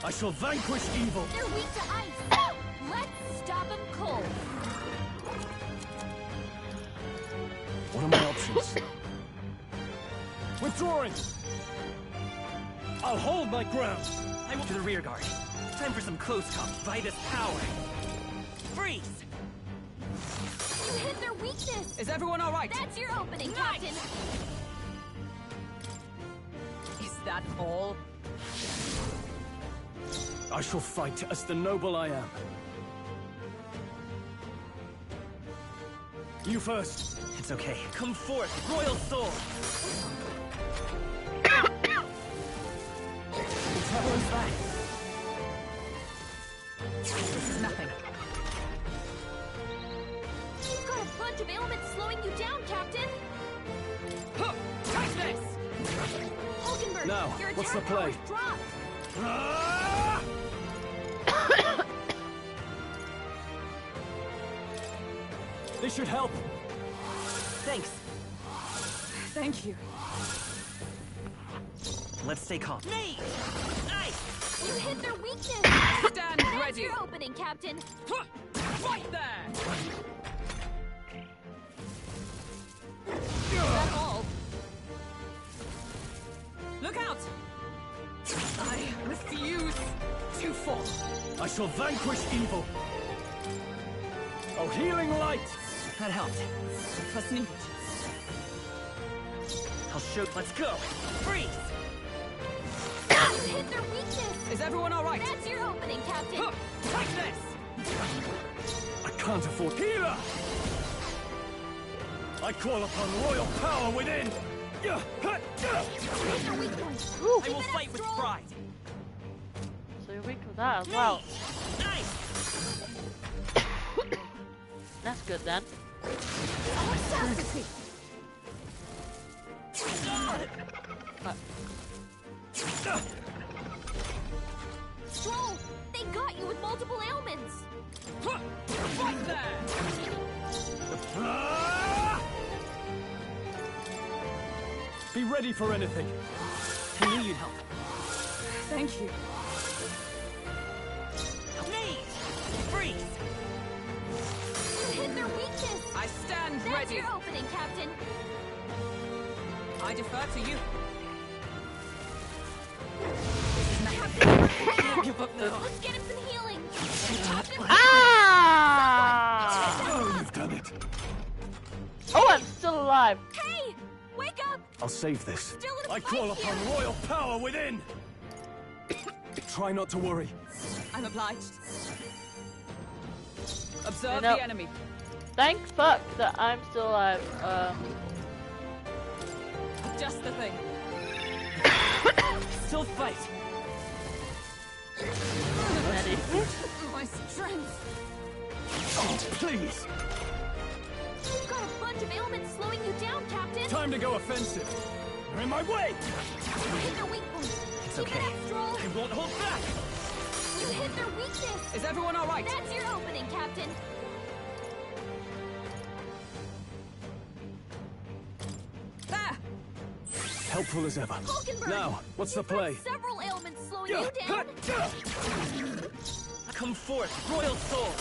I shall vanquish evil. They're weak to ice. Let's stop them cold. What are my options? Withdrawing! I'll hold my ground. I went to the rear guard. Time for some close comp. By this power. Freeze! You hit their weakness. Is everyone all right? That's your opening, Captain. Is that all? I shall fight as the noble I am. You first. It's okay. Come forth, royal soul. Trouble is back. This is nothing. You've got a bunch of ailments slowing you down, Captain. Catch this! Hulkenberg, Now, your what's the attack play? power's dropped. This should help. Thanks. Thank you. Let's stay calm. Me! Nice! You hit their weakness! Stand That's ready! your opening, Captain! Right there! Is that all? Look out! I refuse to fall. I shall vanquish evil. Oh, healing light! That helped. Plus needed. I'll show. Let's go! Freeze! You hit their weakness! Is everyone alright? That's your opening, Captain! Take this! I can't afford healer! I call upon royal power within! Hit their weak point! I will fight with pride! So you're weak with that as well. Nice! That's good then. Stroll! They got you with multiple ailments! Right there! Be ready for anything. I knew you'd help. Thank you. Me! Freeze! You hit their weakness! I stand That's ready. your opening, Captain! I defer to you. Don't give up now. Let's get him some healing! Ah! Oh, you've done it. Oh, I'm still alive. Hey! Wake up! I'll save this. Still in a I fight call here. upon royal power within! Try not to worry. I'm obliged. Observe know- the enemy. Thank fuck that I'm still alive. Just the thing. Still fight! Ready? My strength. Oh, please! You've got a bunch of ailments slowing you down, Captain! Time to go offensive. You're in my way! You hit their weak point! It's Keep okay. it up, Stroll! I won't hold back! You hit their weakness! Is everyone alright? That's your opening, Captain! There! Helpful as ever. Hulkenberg! Now, what's the You've got play? several ailments slowing you down! Come forth, royal soul!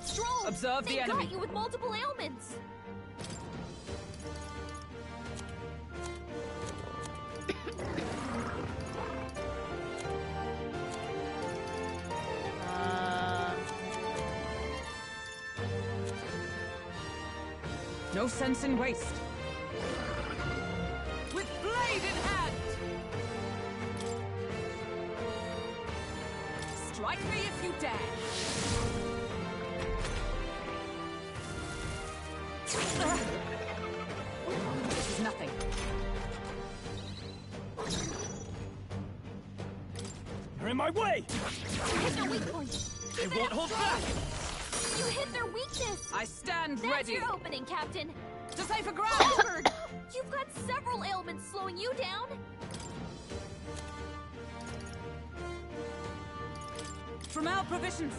Stroll! Observe they the enemy. got you with multiple ailments! No sense in waste. With blade in hand! Strike me if you dare! This is nothing. You're in my way! You hit their weak point! I won't hold back! You hit their weakness! I stand That's ready. your opening, Captain! To safer ground! Hulkenberg! You've got several ailments slowing you down! From our provisions.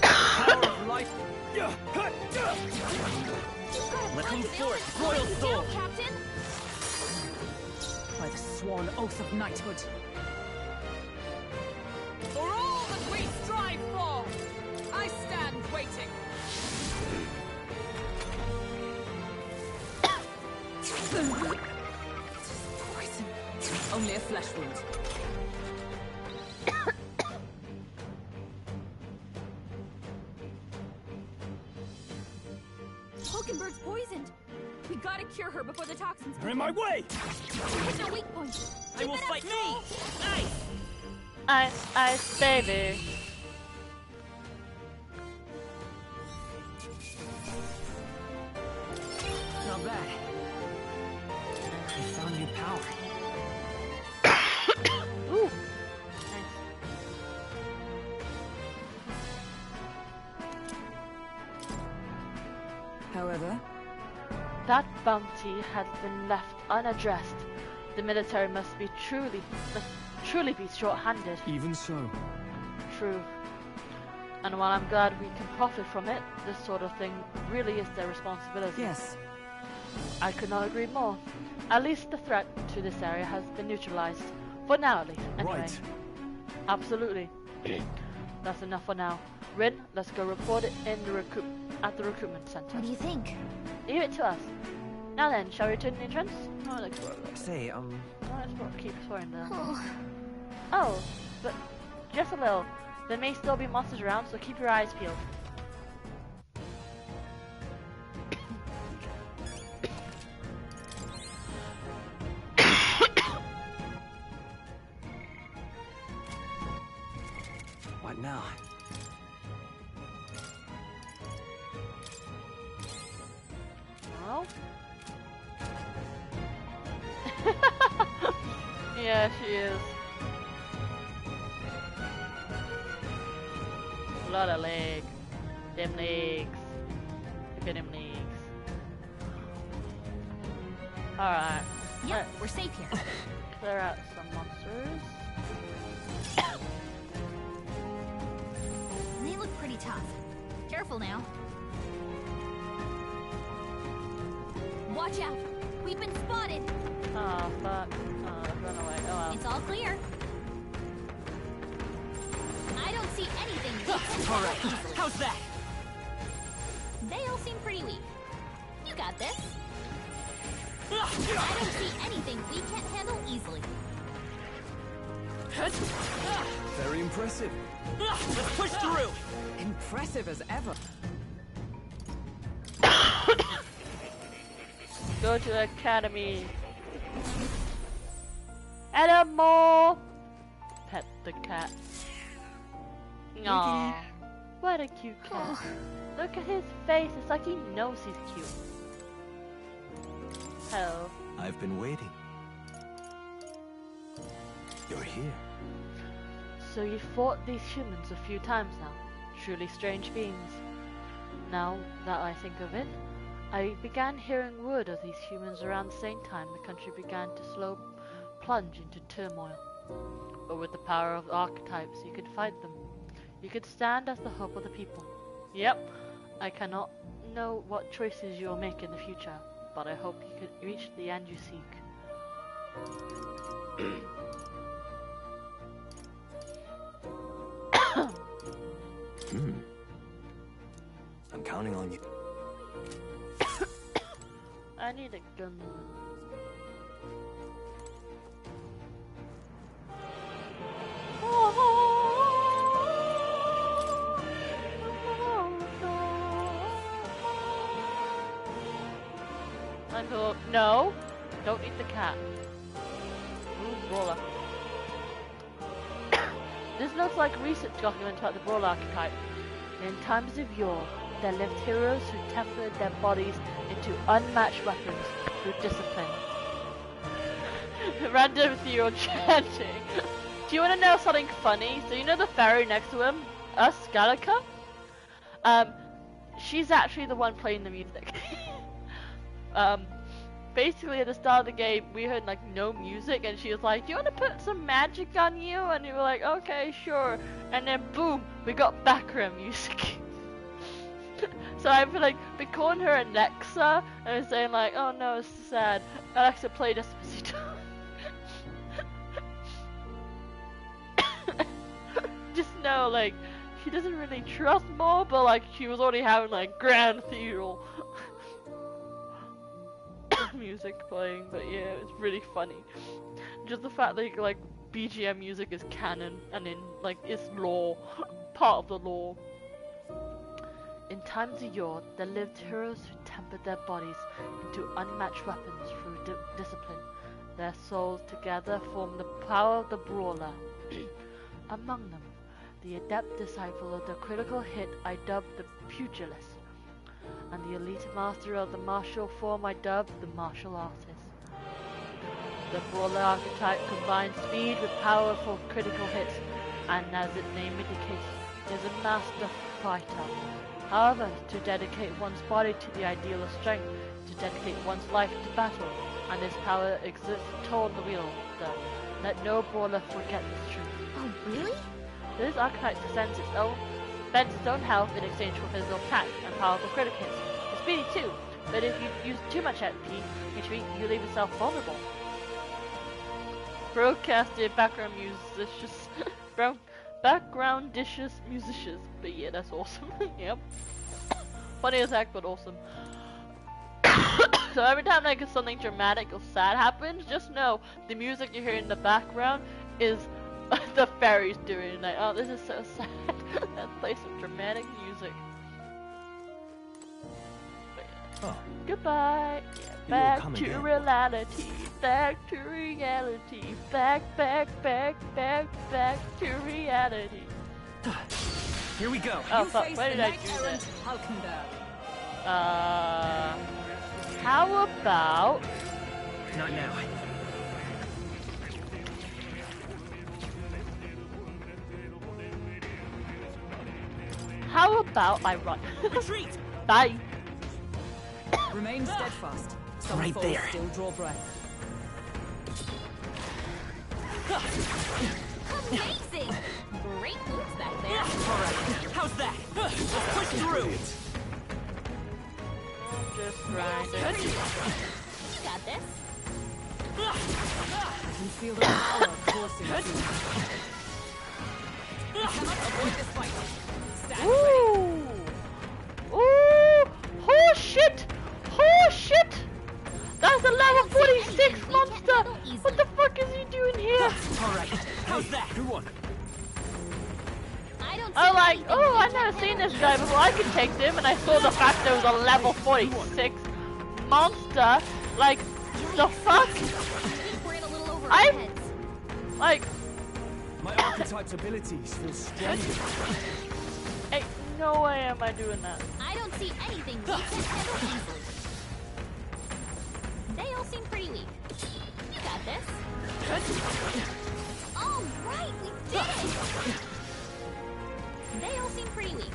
Power of life. You've got a Let bunch him of forth, ailments royal slowing you soul. down, Captain! By the sworn oath of knighthood. For all that we strive for, I stand waiting. Poison. Only a flesh wound. Hulkenberg's poisoned! We gotta cure her before the toxins. You're in my way! You hit their weak point! I Keep will it up, fight me! Stroll. Nice! Ice baby. Not bad. I found new power. Ooh. However, That bounty has been left unaddressed. The military must truly be short-handed. Even so. True. And while I'm glad we can profit from it, this sort of thing really is their responsibility. yes, I could not agree more. At least the threat to this area has been neutralized. For now, at least. Anyway. Right. Absolutely. That's enough for now. Rin, let's go report it in the at the recruitment center. What do you think? Leave it to us. Now then, shall we return the entrance? Oh, let's explore. Say, Oh, let's keep exploring there. Oh, but just a little. There may still be monsters around, so keep your eyes peeled. What now? Oh? Yeah, she is. A lot of legs. Them legs. Look at them legs. Alright. Yep, we're safe here. Clear out some monsters. They look pretty tough. Careful now. Watch out! We've been spotted! Oh, fuck. Oh, run away. Oh, well. It's all clear. I don't see anything we can't handle easily. How's that? They all seem pretty weak. You got this. I don't see anything we can't handle easily. Very impressive. Let's push through! Impressive as ever. Go to the academy. Animal. Pet the cat. Aww. What a cute cat. Look at his face. It's like he knows he's cute. Hello. I've been waiting. You're here. So you fought these humans a few times now. Truly strange beings. Now that I think of it, I began hearing word of these humans around the same time the country began to slow plunge into turmoil. But with the power of the archetypes, you could fight them. You could stand as the hope of the people. Yep, I cannot know what choices you will make in the future, but I hope you could reach the end you seek. I'm counting on you. I need a gun. No, don't eat the cat. Ooh, brawler. This looks like a research document about the brawler archetype. In times of yore, there lived heroes who tempered their bodies into unmatched weapons through discipline. Random hero chanting. Do you want to know something funny? So you know the fairy next to him? Gallica? She's actually the one playing the music. Basically at the start of the game, we heard like no music, and she was like, "Do you want to put some magic on you?" And we were like, "Okay, sure." And then boom, we got background music. So I've been calling her Alexa, and saying like, "Oh no, it's sad. Alexa, play Despacito." Just know, like, she doesn't really trust more, but like she was already having like grand theater music playing. But yeah, it's really funny. Just the fact that like BGM music is canon and in like it's lore, part of the lore. In times of yore, there lived heroes who tempered their bodies into unmatched weapons through discipline. Their souls together formed the power of the brawler. Among them, the adept disciple of the critical hit I dubbed the pugilist, and the elite master of the martial form I dubbed the martial artist. The brawler archetype combines speed with powerful critical hits, and as its name indicates, is a master fighter. However, to dedicate one's body to the ideal of strength, to dedicate one's life to battle, and this power exerts a toll on the wielder. Let no brawler forget this truth. Oh, really? This archetype spends its own health in exchange for physical attack and powerful critical hits. It's speedy too, but if you use too much HP, you leave yourself vulnerable. Broadcasted background musicians. Background dishes musicians. But yeah, that's awesome. Yep. Funny attack, but awesome. So every time like something dramatic or sad happens, just know the music you hear in the background is the fairies doing. Like, oh, this is so sad. Let's play some dramatic music. Oh. Goodbye. Yeah, back to reality. Back to reality. Back to reality. Here we go. Oh fuck, why did I do that? How about... Not now. How about I run? Retreat! Bye! Remain steadfast. Some Right foes there. Still draw breath. Amazing! Great moves back there. Alright, how's that? Let's push through! Just grind it. You got this. I can feel the power coursing through. We cannot avoid this fight. Stand ready. Ooh! Ooh! Oh shit! Oh shit! That's a level 46 monster! What the fuck is he doing here? Alright, how's that? Good one. I'm like, oh, I've never seen this guy before. I can take him, and I saw the fact there was a level 46 monster. Like, the fuck? I'm like, My archetype's abilities feel stronger. hey, no way am I doing that. I don't see anything we can handle easily. They all seem pretty weak. You got this. All right, we did it. They all seem pretty weak.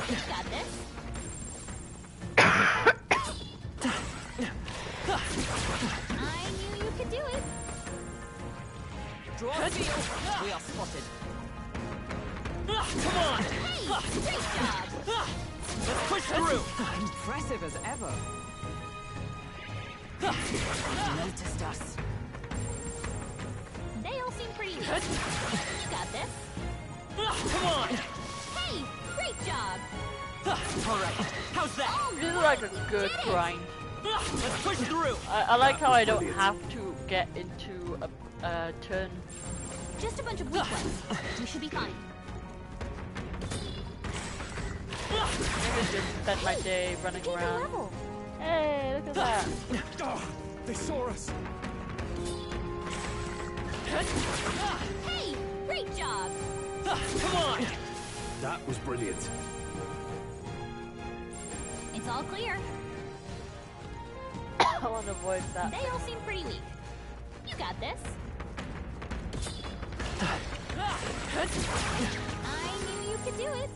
You got this. I knew you could do it. Draw steel. We are spotted. Come on! Hey, great job. Let's push through! Impressive as ever. Noticed us. They all seem pretty weak. You got this. Come on! Hey, great job. Alright, how's that? This is like a good grind. Let's push through! I like how I don't have to get into a turn. Just a bunch of weak ones. We should be fine. Maybe just spend my day running Gain a around. level. Hey, look at that. Oh, they saw us. Hey, great job. Come on! That was brilliant. It's all clear. I want to avoid that. They all seem pretty weak. You got this. I knew you could do it.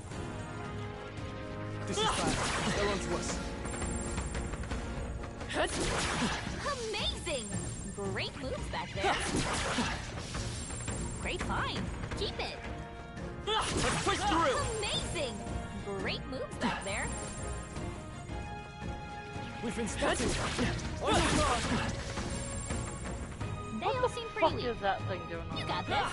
This is bad. They're onto us. Amazing! Great moves back there. Great find. Keep it. Let's push through! Amazing! Great moves back there. We've been spotted. They all seem pretty What weak. is that thing doing? You got this.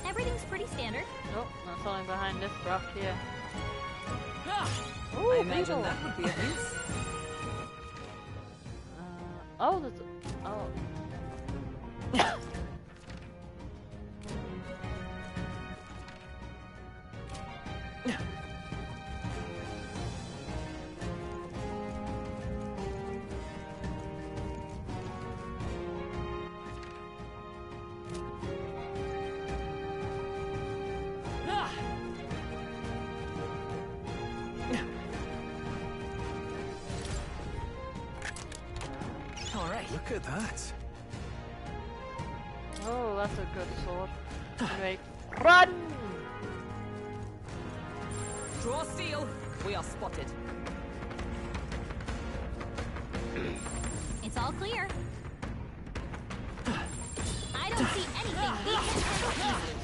Everything's pretty standard. Nope, not something behind this rock here. I Ooh, imagine beetle. that would be of use. Oh, there's a... Oh. Alright. Look at that. Oh, that's a good sword. Anyway, run! Draw steel. We are spotted. It's all clear. I don't see anything we can handle easily.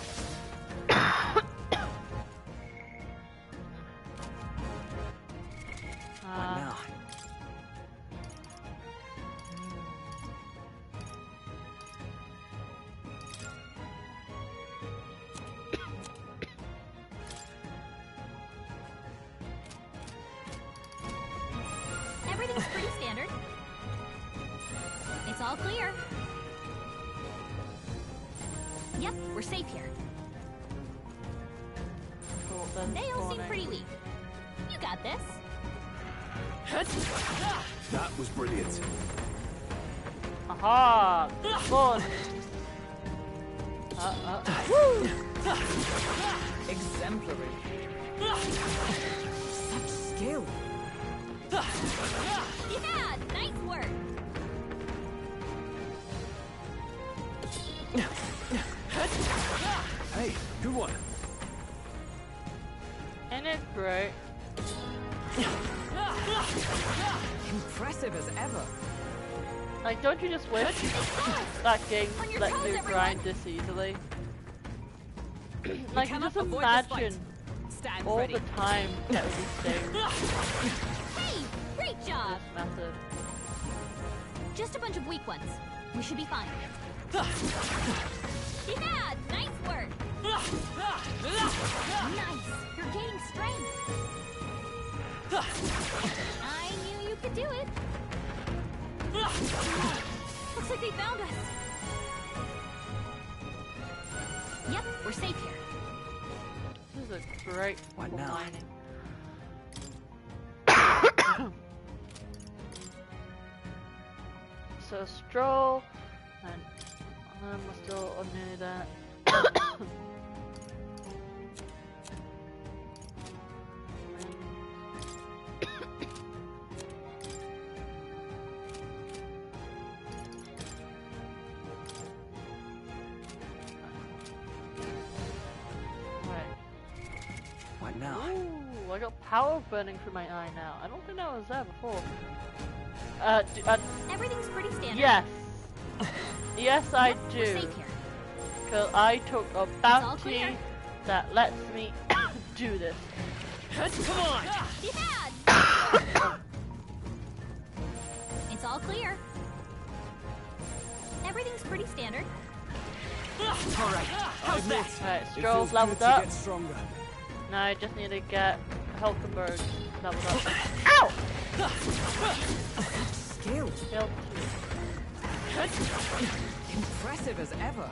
Everything's pretty standard. It's all clear. Yep, we're safe here. They all seem pretty weak. You got this. That was brilliant. Aha! Fun! Woo! Exemplary. Such skill. Yeah, nice work. Hey, good one. And it's great. Impressive as ever. Like, don't you just wish that game let you grind this easily? Like, just imagine all the time that would be saved. Hey, great job. It's massive. Just a bunch of weak ones. We should be fine. Yeah, nice work. Nice. You're gaining strength. I knew you could do it. Looks like they found us. Yep, we're safe here. This is a great What now? mining. So stroll, and I'm still on near that. What now? Ooh, I got power burning through my eye now. I don't think that was there before. Everything's pretty standard. Yes. Yes, I Yep, we're do. safe here. Because I took a all bounty clear. that lets me do this. Come on! Yeah! It's all clear. Everything's pretty standard. Alright, How's that? Alright, It Stroll's feels leveled good to up. get stronger. Now I just need to get Hulkenberg leveled up. Ow! Skill. Skill. Impressive as ever.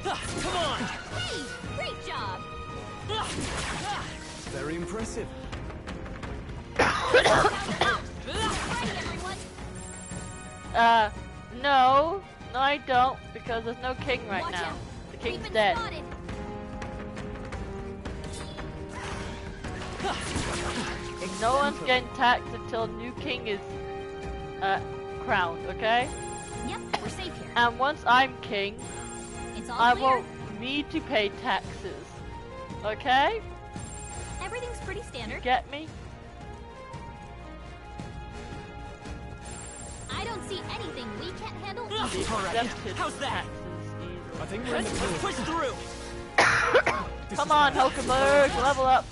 Come on! Hey, great job. Very impressive. Fight, everyone. No. No, I don't, because there's no king right Watch now. out. The We've king's been dead. spotted. No one's getting taxed until a new king is crowned, okay? Yep, we're safe here. And once I'm king, It's all I clear. won't need to pay taxes. Okay? Everything's pretty standard. Get me? I don't see anything we can't handle. The Alright, exempted how's that? taxes easily. I think we're in the Let's clear. push through! Come on, Hulkenberg, level up.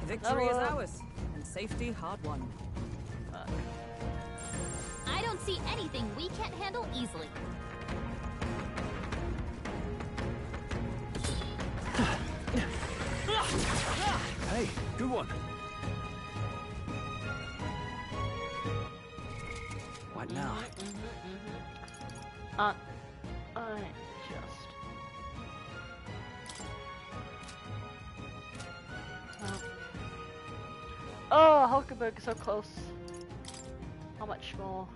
Victory is Level up. ours, and safety hard won. I don't see anything we can't handle easily. Hey, good one. What now? I just... Oh, Hulkenberg is so close. How much more?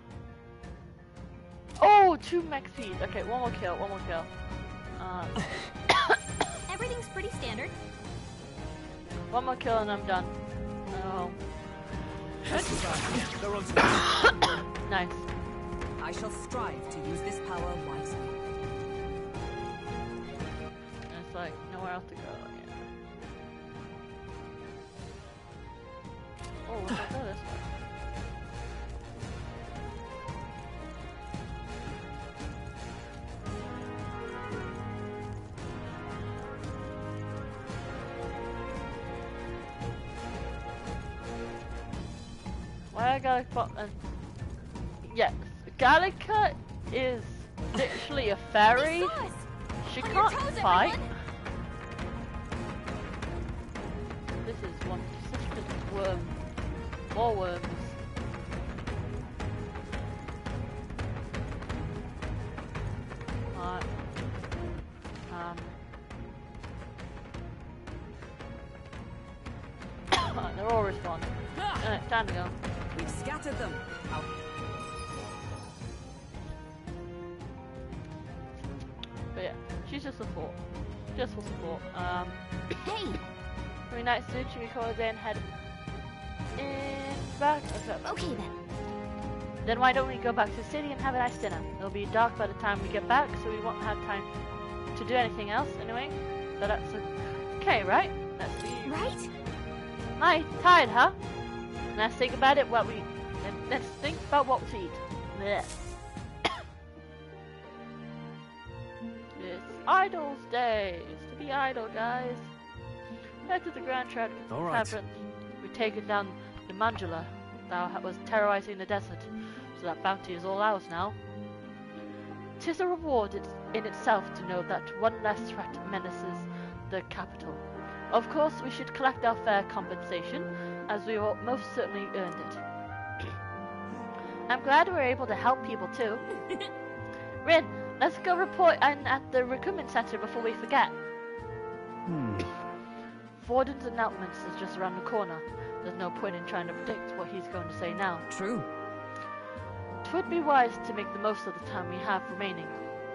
Oh, 2 max feet. Okay, one more kill, one more kill. Everything's pretty standard. One more kill and I'm done. Oh. They're on Nice. I shall strive to use this power wisely. It's like nowhere else to go. Yeah. Oh, let's go this way. Why I gotta yes, Gallica is literally a fairy. They saw us. She On your can't toes, fight. everyone. worm. More worms. Alright. Alright, they're all respawned. Time to go. We've scattered them. But yeah, she's just support. Just for support. Hey! 3 nights soon, should we call it then head in back? Okay then. Then why don't we go back to the city and have a nice dinner? It'll be dark by the time we get back, so we won't have time to do anything else anyway. But that's okay, right? Let's see. Right? Hi, tired, huh? Let's think about it. Let's think about what to eat. Blech. It's Idle's Day. It's to be idle, guys. Head to the Grand Tavern. We've taken down the Mandula that was terrorizing the desert, so that bounty is all ours now. 'Tis a reward in itself to know that one less threat menaces the capital. Of course, we should collect our fair compensation, as we all most certainly earned it. I'm glad we're able to help people too. Rin, let's go report at the recruitment center before we forget. Vorden's announcement is just around the corner. There's no point in trying to predict what he's going to say now. True. 'Twould be wise to make the most of the time we have remaining.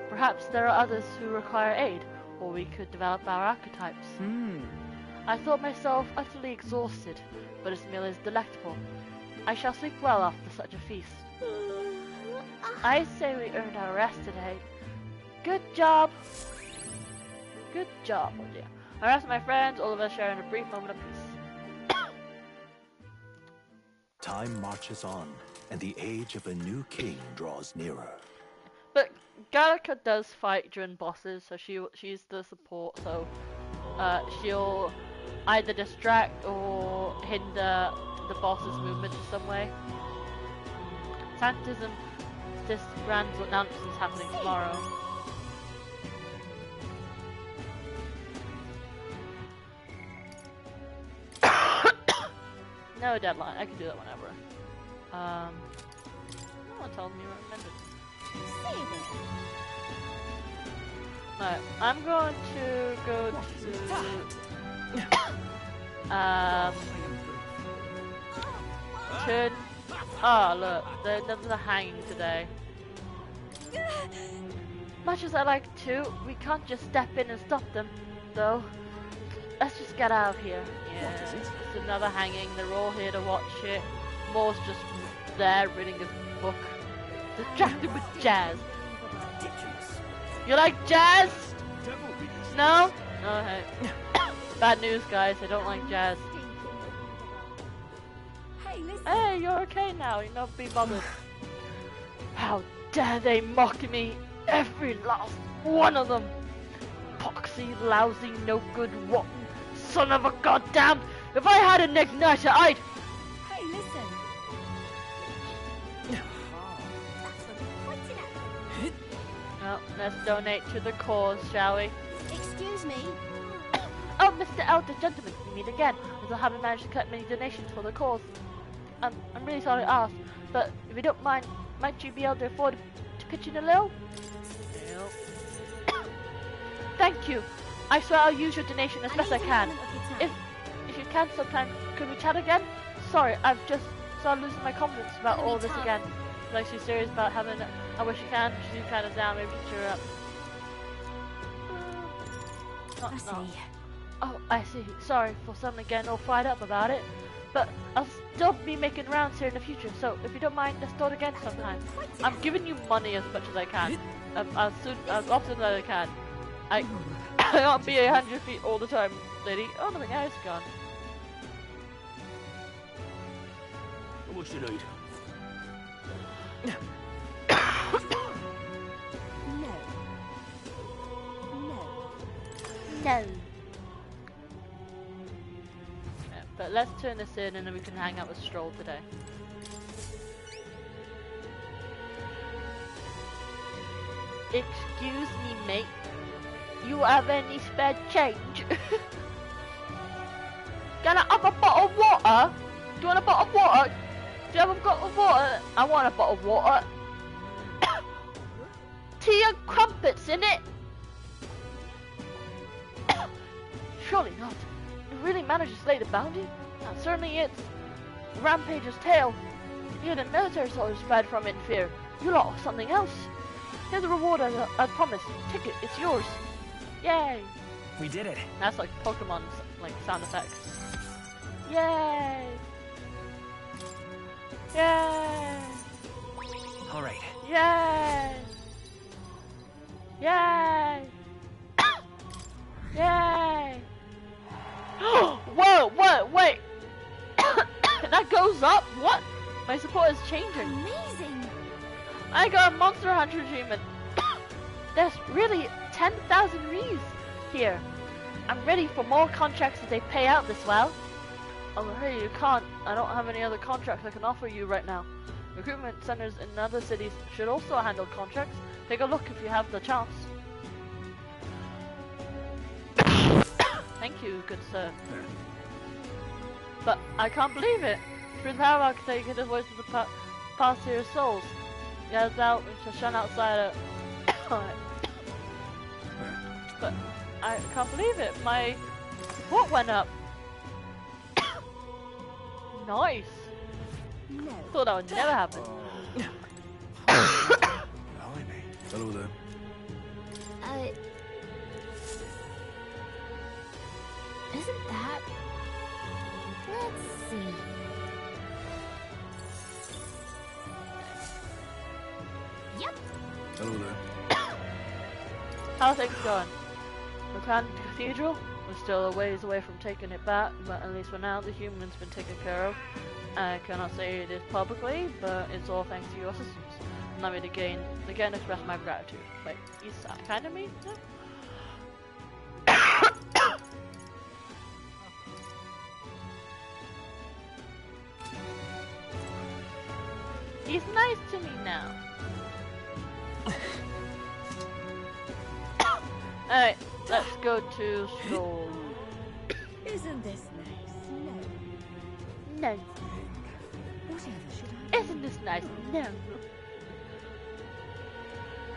Perhaps there are others who require aid, or we could develop our archetypes. I thought myself utterly exhausted, but this meal is delectable. I shall sleep well after such a feast. I say we earned our rest today. Good job. Good job, oh dear. I rest my friends, all of us sharing a brief moment of peace. Time marches on, and the age of a new king draws nearer. But Gallica does fight during bosses, so she's the support, so she'll either distract or hinder the boss's movement in some way. Santism, this grand announcement is happening tomorrow. No deadline, I can do that whenever. No one told me recommended. Alright, I'm going to go to turn. Oh look, there's a hanging today. Much as I like to, we can't just step in and stop them, though. Let's just get out of here. Yeah, it's another hanging. They're all here to watch it. Moore's just there reading his book, distracted with jazz. You like jazz? No? Okay. Bad news, guys. I don't like jazz. Hey, you're okay now. You're not being bothered. How dare they mock me? Every last one of them. Poxy, lousy, no good, rotten son of a goddamn! If I had an igniter, I'd. Hey, listen. Well, let's donate to the cause, shall we? Excuse me. Oh, Mr. Elder Gentleman, we meet again, as I haven't managed to collect many donations for the cause. I'm really sorry to ask, but if you don't mind, might you be able to afford to pitch in a little? Thank you. I swear I'll use your donation as best I can. If you can sometime, could we chat again? Sorry, I've just started losing my confidence about all this again. Like she's serious about having I wish you can. She's kind of down, maybe cheer her up. I see. Oh, I see. Sorry for suddenly getting all fired up about it. But I'll still be making rounds here in the future, so if you don't mind, let's start again sometime. I'm giving you money as much as I can. As often as I can. I can't be 100 feet all the time, lady. Oh, the guy's gone. How much do you need? No. Yeah, but let's turn this in and then we can hang out with Stroll today. Excuse me, mate. You have any spare change? Can I have a bottle of water? Do you want a bottle of water? Do you have a bottle of water? I want a bottle of water. Tea and crumpets in it? Surely not. You really managed to slay the bounty? And certainly it's Rampage's tail. Even the military soldiers fled from it in fear. You lost something else. Here's the reward as I promised. Take it, it's yours. Yay! We did it. That's like Pokemon's like sound effects. Yay! Yay! All right. Yay! Yay! Yay! Whoa! What? Wait! That goes up? What? My support is changing. Amazing! I got a Monster Hunter achievement. There's really 10,000 Rees here. I'm ready for more contracts if they pay out this well. Oh, hey, you can't. I don't have any other contracts I can offer you right now. Recruitment centers in other cities should also handle contracts. Take a look if you have the chance. Thank you, good sir. But I can't believe it. Through the power architect, you get the voice of the past to your souls. Yeah, it's out to shun outside. But I can't believe it. My support went up. Nice. No. Thought that would never happen. Hello there. Isn't that? Let's see. Yep. Hello there. How are things going? The Clan Cathedral? We're still a ways away from taking it back, but at least for now the human's been taken care of. I cannot say this publicly, but it's all thanks to your assistance. Allow me to again express my gratitude. Wait, he's kind of me? No? He's nice to me now. Alright, let's go to school. Isn't this nice? No. Whatever should I? Isn't this nice? No.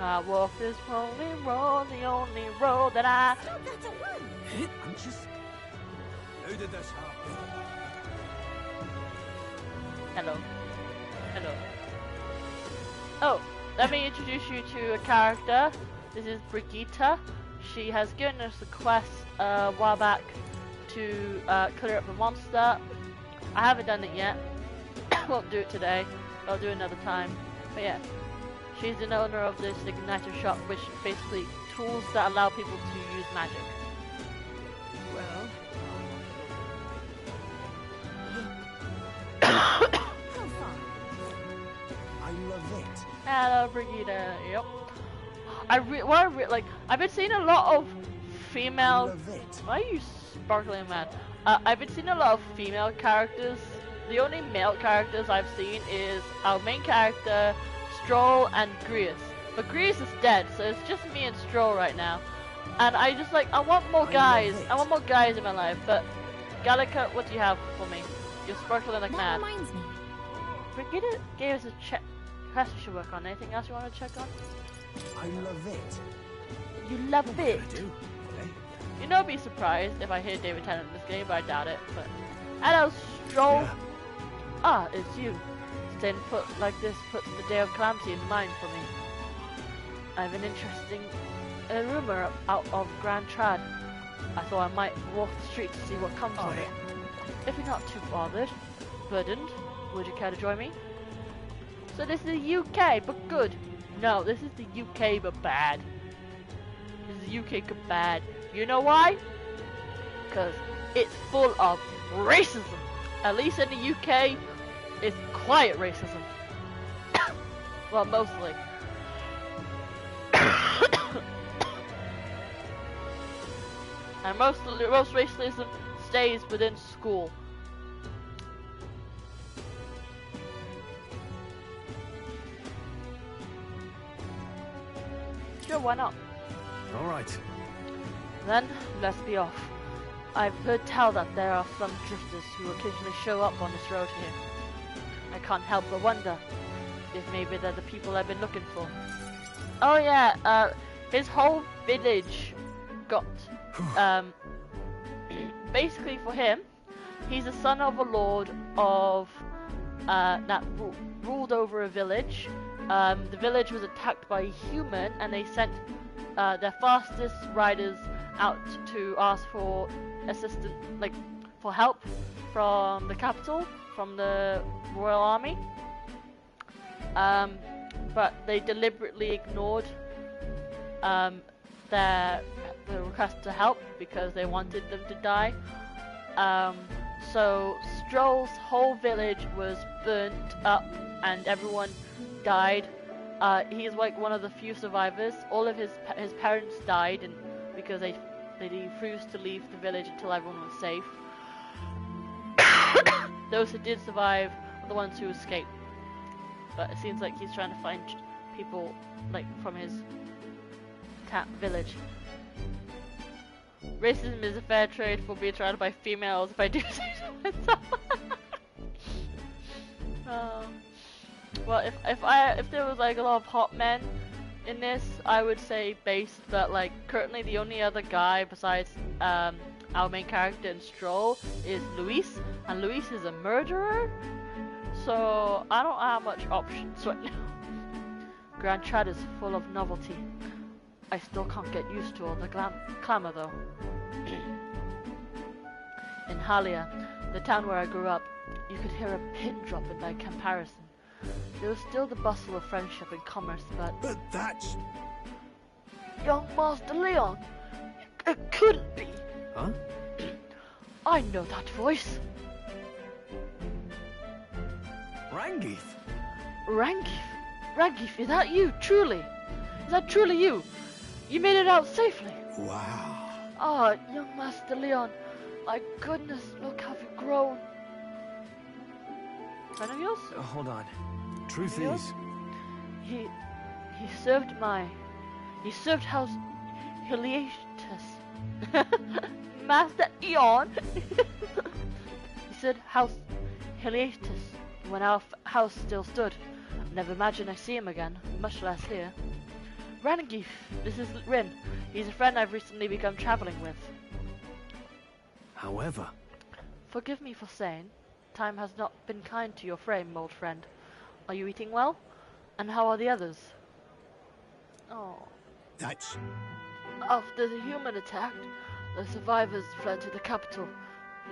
I walk this lonely road, the only road that I... Stop, that's a one! I'm just... How did this happen? Hello. Hello. Oh, let me introduce you to a character. This is Brigitte. She has given us a quest a while back to clear up the monster. I haven't done it yet. Won't do it today. I'll do it another time. But yeah, she's the owner of this igniter shop, which basically tools that allow people to use magic. Well... I love it. Hello, Brigitte. Yep. I've been seeing a lot of female. Why are you sparkling, man? I've been seeing a lot of female characters. The only male characters I've seen is our main character, Stroll, and Grease. But Grease is dead, so it's just me and Stroll right now. And I just I want more guys. I want more guys in my life. But Gallica, what do you have for me? You're sparkling like mad. That reminds me. Brigitte gave us a check. Quest we should work on. Anything else you want to check on? I love it. You love it. I do. You know, I'd be surprised if I hear David Tennant in this game, but I doubt it. But hello, Stroll. Yeah. Ah, it's you. Staying put like this puts the day of calamity in mind for me. I have an interesting rumor out of Grand Trad. I thought I might walk the street to see what comes of it. If you're not too burdened, would you care to join me? So this is the UK, but good. No, this is the UK, but bad. This is the UK, but bad. You know why? Because it's full of racism. At least in the UK, it's quiet racism. Well, mostly. And most racism stays within school. Sure, why not? All right. Then, let's be off. I've heard tell that there are some drifters who occasionally show up on this road here. I can't help but wonder if maybe they're the people I've been looking for. Oh yeah, his whole village got, basically for him, he's the son of a lord of, that ruled over a village. The village was attacked by a human, and they sent their fastest riders out to ask for assistance, like for help from the capital, from the royal army. But they deliberately ignored the request to help because they wanted them to die. So Stroll's whole village was burnt up and everyone died. He's like one of the few survivors. All of his parents died, and because they refused to leave the village until everyone was safe. Those who did survive are the ones who escaped. But it seems like he's trying to find people like from his village. Racism is a fair trade for being surrounded by females, if I do say so myself. Well, if there was like a lot of hot men in this, I would say based, but like currently the only other guy besides our main character in Stroll is Luis, and Luis is a murderer, so I don't have much options right now. Grand Trad is full of novelty. I still can't get used to all the clamor though. In Halia, the town where I grew up, you could hear a pin drop in by comparison. There was still the bustle of friendship and commerce, but that's... Young Master Leon! It couldn't be! Huh? I know that voice! Rangif! Rangif, is that you, truly? Is that truly you? You made it out safely! Wow. Ah, young Master Leon, my goodness, look how you've grown. Friend of yours? Hold on. Truth is... He served House Heliatus. Master Eon! He said House Heliatus when our house still stood. Never imagined I'd see him again, much less here. Rangif, this is Rin. He's a friend I've recently begun traveling with. However... Forgive me for saying, time has not been kind to your frame, old friend. Are you eating well? And how are the others? Oh. That's... After the human attacked, the survivors fled to the capital.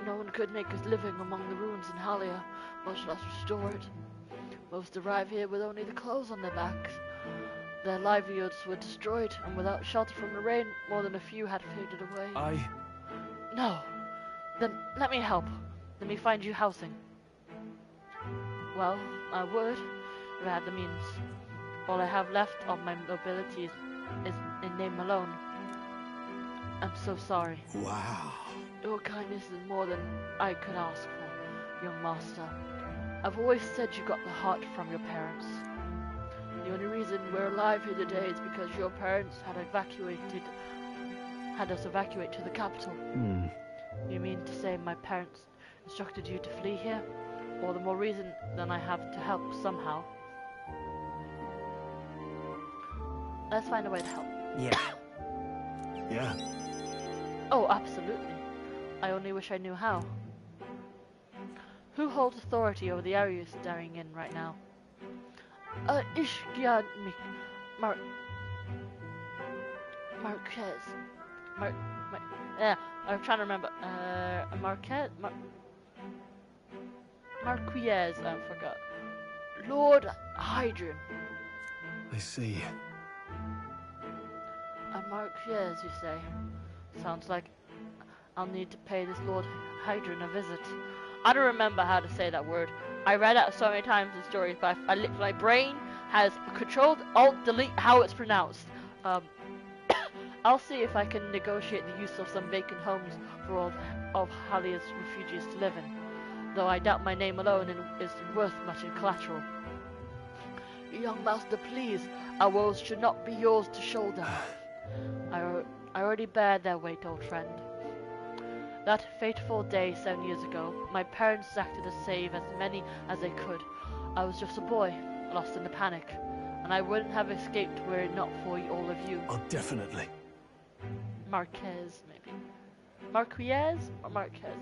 No one could make a living among the ruins in Halia, much less restore it. Most arrived here with only the clothes on their backs. Their livelihoods were destroyed, and without shelter from the rain, more than a few had faded away. No. Then let me help. Let me find you housing. Well, I would, if I had the means. All I have left of my mobility is in name alone. I'm so sorry. Wow. Your kindness is more than I could ask for, young master. I've always said you got the heart from your parents. The only reason we're alive here today is because your parents had us evacuate to the capital. You mean to say my parents instructed you to flee here? All the more reason than I have to help somehow. Let's find a way to help. Yeah. Oh, absolutely. I only wish I knew how. Who holds authority over the area you're staring in right now? Ishkiad Marquez. I'm trying to remember. Marquez? Marquez, I forgot. Lord Hydron. I see. Marquez, you say? Sounds like I'll need to pay this Lord Hydron a visit. I don't remember how to say that word. I read it so many times in stories, but my brain has Control Alt Delete how it's pronounced. I'll see if I can negotiate the use of some vacant homes for all of Halia's refugees to live in, though I doubt my name alone is worth much in collateral. Young master, please, our woes should not be yours to shoulder. I already bear their weight, old friend. That fateful day 7 years ago, my parents acted to save as many as they could. I was just a boy, lost in the panic, and I wouldn't have escaped were it not for all of you. Oh, definitely. Marquez, maybe. Marquez or Marquez?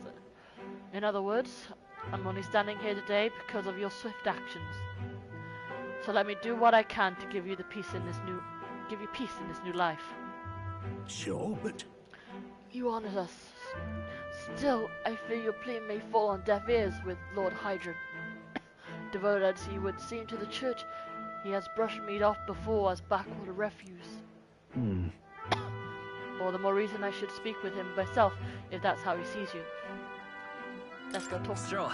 In other words, I'm only standing here today because of your swift actions. So let me do what I can to give you peace in this new life. Sure, but You honored us. Still, I fear your plea may fall on deaf ears with Lord Hydron. Devoted as he would seem to the church, he has brushed me off before as backwater refuse. All the more reason I should speak with him myself, if that's how he sees you. Let's go talk. Stroll.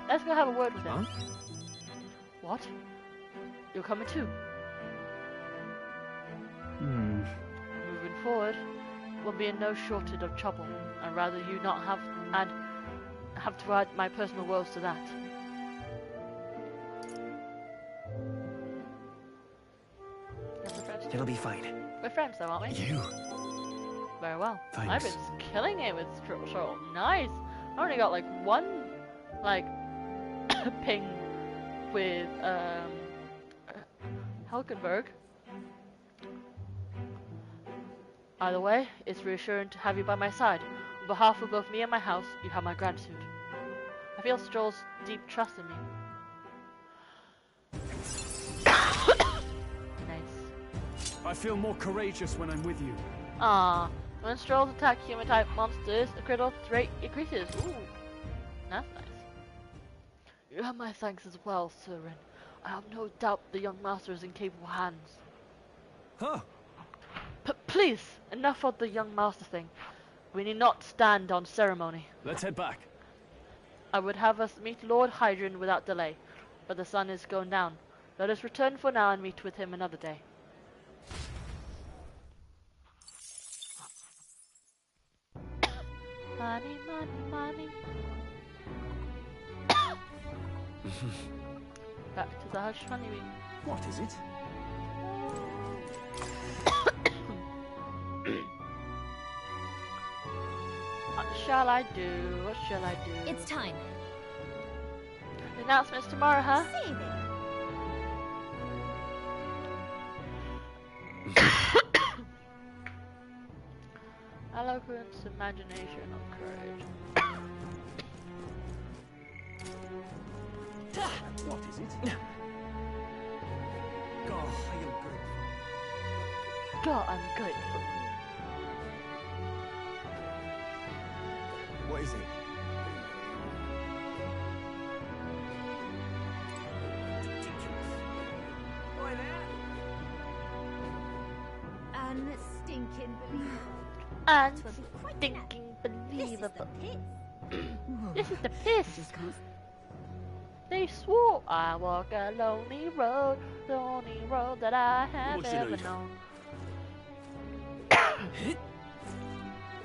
Let's go have a word with him. Huh? What? You're coming too? Moving forward, we'll be in no shortage of trouble, and rather you not have to add my personal woes to that. It'll be fine. We're friends though, aren't we? You. Very well. Thanks. I've been killing it with Stroll. Nice. I only got like one ping with Helgenberg. Either way, it's reassuring to have you by my side. On behalf of both me and my house, you have my gratitude. I feel Stroll's deep trust in me. I feel more courageous when I'm with you. Ah, when Strolls attack human-type monsters, the critical rate increases. Ooh, that's nice. You have my thanks as well, Sir Rin. I have no doubt the young master is in capable hands. Huh? Please, enough of the young master thing. We need not stand on ceremony. Let's head back. I would have us meet Lord Hydron without delay, but the sun is going down. Let us return for now and meet with him another day. Money, money, money. Back to the hush honeybee. What is it? What shall I do? What shall I do? It's time. The announcement's tomorrow, huh? Save it. Eloquence, imagination, or courage. What is it? God, I am grateful. God, I'm grateful. What is it? Boy, there. Unstinking believable. Unstinking believable. This is the piss. They swore I walk a lonely road, the only road that I have ever known.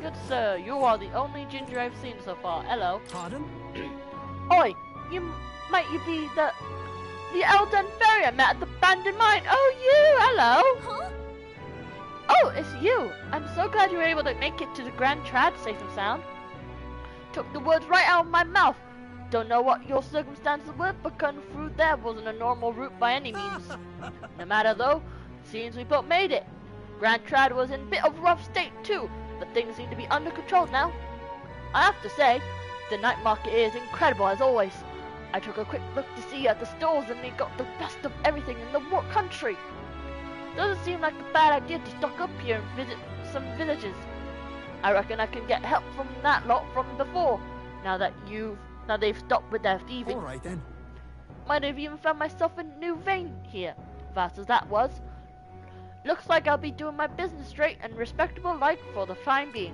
Good sir, you are the only ginger I've seen so far. Hello. Pardon? Oi, might you be the Elden Fairy I met at the abandoned mine? Oh, you! Hello. Huh? Oh, it's you. I'm so glad you were able to make it to the Grand Trad safe and sound. Took the words right out of my mouth. Don't know what your circumstances were, but going through there wasn't a normal route by any means. No matter though, seems we both made it. Grand Trad was in a bit of a rough state too, but things seem to be under control now. I have to say, the night market is incredible as always. I took a quick look to see at the stores and they got the best of everything in the country. Doesn't seem like a bad idea to stock up here and visit some villages. I reckon I can get help from that lot from before, now they've stopped with their thieving. Alright then. Might have even found myself a new vein here, fast as that was. Looks like I'll be doing my business straight and respectable like for the time being.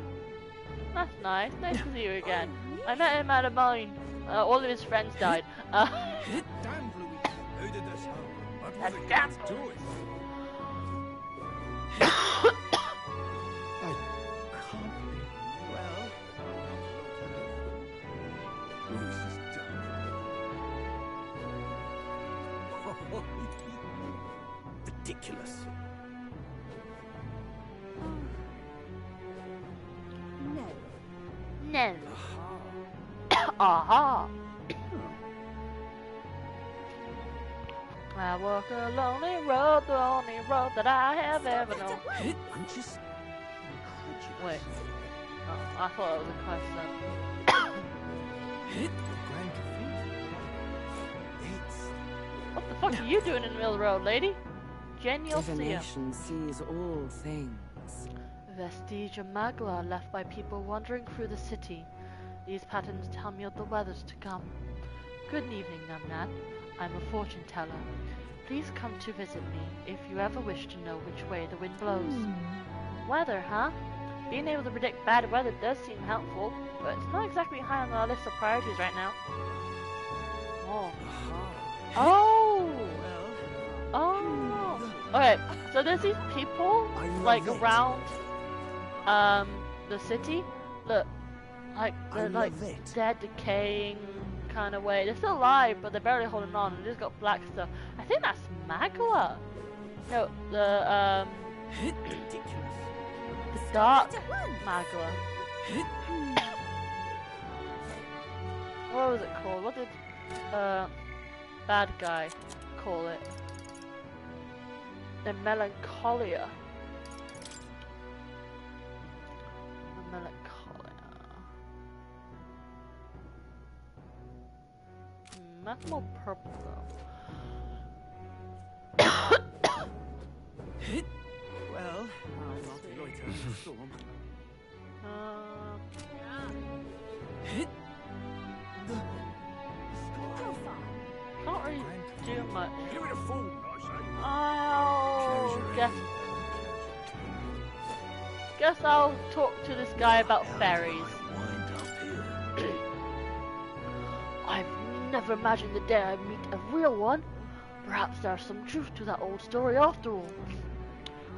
That's nice. Nice to see you again. I met him at a mine. All of his friends died. Damn, Louis. Who did this? What was it damn to it? Ridiculous. No. No. Aha. I walk a lonely road, the only road that I have ever known. I'm just incredulous. Wait. Oh, I thought it was a question. Grand Cathedral. What the fuck are you doing in the middle of the road, lady? Genial seer. Divination sees all things. Vestige of magla left by people wandering through the city. These patterns tell me of the weathers to come. Good evening, Numnat. I'm a fortune teller. Please come to visit me if you ever wish to know which way the wind blows. Weather, huh? Being able to predict bad weather does seem helpful, but it's not exactly high on our list of priorities right now. Oh. Oh! Oh! Okay, so there's these people, like, around, the city. Look, like, they're, like, dead, decaying kind of way. They're still alive, but they're barely holding on, and they just got black stuff. I think that's magla. No, the dark magla. What was it called? What did, bad guy call it? The melancholia. The melancholia. That's more purple though. Well, I'll not loiter in the storm. Can't really do much. Give it a fool, I say. Oh, guess I'll talk to this guy about fairies. I've never imagined the day I'd meet a real one. Perhaps there's some truth to that old story after all.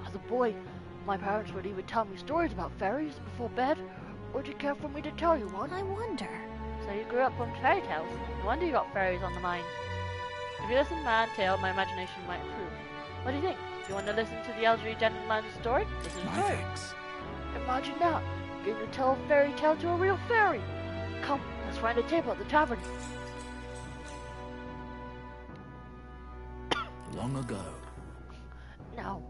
As a boy, my parents would even tell me stories about fairies before bed. Would you care for me to tell you one? I wonder. So you grew up on fairy tales. No wonder you got fairies on the mind. If you listen to my tale, my imagination might improve. What do you think? Do you want to listen to the elderly gentleman's story? This is story. Thanks. Imagine that, getting to tell a fairy tale to a real fairy. Come, let's find a table at the tavern. Long ago. Now,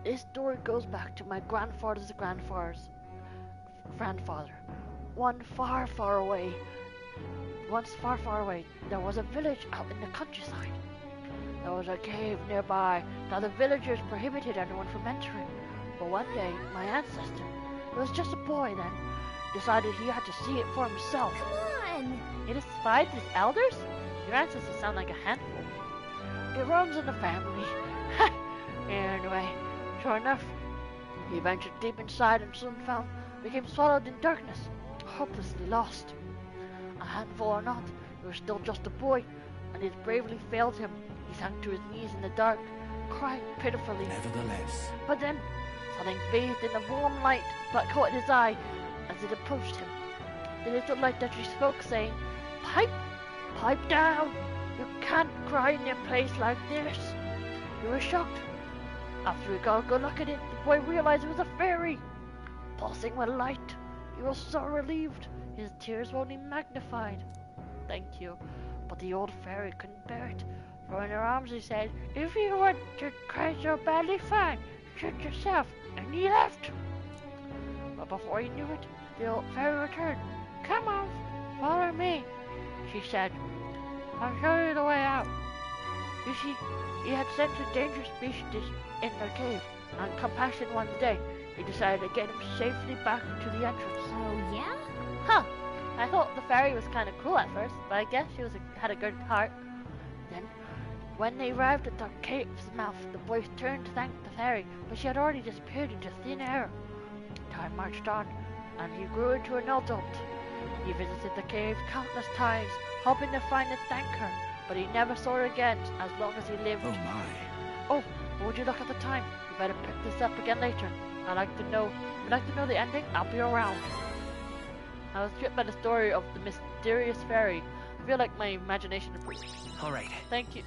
this story goes back to my grandfather's grandfather. Once far, far away, there was a village out in the countryside. There was a cave nearby. Now the villagers prohibited anyone from entering. But one day, my ancestor, who was just a boy then, decided he had to see it for himself. Come on! He defied his elders? Your ancestors sound like a handful. It runs in the family. Anyway, sure enough, he ventured deep inside and soon became swallowed in darkness, hopelessly lost. A handful or not, he was still just a boy, and his bravery failed him. He sank to his knees in the dark, crying pitifully. Nevertheless. But then, something bathed in a warm light that caught his eye as it approached him. The little light that she spoke, saying, "Pipe, pipe down! You can't cry in a place like this." He was shocked. After he got a good look at it, the boy realized it was a fairy. Pulsing with light, he was so relieved, his tears were only magnified. "Thank you." But the old fairy couldn't bear it. Throwing her arms, he said, "If you want to cry so badly, fine, shoot yourself." And he left. But before he knew it, the old fairy returned. "Come on, follow me," she said. "I'll show you the way out." You see, he had sensed a dangerous beast in the cave, and compassion one day, he decided to get him safely back to the entrance. Oh, yeah? Huh. I thought the fairy was kind of cruel at first, but I guess she had a good heart. Then, when they arrived at the cave's mouth, the boy turned to thank the fairy, but she had already disappeared into thin air. Time marched on, and he grew into an adult. He visited the cave countless times, hoping to find and thank her, but he never saw her again as long as he lived. Oh my. Oh, but would you look at the time? You better pick this up again later. I'd like to know the ending? I'll be around. I was tripped by the story of the mysterious fairy. I feel like my imagination improved. All right. Thank you.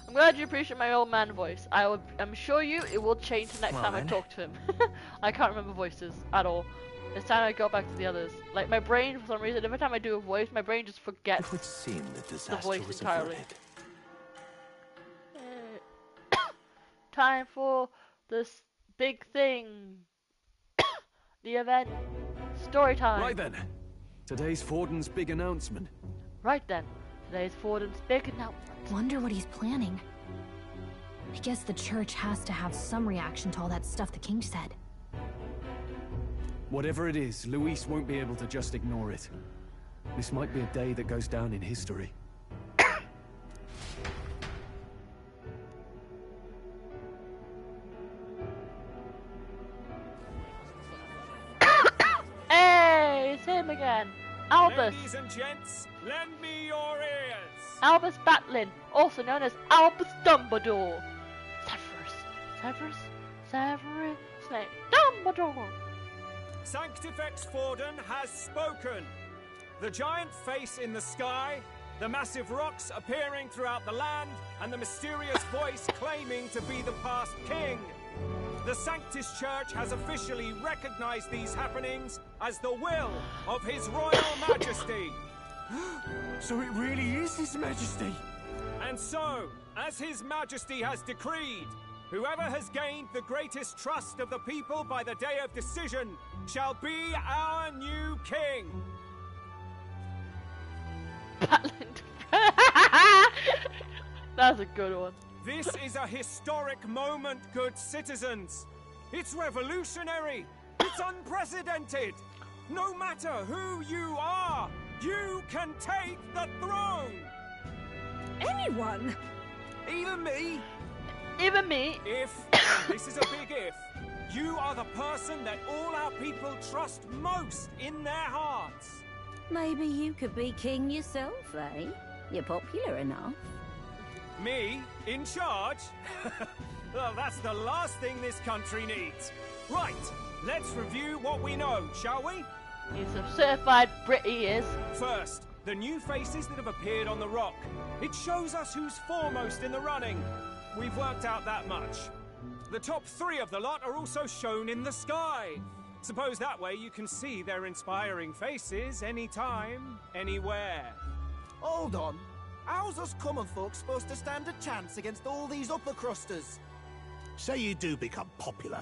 I'm glad you appreciate my old man voice. I'm sure it will change the next Well, time I then. talk to him. I can't remember voices at all. It's time I go back to the others. Like my brain, for some reason, every time I do a voice, my brain just forgets It would seem that the disaster voice was entirely. averted. Time for this big thing. The event. Story time. Right then. Today's Forden's big announcement. Right then. Today's Forden's big announcement. Wonder what he's planning. I guess the church has to have some reaction to all that stuff the king said. Whatever it is, Luis won't be able to just ignore it. This might be a day that goes down in history. Hey, it's him again. Albus. Ladies and gents, lend me your ears. Albus Batlin, also known as Albus Dumbledore. Severus Snape. Dumbledore. Sanctifex Forden has spoken. The giant face in the sky, the massive rocks appearing throughout the land, and the mysterious voice claiming to be the past king. The Sanctus Church has officially recognized these happenings as the will of His Royal Majesty. So it really is His Majesty. And so, as His Majesty has decreed, whoever has gained the greatest trust of the people by the day of decision shall be our new king. That's a good one. This is a historic moment, good citizens. It's revolutionary. It's unprecedented. No matter who you are, you can take the throne. Anyone? Even me. Even me. If, this is a big if, you are the person that all our people trust most in their hearts. Maybe you could be king yourself, eh? You're popular enough. Me? In charge? Well, that's the last thing this country needs. Right, let's review what we know, shall we? He's a certified Brit, he is. First, the new faces that have appeared on the rock. It shows us who's foremost in the running. We've worked out that much. The top 3 of the lot are also shown in the sky. Suppose that way you can see their inspiring faces anytime, anywhere. Hold on. How's us common folk supposed to stand a chance against all these upper crusters? Say you do become popular.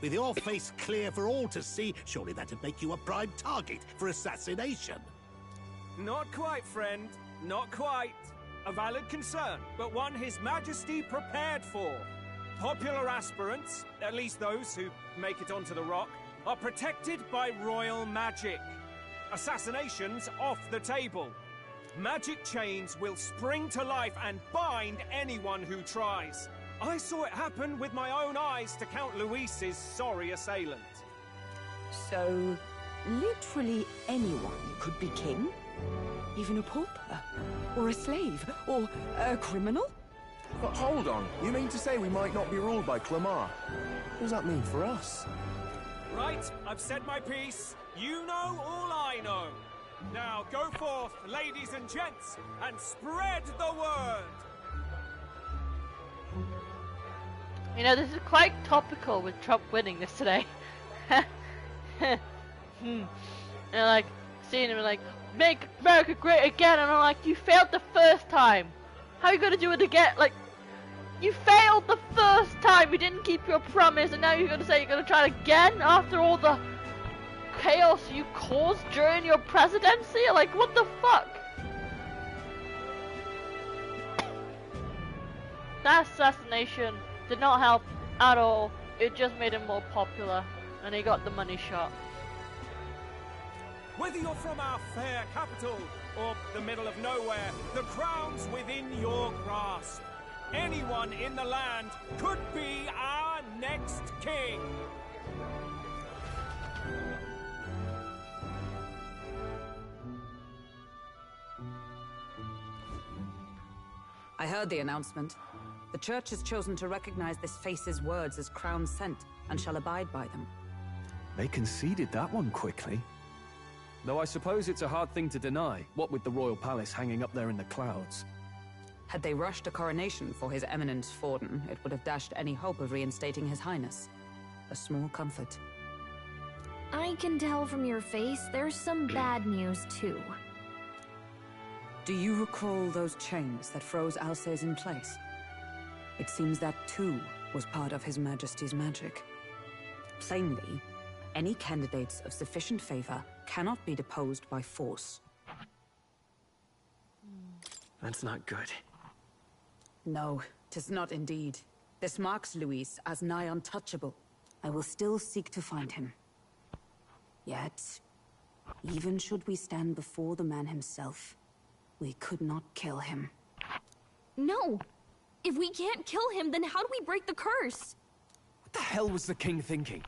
With your face clear for all to see, surely that'd make you a prime target for assassination. Not quite, friend. Not quite. A valid concern, but one His Majesty prepared for. Popular aspirants, at least those who make it onto the rock, are protected by royal magic. Assassinations off the table. Magic chains will spring to life and bind anyone who tries. I saw it happen with my own eyes to Count Luis's sorry assailant. So, literally anyone could be king? Even a pauper? Or a slave? Or a criminal? But hold on, you mean to say we might not be ruled by Clamar? What does that mean for us? Right, I've said my piece. You know all I know. Now go forth, ladies and gents, and spread the word! You know, this is quite topical with Trump winning this today. And like, seeing him like, make America great again, and I'm like, you failed the first time. How are you gonna do it again? Like, you failed the first time, you didn't keep your promise, and now you're gonna say you're gonna try it again after all the chaos you caused during your presidency? Like, what the fuck? That assassination did not help at all. It just made him more popular, and he got the money shot. Whether you're from our fair capital or the middle of nowhere, the crown's within your grasp. Anyone in the land could be our next king. I heard the announcement. The church has chosen to recognize this face's words as crown sent and shall abide by them. They conceded that one quickly. Though I suppose it's a hard thing to deny, what with the royal palace hanging up there in the clouds. Had they rushed a coronation for His Eminence Forden, it would have dashed any hope of reinstating His Highness. A small comfort. I can tell from your face there's some bad news too. Do you recall those chains that froze Alcés in place? It seems that too was part of His Majesty's magic. Plainly, any candidates of sufficient favor cannot be deposed by force. That's not good. No, 'tis not indeed. This marks Luis as nigh untouchable. I will still seek to find him. Yet, even should we stand before the man himself, we could not kill him. No! If we can't kill him, then how do we break the curse? What the hell was the king thinking?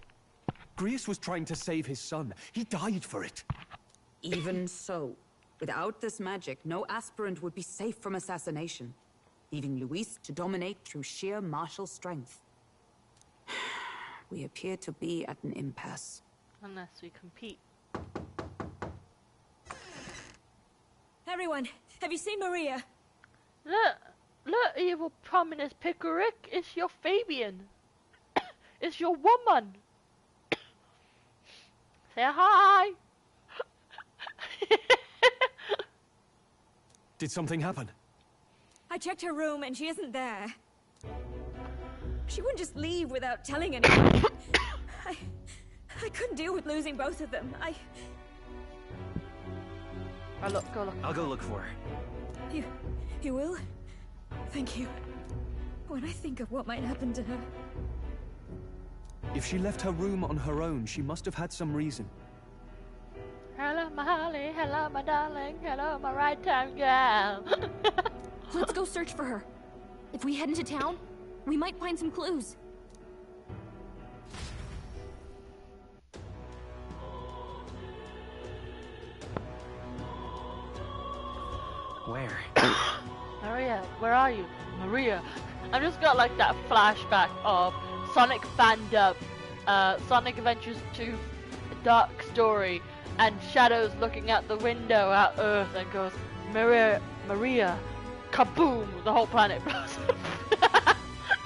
Grius was trying to save his son. He died for it. Even so, without this magic, no aspirant would be safe from assassination, leaving Luis to dominate through sheer martial strength. We appear to be at an impasse. Unless we compete. Everyone, have you seen Maria? Look, evil prominence Pickerick, it's your Fabian. It's your woman. Say hi. Did something happen? I checked her room and she isn't there. She wouldn't just leave without telling anyone. I couldn't deal with losing both of them. Go look. I'll go look for her. You will? Thank you. When I think of what might happen to her. If she left her room on her own, she must have had some reason. Hello, my Holly. Hello, my darling. Hello, my right-time gal. Let's go search for her. If we head into town, we might find some clues. Where? Maria, where are you? Maria. I've just got like that flashback of Sonic fandom, Sonic Adventures 2 Dark Story, and Shadows looking out the window at Earth and goes, Maria, kaboom, the whole planet blows up.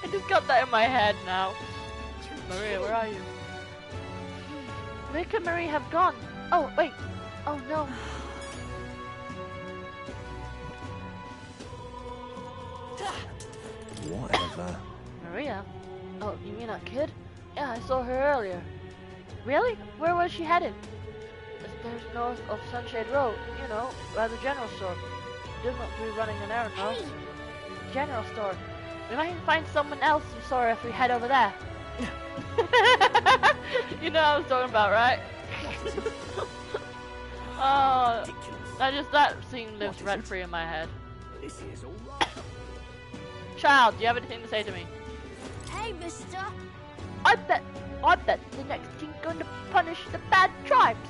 I just got that in my head now. Maria, where are you? Where could Maria have gone? Oh, wait. Oh, no. Whatever. Maria? Oh, you mean that kid? Yeah, I saw her earlier. Really? Where was she headed? There's north of Sunshade Road, you know, by the general store. Didn't want to be running an errand, though. General store. We might find someone else who saw her if we head over there. You know what I was talking about, right? Oh, that scene lives rent-free in my head. This is all right. Child, do you have anything to say to me? Hey, mister. I bet the next king's going to punish the bad tribes.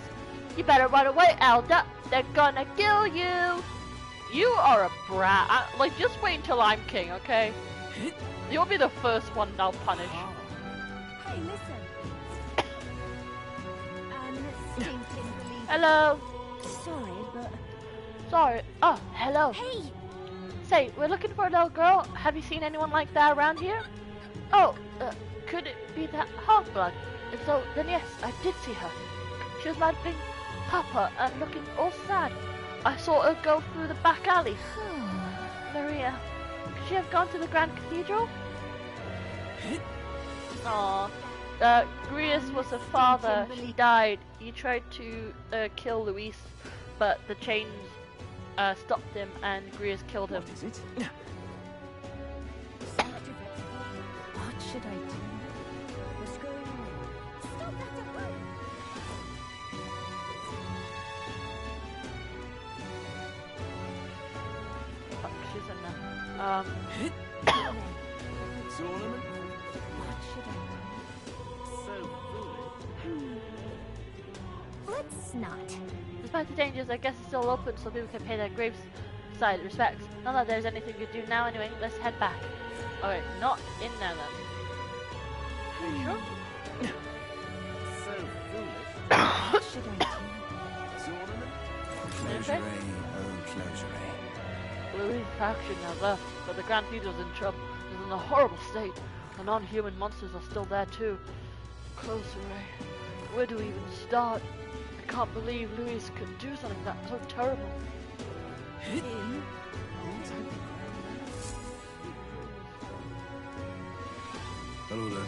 You better run away, Elder. They're gonna kill you. You are a brat. Like, just wait until I'm king, okay? You'll be the first one I'll punish. Hey, listen. Hello. Sorry, but... Sorry. Oh, hello. Hey! Say, we're looking for a little girl. Have you seen anyone like that around here? Oh, could it be that half-blood? If so, then yes, I did see her. She was laughing Papa and looking all sad. I saw her go through the back alley. Maria, could she have gone to the Grand Cathedral? Aww. Grius was her father. He died. He tried to kill Luis, but the chains stopped him and Grius killed him. What is it? What should I do? What's going on? Stop that at once! Fuck, she's in there. Tournament? What should I So foolish. Let's not. Despite the dangers, I guess it's still open so people can pay their graveside respects. Not that there's anything to do now anyway, let's head back. Alright, not in there then. Are you sure? So foolish. What should I do? Tournament? Closerie, oh closerie. Louis' faction now left, but the Grand Cathedral's in trouble. Is in a horrible state. The non-human monsters are still there too. Close array. Where do we even start? I can't believe Louis could do something that's so terrible. Him? Hello there.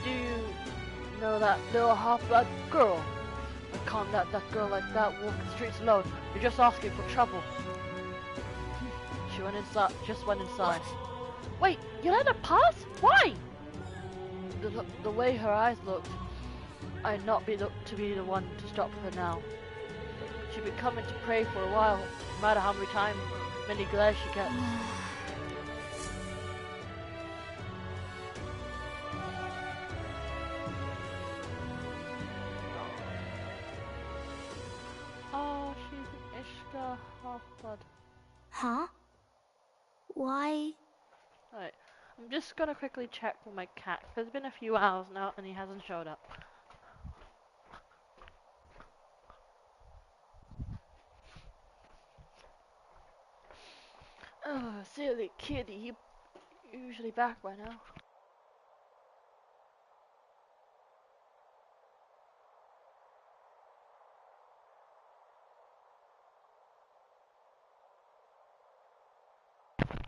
Do you know that little half-blood girl? I can't let that girl like that walk the streets alone. You're just asking for trouble. She went inside. Just went inside. Wait, you let her pass? Why? The way her eyes looked, I'd not be to be the one to stop her now. She'd been coming to pray for a while, no matter how many glares she gets. Oh, she's an Ishtar half-blood. Huh? Why? Right, I'm just gonna quickly check with my cat. It's been a few hours now and he hasn't showed up. Oh, silly kitty. He's usually back by now.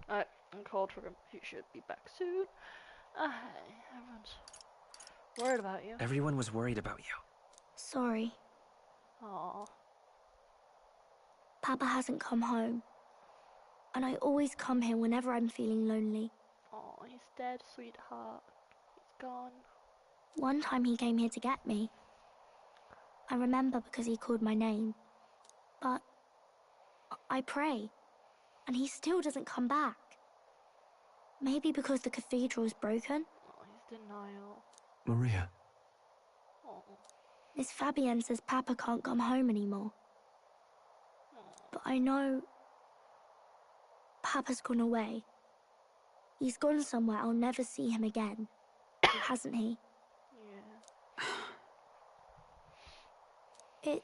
Alright, I'm called for him. He should be back soon. Everyone's worried about you. Everyone was worried about you. Sorry. Aww. Papa hasn't come home. And I always come here whenever I'm feeling lonely. Oh, he's dead, sweetheart. He's gone. One time he came here to get me. I remember because he called my name. But I pray, and he still doesn't come back. Maybe because the cathedral's broken? Oh, he's denial. Maria. Oh. Miss Fabienne says Papa can't come home anymore. But I know Papa's gone away. He's gone somewhere I'll never see him again. Hasn't he? Yeah.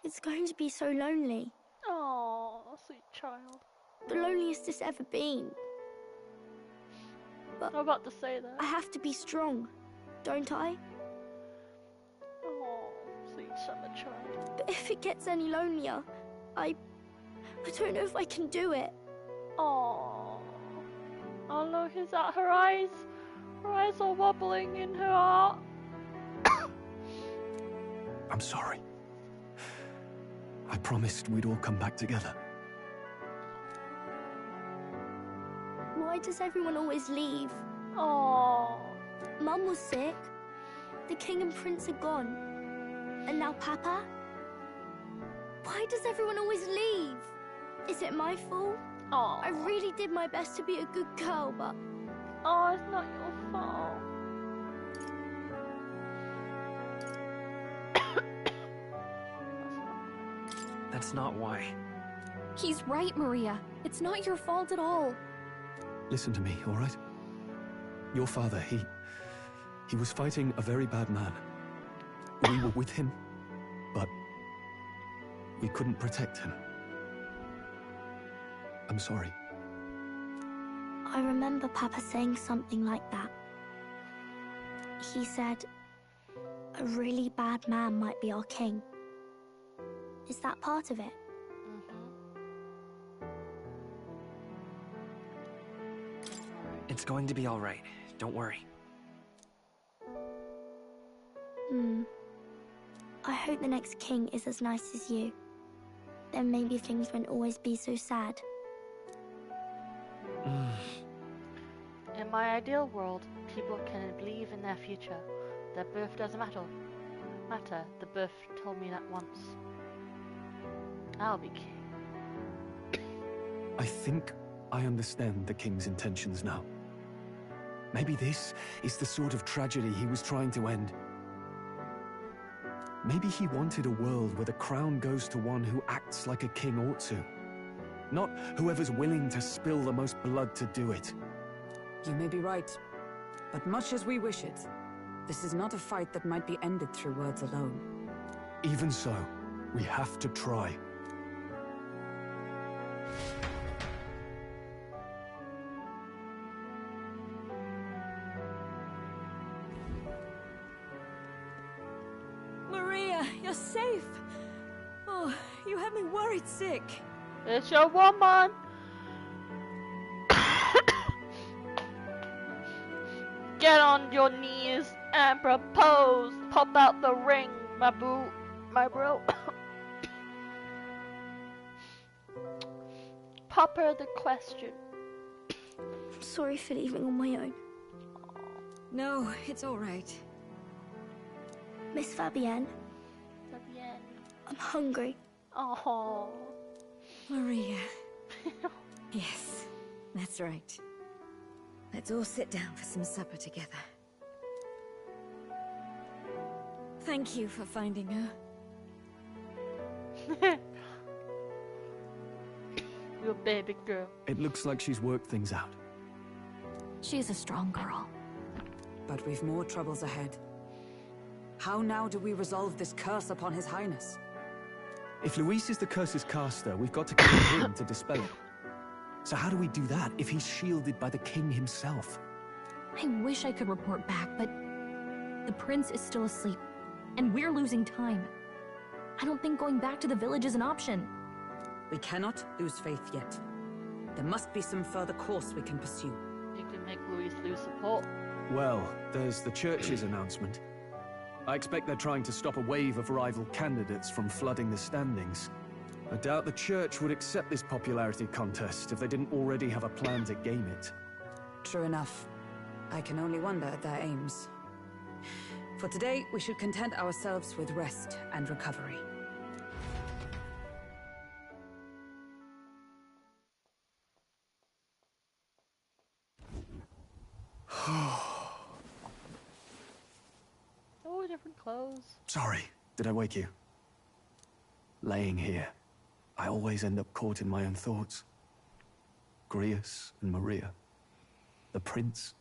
It's going to be so lonely. Oh, sweet child. The loneliest it's ever been. But I'm about to say that. I have to be strong, don't I? Oh, sweet summer child. But if it gets any lonelier, I don't know if I can do it. Oh. Oh look, is that her eyes? Her eyes are wobbling in her heart. I'm sorry. I promised we'd all come back together. Why does everyone always leave? Oh. Mum was sick. The king and prince are gone. And now Papa? Why does everyone always leave? Is it my fault? Oh. I really did my best to be a good girl, but... Oh, it's not your fault. That's not why. He's right, Maria. It's not your fault at all. Listen to me, all right? Your father, he was fighting a very bad man. We were with him, but we couldn't protect him. I'm sorry. I remember Papa saying something like that. He said, a really bad man might be our king. Is that part of it? It's going to be all right. Don't worry. I hope the next king is as nice as you. Then maybe things won't always be so sad. In my ideal world, people can believe in their future. Their birth doesn't matter. The birth told me that once. I'll be king. I think I understand the king's intentions now. Maybe this is the sort of tragedy he was trying to end. Maybe he wanted a world where the crown goes to one who acts like a king ought to. Not whoever's willing to spill the most blood to do it. You may be right, but much as we wish it, this is not a fight that might be ended through words alone. Even so, we have to try. you're safe. Oh, you had me worried sick. It's your woman. Get on your knees and propose. Pop out the ring, my boo, my bro. Pop her the question. I'm sorry for leaving on my own. No, it's all right. Miss Fabienne, Fabienne. I'm hungry. Oh, Maria. Yes, that's right. Let's all sit down for some supper together. Thank you for finding her. Your baby girl. It looks like she's worked things out. She's a strong girl. But we've more troubles ahead. How now do we resolve this curse upon His Highness? If Luis is the curse's caster, we've got to kill him to dispel it. So how do we do that if he's shielded by the king himself? I wish I could report back, but the prince is still asleep, and we're losing time. I don't think going back to the village is an option. We cannot lose faith yet. There must be some further course we can pursue. You can make Luis lose support. Well, there's the church's announcement. I expect they're trying to stop a wave of rival candidates from flooding the standings. I doubt the church would accept this popularity contest if they didn't already have a plan to game it. True enough. I can only wonder at their aims. For today, we should content ourselves with rest and recovery. Oh, different clothes. Sorry, did I wake you? Laying here, I always end up caught in my own thoughts. Grius and Maria. The prince.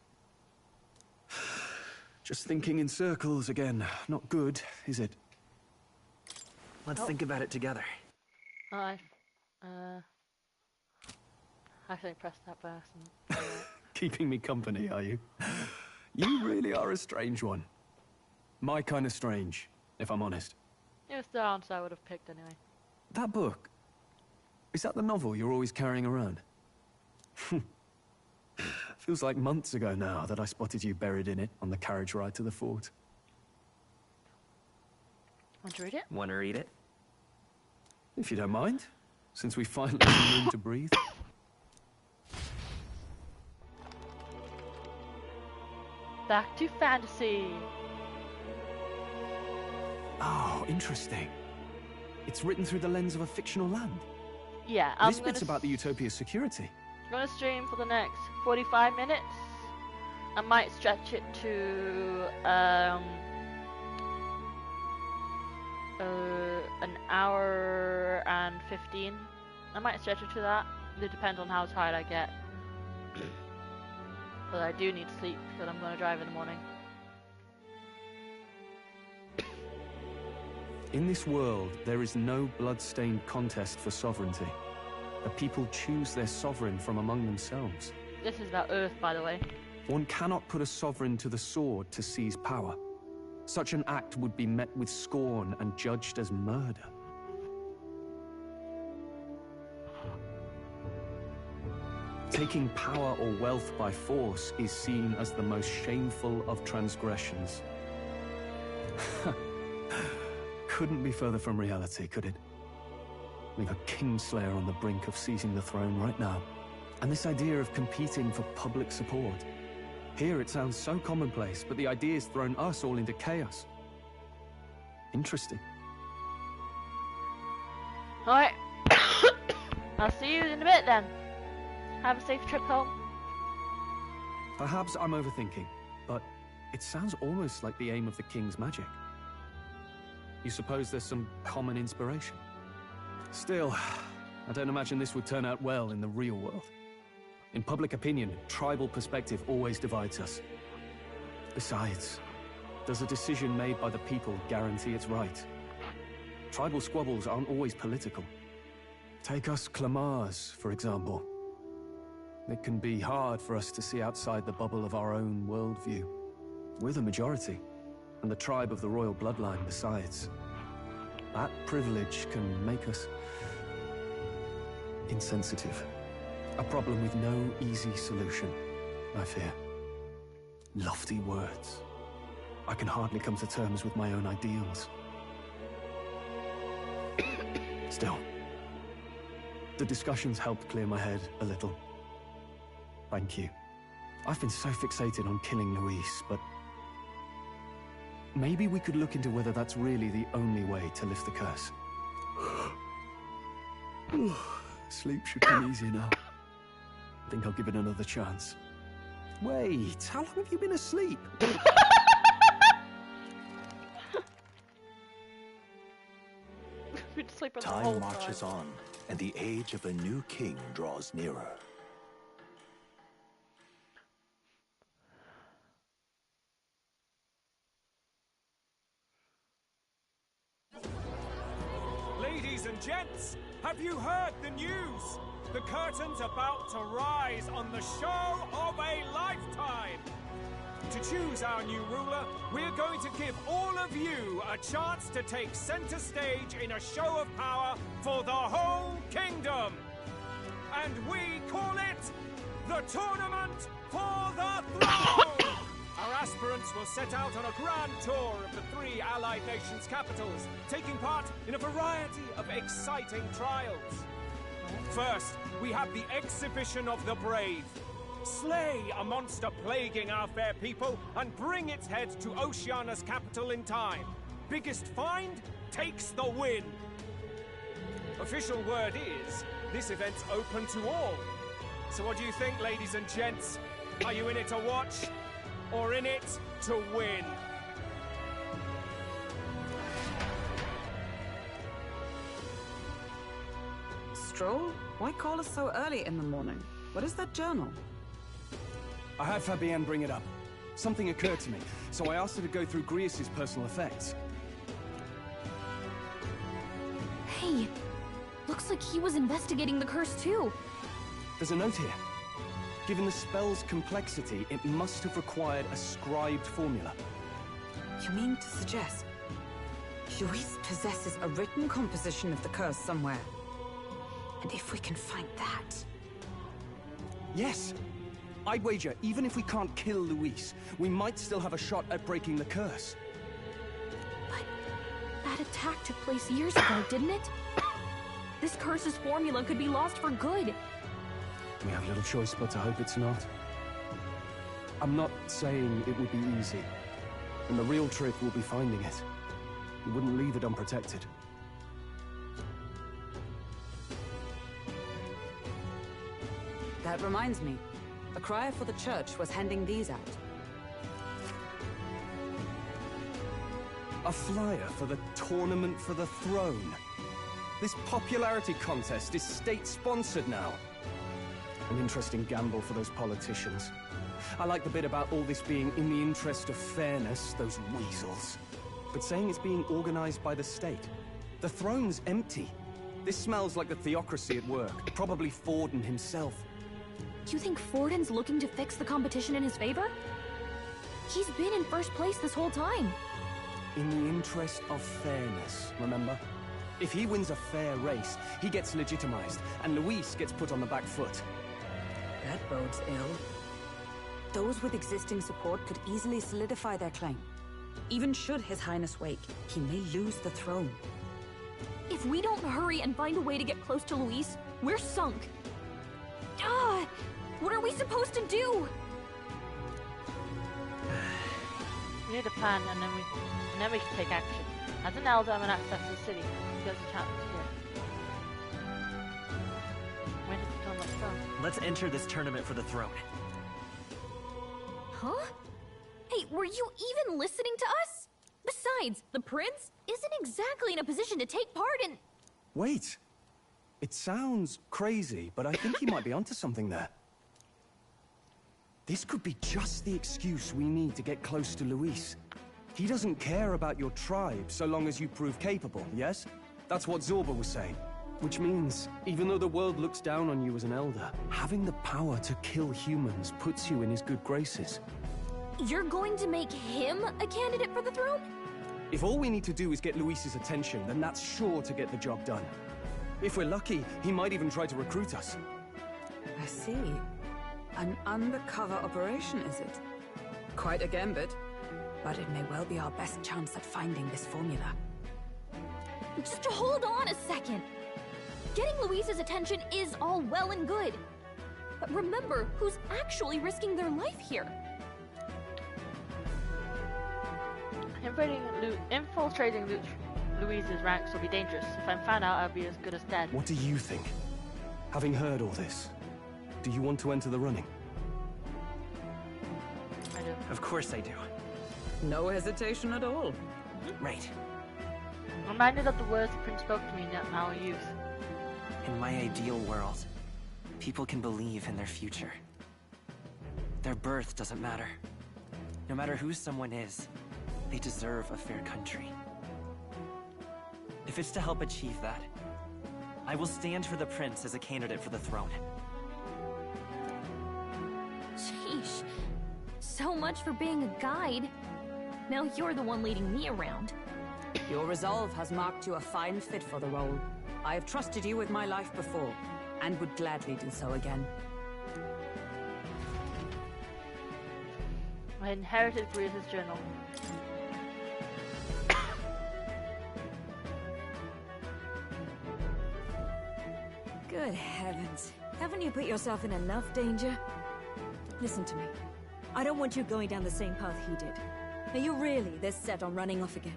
Just thinking in circles again. Not good, is it? Let's think about it together. I actually pressed that by accident. Keeping me company, are you? You really are a strange one. My kind of strange, if I'm honest. It was the answer I would have picked anyway. That book, is that the novel you're always carrying around? Feels like months ago now that I spotted you buried in it on the carriage ride to the fort. Want to read it? Want to read it? If you don't mind, since we finally have room to breathe. Back to fantasy. Oh, interesting. It's written through the lens of a fictional land. Yeah, This bit's about the Utopia's security. I'm gonna stream for the next 45 minutes. I might stretch it to an hour and 15. I might stretch it to that. It depends on how tired I get. But I do need sleep because I'm gonna drive in the morning. In this world, there is no blood-stained contest for sovereignty. The people choose their sovereign from among themselves. This is about Earth, by the way. One cannot put a sovereign to the sword to seize power. Such an act would be met with scorn and judged as murder. Taking power or wealth by force is seen as the most shameful of transgressions. Couldn't be further from reality, could it? We've a kingslayer on the brink of seizing the throne right now. And this idea of competing for public support. Here it sounds so commonplace, but the idea's thrown us all into chaos. Interesting. Alright. I'll see you in a bit then. Have a safe trip home. Perhaps I'm overthinking, but it sounds almost like the aim of the king's magic. You suppose there's some common inspiration? Still, I don't imagine this would turn out well in the real world. In public opinion, tribal perspective always divides us. Besides, does a decision made by the people guarantee it's right? Tribal squabbles aren't always political. Take us Clamars, for example. It can be hard for us to see outside the bubble of our own worldview. We're the majority, and the tribe of the royal bloodline besides. That privilege can make us insensitive. A problem with no easy solution, I fear. Lofty words. I can hardly come to terms with my own ideals. Still, the discussions helped clear my head a little. Thank you. I've been so fixated on killing Luis, but maybe we could look into whether that's really the only way to lift the curse. Sleep should come easier now. I think I'll give it another chance. Wait, how long have you been asleep? Time marches on, and the age of a new king draws nearer. Ladies and gents, have you heard the news? The curtain's about to rise on the show of a lifetime. To choose our new ruler, we're going to give all of you a chance to take center stage in a show of power for the whole kingdom. And we call it the Tournament for the Throne! Our aspirants will set out on a grand tour of the 3 allied nations' capitals, taking part in a variety of exciting trials. First, we have the Exhibition of the Brave. Slay a monster plaguing our fair people and bring its head to Oceania's capital in time. Biggest find takes the win. Official word is, this event's open to all. So what do you think, ladies and gents? Are you in it to watch, or in it to win? Stroll? Why call us so early in the morning? What is that journal? I had Fabienne bring it up. Something occurred to me, so I asked her to go through Grius' personal effects. Hey, looks like he was investigating the curse too. There's a note here. Given the spell's complexity, it must have required a scribed formula. You mean to suggest Luis possesses a written composition of the curse somewhere? And if we can find that... Yes! I'd wager, even if we can't kill Luis, we might still have a shot at breaking the curse. But that attack took place years ago, didn't it? This curse's formula could be lost for good. We have little choice but to hope it's not. I'm not saying it would be easy. And the real trick will be finding it. We wouldn't leave it unprotected. That reminds me. A crier for the church was handing these out. A flyer for the Tournament for the Throne. This popularity contest is state-sponsored now. An interesting gamble for those politicians. I like the bit about all this being in the interest of fairness, those weasels. But saying it's being organized by the state. The throne's empty. This smells like the theocracy at work. Probably Forden himself. Do you think Forden's looking to fix the competition in his favor? He's been in first place this whole time. In the interest of fairness, remember? If he wins a fair race, he gets legitimized, and Luis gets put on the back foot. That bodes ill. Those with existing support could easily solidify their claim. Even should His Highness wake, he may lose the throne. If we don't hurry and find a way to get close to Luis, we're sunk. What are we supposed to do? We need a plan, and then we can take action. As an elder, I'm an access to the city. He has a chance here. When did the tournament start? Let's enter this tournament for the throne. Huh? Hey, were you even listening to us? Besides, the prince isn't exactly in a position to take part in... Wait. It sounds crazy, but I think he might be onto something there. This could be just the excuse we need to get close to Luis. He doesn't care about your tribe so long as you prove capable, yes? That's what Zorba was saying. Which means, even though the world looks down on you as an elder, having the power to kill humans puts you in his good graces. You're going to make him a candidate for the throne? If all we need to do is get Luis's attention, then that's sure to get the job done. If we're lucky, he might even try to recruit us. I see. An undercover operation, is it? Quite a gambit. But it may well be our best chance at finding this formula. Just hold on a second. Getting Luis's attention is all well and good. But remember who's actually risking their life here. Infiltrating Luis's ranks will be dangerous. If I'm found out, I'll be as good as dead. What do you think? Having heard all this, do you want to enter the running? I do. Of course I do. No hesitation at all. Right. I'm reminded of the words the prince spoke to me in our youth. In my ideal world, people can believe in their future. Their birth doesn't matter. No matter who someone is, they deserve a fair country. If it's to help achieve that, I will stand for the prince as a candidate for the throne. Sheesh. So much for being a guide. Now you're the one leading me around. Your resolve has marked you a fine fit for the role. I have trusted you with my life before, and would gladly do so again. I inherited Greer's journal. Good heavens. Haven't you put yourself in enough danger? Listen to me. I don't want you going down the same path he did. Are you really this set on running off again?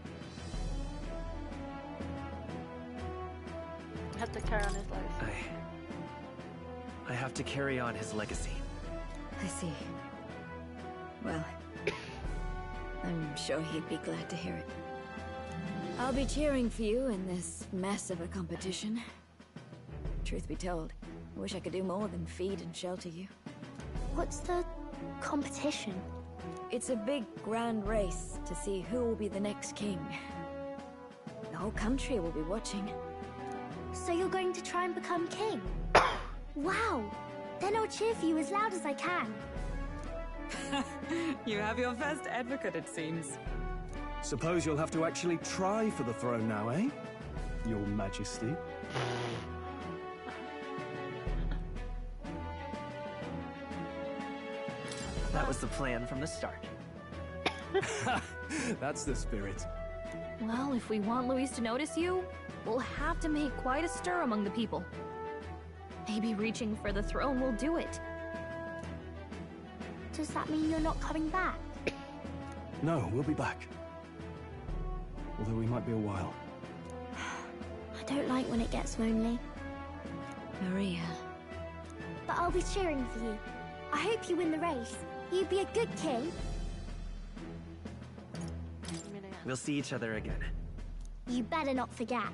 I have to carry on his life. I have to carry on his legacy. I see. Well, I'm sure he'd be glad to hear it. I'll be cheering for you in this mess of a competition. Truth be told, I wish I could do more than feed and shelter you. What's the competition? It's a big, grand race to see who will be the next king. The whole country will be watching. So you're going to try and become king? Wow! Then I'll cheer for you as loud as I can. You have your first advocate, it seems. Suppose you'll have to actually try for the throne now, eh? Your Majesty. That was the plan from the start. That's the spirit. Well, if we want Luis to notice you, we'll have to make quite a stir among the people. Maybe reaching for the throne will do it. Does that mean you're not coming back? No, we'll be back. Although we might be a while. I don't like when it gets lonely. Maria. But I'll be cheering for you. I hope you win the race. You'd be a good king. We'll see each other again. You better not forget.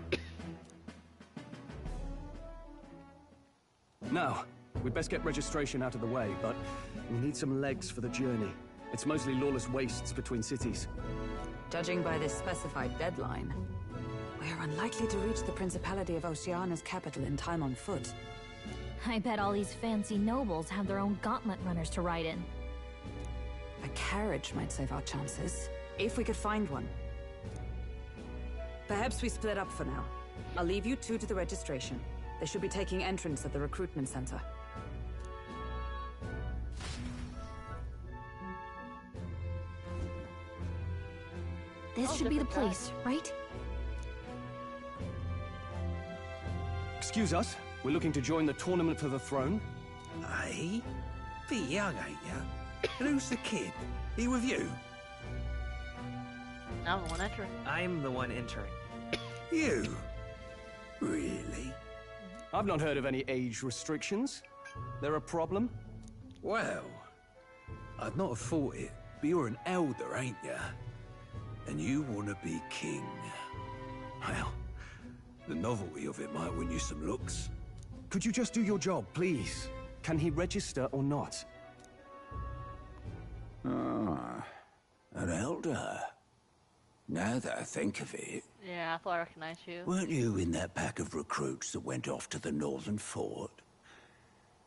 Now, we'd best get registration out of the way, but we need some legs for the journey. It's mostly lawless wastes between cities. Judging by this specified deadline, we're unlikely to reach the Principality of Oceana's capital in time on foot. I bet all these fancy nobles have their own gauntlet runners to ride in. A carriage might save our chances, if we could find one. Perhaps we split up for now. I'll leave you two to the registration. They should be taking entrance at the recruitment center. This should be the place, right? Excuse us, we're looking to join the tournament for the throne. Aye? Bit young, ain't ya? And who's the kid? He with you? I'm the one entering. I'm the one entering. You? Really? I've not heard of any age restrictions. There a problem? Well, I'd not have thought it, but you're an elder, ain't ya? And you want to be king. Well, the novelty of it might win you some looks. Could you just do your job, please? Can he register or not? Ah, an elder. Now that I think of it, Yeah, I thought I recognized you. weren't you in that pack of recruits that went off to the northern fort?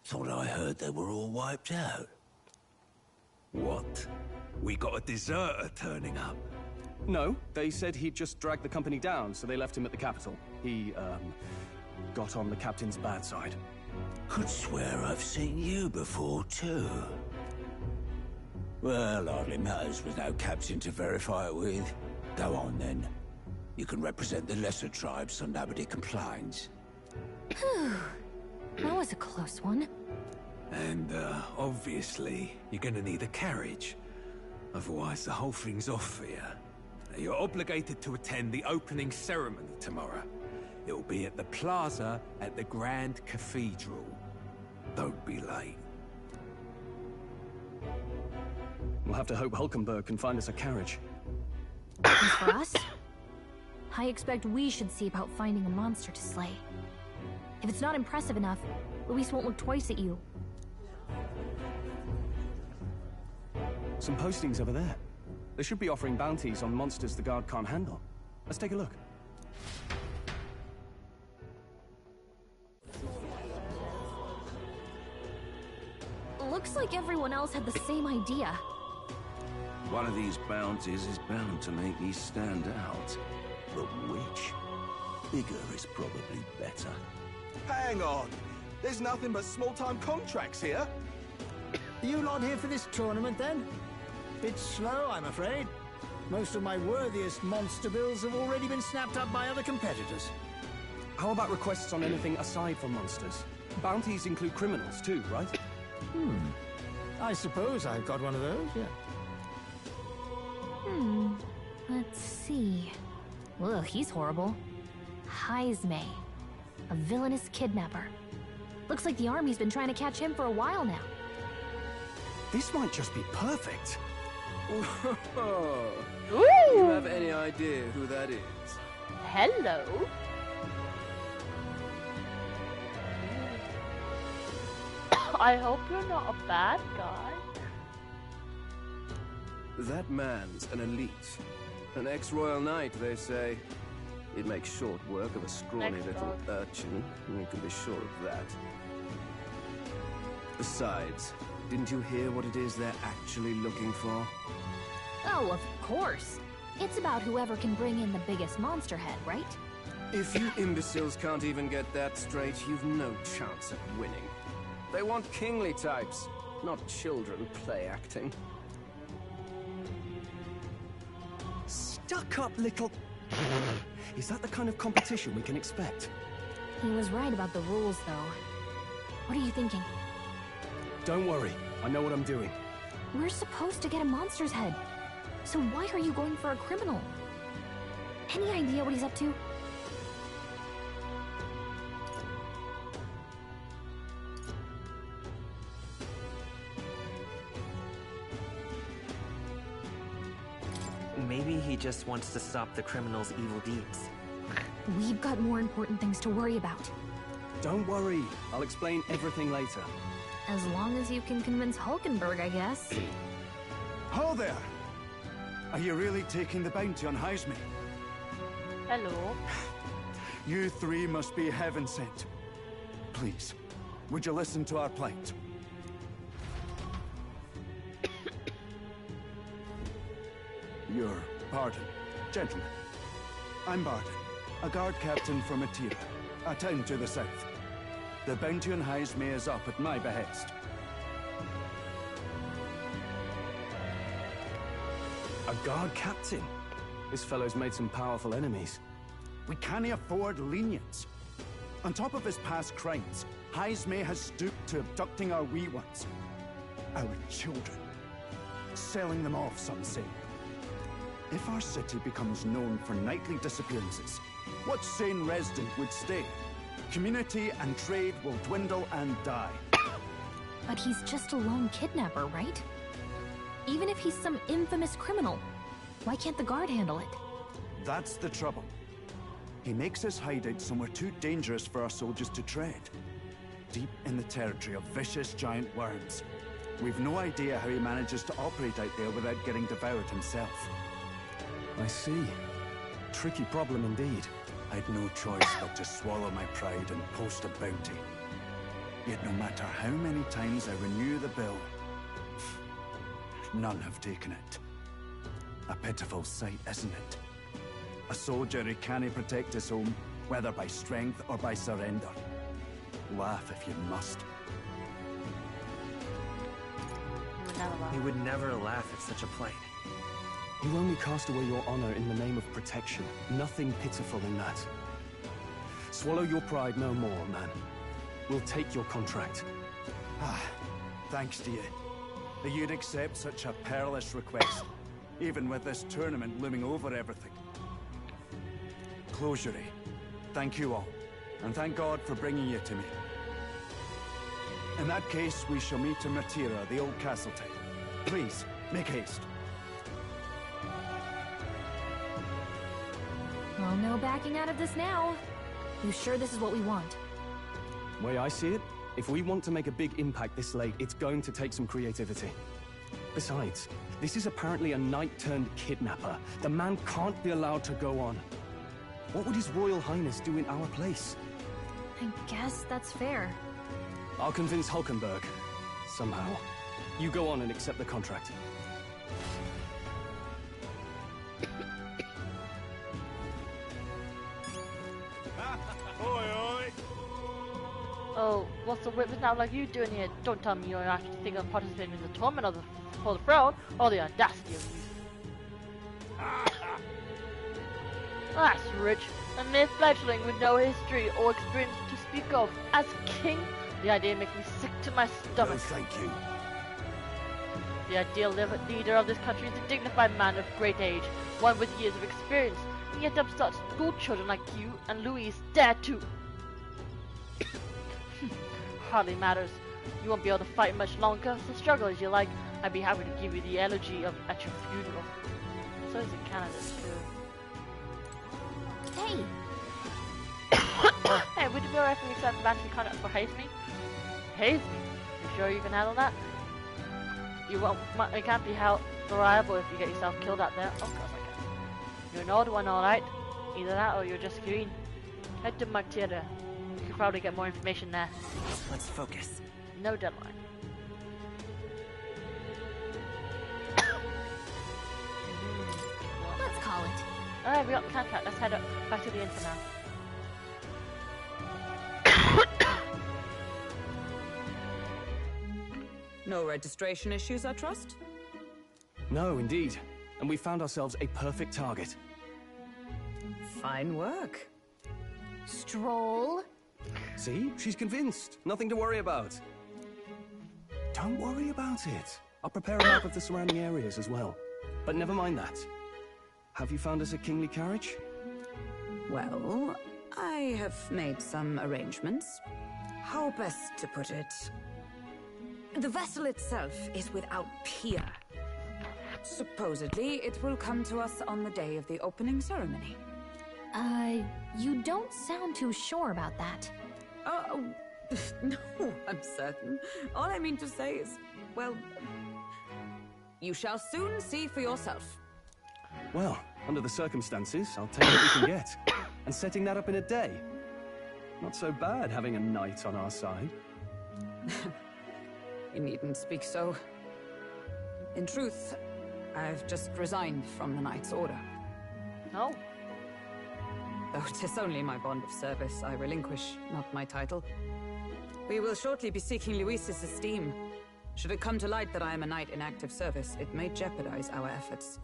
Thought I heard they were all wiped out. What? We got a deserter turning up? No, they said he'd just dragged the company down, so they left him at the capital. He, got on the captain's bad side. Could swear I've seen you before, too. Well, hardly matters with no captain to verify it with. Go on, then. You can represent the lesser tribes so nobody complains. Whew. That was a close one. And, obviously, you're gonna need a carriage. Otherwise, the whole thing's off for you. You're obligated to attend the opening ceremony tomorrow. It'll be at the plaza at the Grand Cathedral. Don't be late. We'll have to hope Hulkenberg can find us a carriage. And for us, I expect we should see about finding a monster to slay. If it's not impressive enough, Luis won't look twice at you. Some postings over there. They should be offering bounties on monsters the guard can't handle. Let's take a look. Looks like everyone else had the same idea. One of these bounties is bound to make me stand out. But which? Bigger is probably better. Hang on. There's nothing but small-time contracts here. Are you lot here for this tournament, then? Bit slow, I'm afraid. Most of my worthiest monster bills have already been snapped up by other competitors. How about requests on anything aside from monsters? Bounties include criminals too, right? I suppose I've got one of those, yeah. Let's see. Ugh, he's horrible. Heisme. A villainous kidnapper. Looks like the army's been trying to catch him for a while now. This might just be perfect. Do you have any idea who that is? Hello? I hope you're not a bad guy. That man's an elite. An ex-royal knight, they say. He'd make short work of a scrawny little urchin. You can be sure of that. Besides, didn't you hear what it is they're actually looking for? Oh, of course. It's about whoever can bring in the biggest monster head, right? If you imbeciles can't even get that straight, you've no chance at winning. They want kingly types, not children play acting. Stuck-up little... Is that the kind of competition we can expect? He was right about the rules, though. What are you thinking? Don't worry, I know what I'm doing. We're supposed to get a monster's head. So why are you going for a criminal? Any idea what he's up to? Maybe he just wants to stop the criminal's evil deeds. We've got more important things to worry about. Don't worry, I'll explain everything later. As long as you can convince Hulkenberg, I guess. Ho there! Are you really taking the bounty on Heisme? Hello. You three must be heaven sent. Please, would you listen to our plight? Your pardon, gentlemen. I'm Barton, a guard captain from Atira, a town to the south. The bounty on Heisme is up at my behest. A guard captain? This fellow's made some powerful enemies. We can't afford lenience. On top of his past crimes, Heisme has stooped to abducting our wee ones. Our children. Selling them off, some say. If our city becomes known for nightly disappearances, what sane resident would stay? Community and trade will dwindle and die. But he's just a lone kidnapper, right? Even if he's some infamous criminal, why can't the guard handle it? That's the trouble. He makes his hideout somewhere too dangerous for our soldiers to tread. Deep in the territory of vicious giant worms. We've no idea how he manages to operate out there without getting devoured himself. I see. Tricky problem indeed. I'd no choice but to swallow my pride and post a bounty. Yet no matter how many times I renew the bill, none have taken it. A pitiful sight, isn't it? A soldier who can't protect his home, whether by strength or by surrender. Laugh if you must. He would never laugh at such a plight. You only cast away your honor in the name of protection. Nothing pitiful in that. Swallow your pride no more, man. We'll take your contract. Ah, thanks to you. That you'd accept such a perilous request, even with this tournament looming over everything. Closure. Thank you all, and thank God for bringing you to me. In that case, we shall meet in Matira, the old castle type. Please, make haste. Well, no backing out of this now. You sure this is what we want? Way I see it, if we want to make a big impact this late, it's going to take some creativity. Besides, this is apparently a knight-turned-kidnapper. The man can't be allowed to go on. What would His Royal Highness do in our place? I guess that's fair. I'll convince Hulkenberg. Somehow. You go on and accept the contract. Oh, what's the whippers now like you doing here? Don't tell me you're actually thinking of participating in the tournament or for the throne, or the audacity of you. That's rich. A mere fledgling with no history or experience to speak of. As king, the idea makes me sick to my stomach. No, thank you. The ideal leader of this country is a dignified man of great age, one with years of experience, and yet upstart school children like you and Louise dare to. Hardly matters. You won't be able to fight much longer, so struggle as you like. I'd be happy to give you the elegy at your funeral. So is in Canada too. Hey! Hey, would you be alright if we accept the battery contract for haze me? Haze me? You sure you can handle that? You won't. It can't be held reliable if you get yourself killed out there. Of course I can. You're an old one, alright. Either that or you're just green. Head to Martira. You can probably get more information there. Let's focus. No deadline. Let's call it. Alright, we got the contract. Let's head back to the inn for now. No registration issues, I trust? No, indeed. And we found ourselves a perfect target. Fine work. Stroll. See? She's convinced. Nothing to worry about. Don't worry about it. I'll prepare a map of the surrounding areas as well. But never mind that. Have you found us a kingly carriage? Well, I have made some arrangements. How best to put it? The vessel itself is without peer. Supposedly, it will come to us on the day of the opening ceremony. You don't sound too sure about that. Oh, no, I'm certain. All I mean to say is, well, you shall soon see for yourself. Well, under the circumstances, I'll take what we can get. And setting that up in a day. Not so bad having a knight on our side. You needn't speak so. In truth, I've just resigned from the Knight's Order. No. Though 'tis only my bond of service I relinquish, not my title. We will shortly be seeking Luis's esteem. Should it come to light that I am a knight in active service, it may jeopardize our efforts.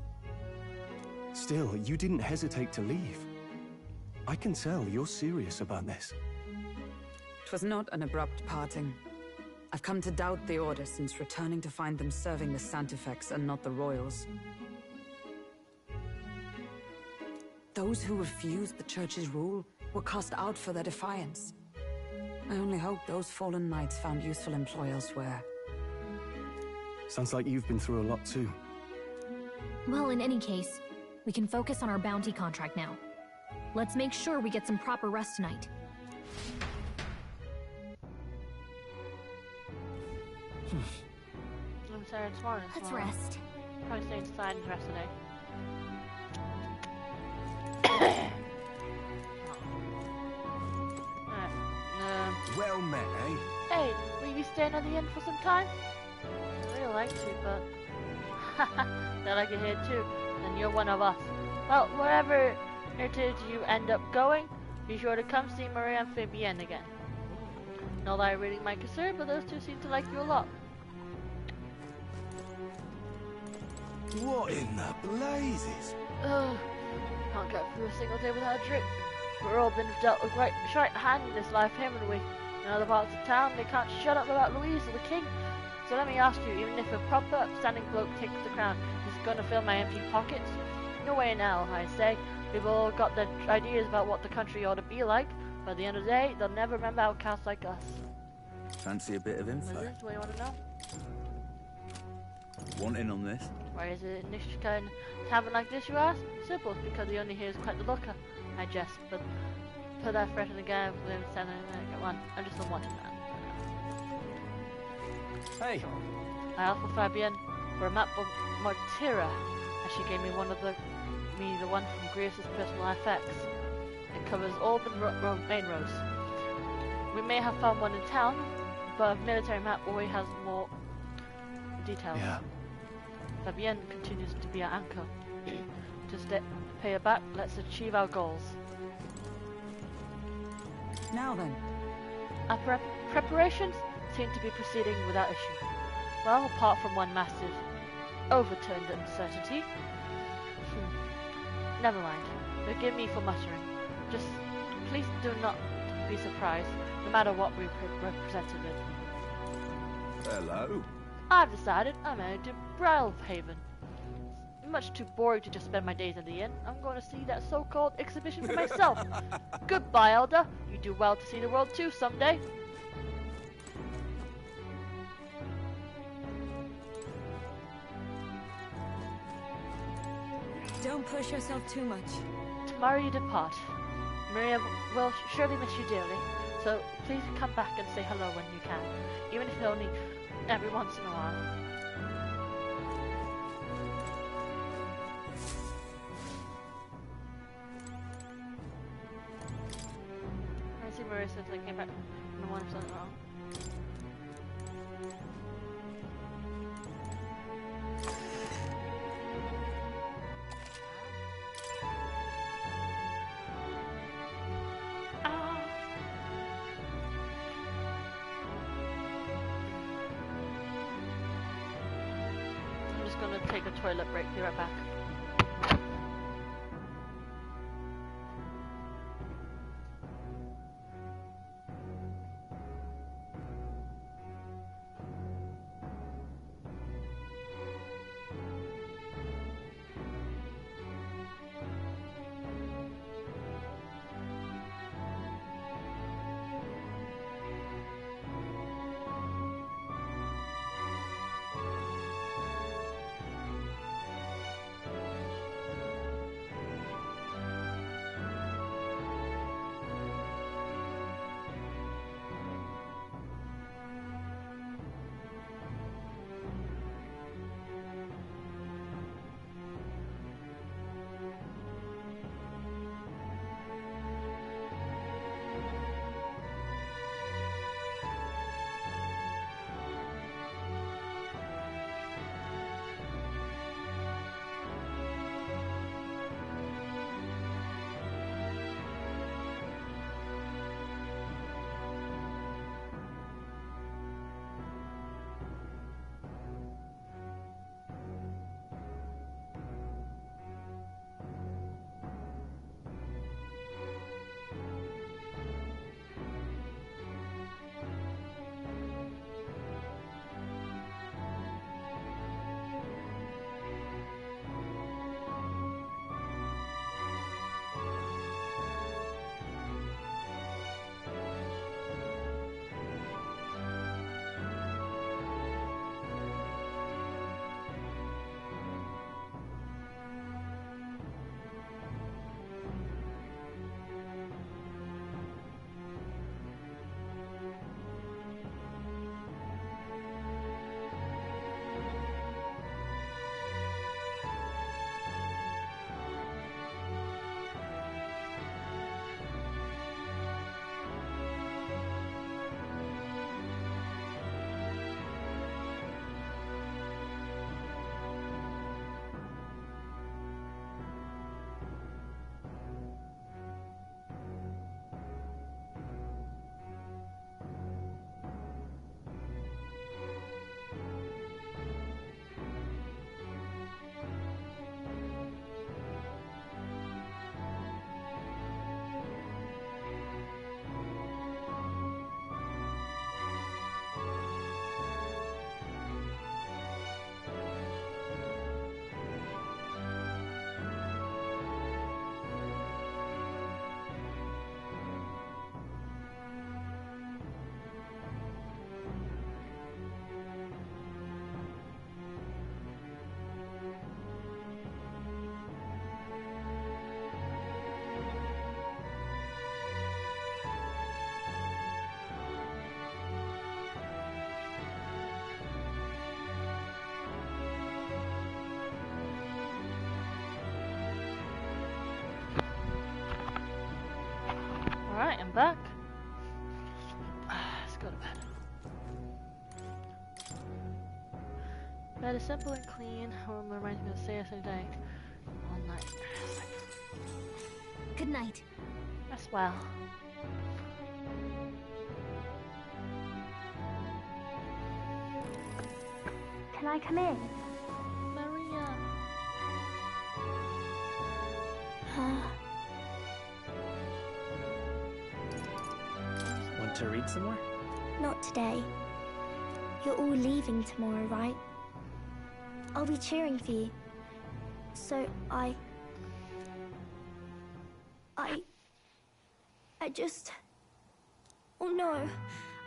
Still, you didn't hesitate to leave. I can tell you're serious about this. It was not an abrupt parting. I've come to doubt the Order since returning to find them serving the Santifex and not the Royals. Those who refused the Church's rule were cast out for their defiance. I only hope those fallen knights found useful employ elsewhere. Sounds like you've been through a lot too. Well, in any case, we can focus on our bounty contract now. Let's make sure we get some proper rest tonight. I'm sorry, tomorrow. Let's rest. Probably stay inside the rest of the day. Well met, eh? Hey, will you stay at the inn for some time? I'd really like to, but... I like it here too. then you're one of us. Well, wherever it is you end up going, be sure to come see Maria and Fabienne again. Not that I really might concern, but those two seem to like you a lot. What in the blazes? Ugh, can't get through a single day without a drink. We're all been dealt a great shite hand in this life, haven't we? In other parts of town, they can't shut up about Louise or the king. So let me ask you, even if a proper upstanding bloke takes the crown, is it going to fill my empty pockets? No way in hell, I say. People all got their ideas about what the country ought to be like, but at the end of the day, they'll never remember outcasts like us. Fancy a bit of info? What is this? What do you want to know? Want in on this? Why is it in kind tavern like this, you ask? Simple, because he only hears quite the looker. I jest, but put that threat in the guy with him standing there. Come on, I'm just a wanted man. Hey! I offered Fabienne for a map of Mortira, and she gave me the one from Grievous' personal effects. It covers all the main roads. We may have found one in town, but a military map always has more details. Yeah. Fabienne continues to be our anchor. To pay her back, let's achieve our goals. Now then. Our preparations seem to be proceeding without issue. Well, apart from one massive, overturned uncertainty. Never mind. Forgive me for muttering. Just please do not be surprised, no matter what we're represented with. Hello. I've decided I'm heading to Brilhaven. It's much too boring to just spend my days in the inn. I'm going to see that so-called exhibition for myself. Goodbye, Elder. You do well to see the world too someday. Don't push yourself too much. Tomorrow you depart. Maria will surely miss you dearly, so please come back and say hello when you can, even if only every once in a while. I see Maria since I came back from the one something wrong. Gonna take a toilet break, be right back. back. Let's go to bed. Bed is simple and clean. Home reminds me to stay us any day. All night. Good night. As well. Can I come in? Maria. Want to read some more? Not today. You're all leaving tomorrow, right? I'll be cheering for you. So I just... Oh no.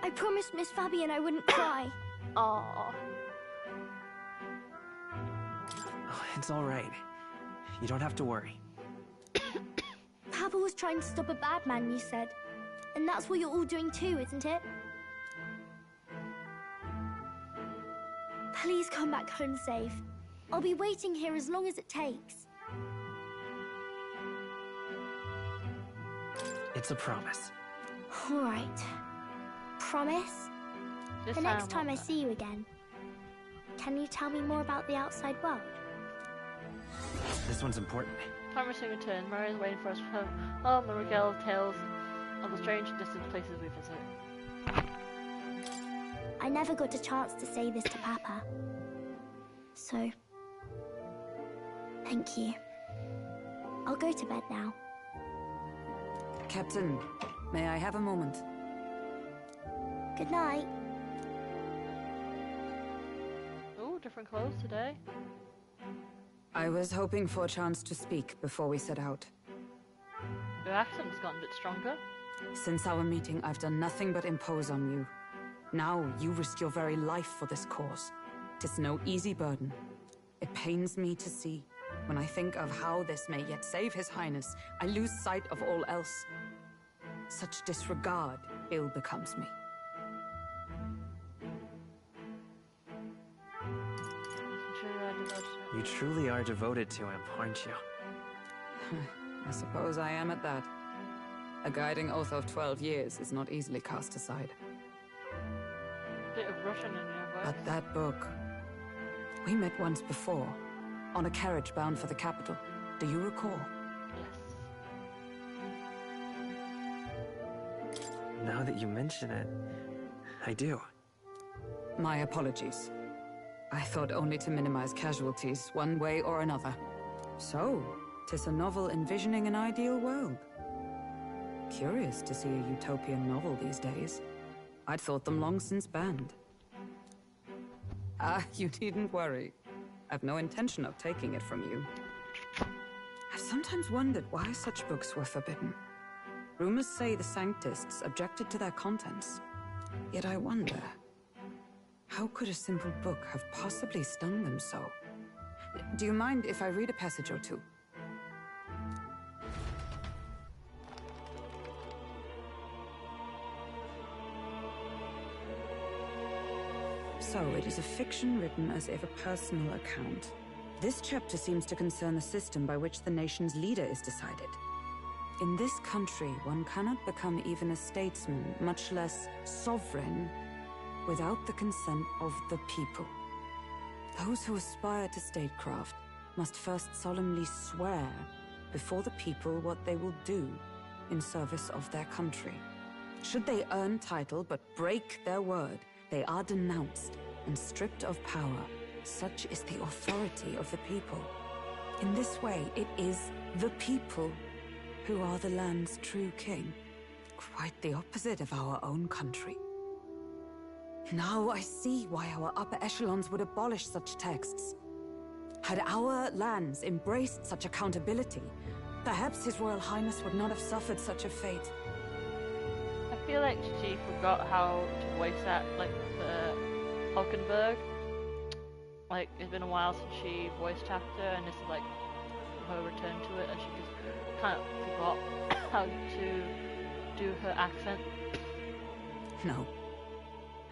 I promised Miss Fabian I wouldn't cry. Aww. Oh, it's all right. You don't have to worry. Papa was trying to stop a bad man, you said. And that's what you're all doing too, isn't it? Please come back home safe. I'll be waiting here as long as it takes. It's a promise. All right. Promise? The next time I see you again, can you tell me more about the outside world? This one's important. Promising return. Maria is waiting for us home. Oh, and regale tales of the strange and distant places we visit. I never got a chance to say this to Papa. So, thank you. I'll go to bed now. Captain, may I have a moment? Good night. Ooh, different clothes today. I was hoping for a chance to speak before we set out. Your accent's gotten a bit stronger. Since our meeting, I've done nothing but impose on you. Now you risk your very life for this cause. 'Tis no easy burden. It pains me to see. When I think of how this may yet save His Highness, I lose sight of all else. Such disregard ill becomes me. You truly are devoted to him, aren't you? I suppose I am at that. A guiding oath of 12 years is not easily cast aside. Bit of Russian in your voice. But that book... We met once before, on a carriage bound for the capital. Do you recall? Yes. Now that you mention it, I do. My apologies. I thought only to minimize casualties, one way or another. So, 'tis a novel envisioning an ideal world. Curious to see a utopian novel these days. I'd thought them long since banned. Ah, you needn't worry. I've no intention of taking it from you. I've sometimes wondered why such books were forbidden. Rumors say the Sanctists objected to their contents. Yet I wonder, how could a simple book have possibly stung them so? Do you mind if I read a passage or two? So, it is a fiction written as if a personal account. This chapter seems to concern the system by which the nation's leader is decided. In this country, one cannot become even a statesman, much less sovereign, without the consent of the people. Those who aspire to statecraft must first solemnly swear before the people what they will do in service of their country. Should they earn title but break their word, they are denounced and stripped of power. Such is the authority of the people. In this way, it is the people who are the land's true king. Quite the opposite of our own country. Now I see why our upper echelons would abolish such texts. Had our lands embraced such accountability, perhaps His Royal Highness would not have suffered such a fate. I feel like she forgot how to voice act, like, the Hulkenberg. Like, it's been a while since she voiced actor, and this is like her return to it, and she just kind of forgot how to do her accent. No.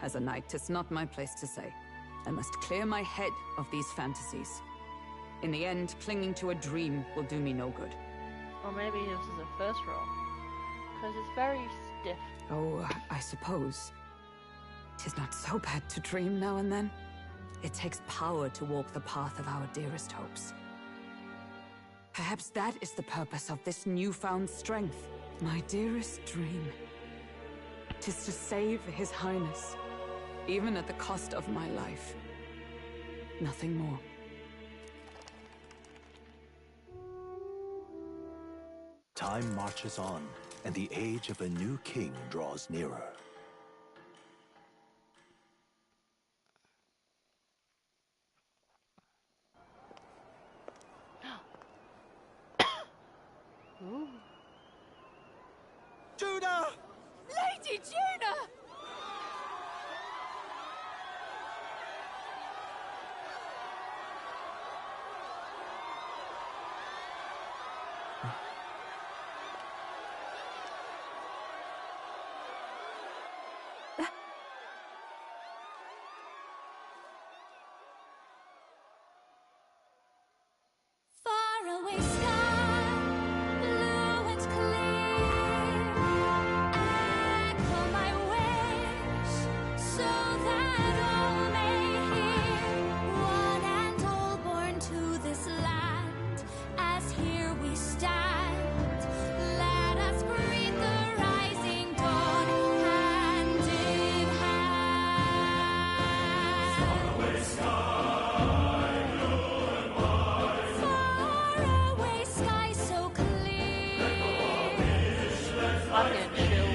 As a knight, 'tis not my place to say. I must clear my head of these fantasies. In the end, clinging to a dream will do me no good. Or maybe this is her first role. Because it's very death. Oh, I suppose. 'Tis not so bad to dream now and then. It takes power to walk the path of our dearest hopes. Perhaps that is the purpose of this newfound strength. My dearest dream. 'Tis to save His Highness, even at the cost of my life. Nothing more. Time marches on, and the age of a new king draws nearer. Ooh. Judah! Lady Judah! Faraway sky, blue and clear. Echo my wish, so that all may hear. One and all born to this land, as here we stand. Let us greet the rising dawn, hand in hand. Faraway sky. Faraway sky so clear. Fucking chill.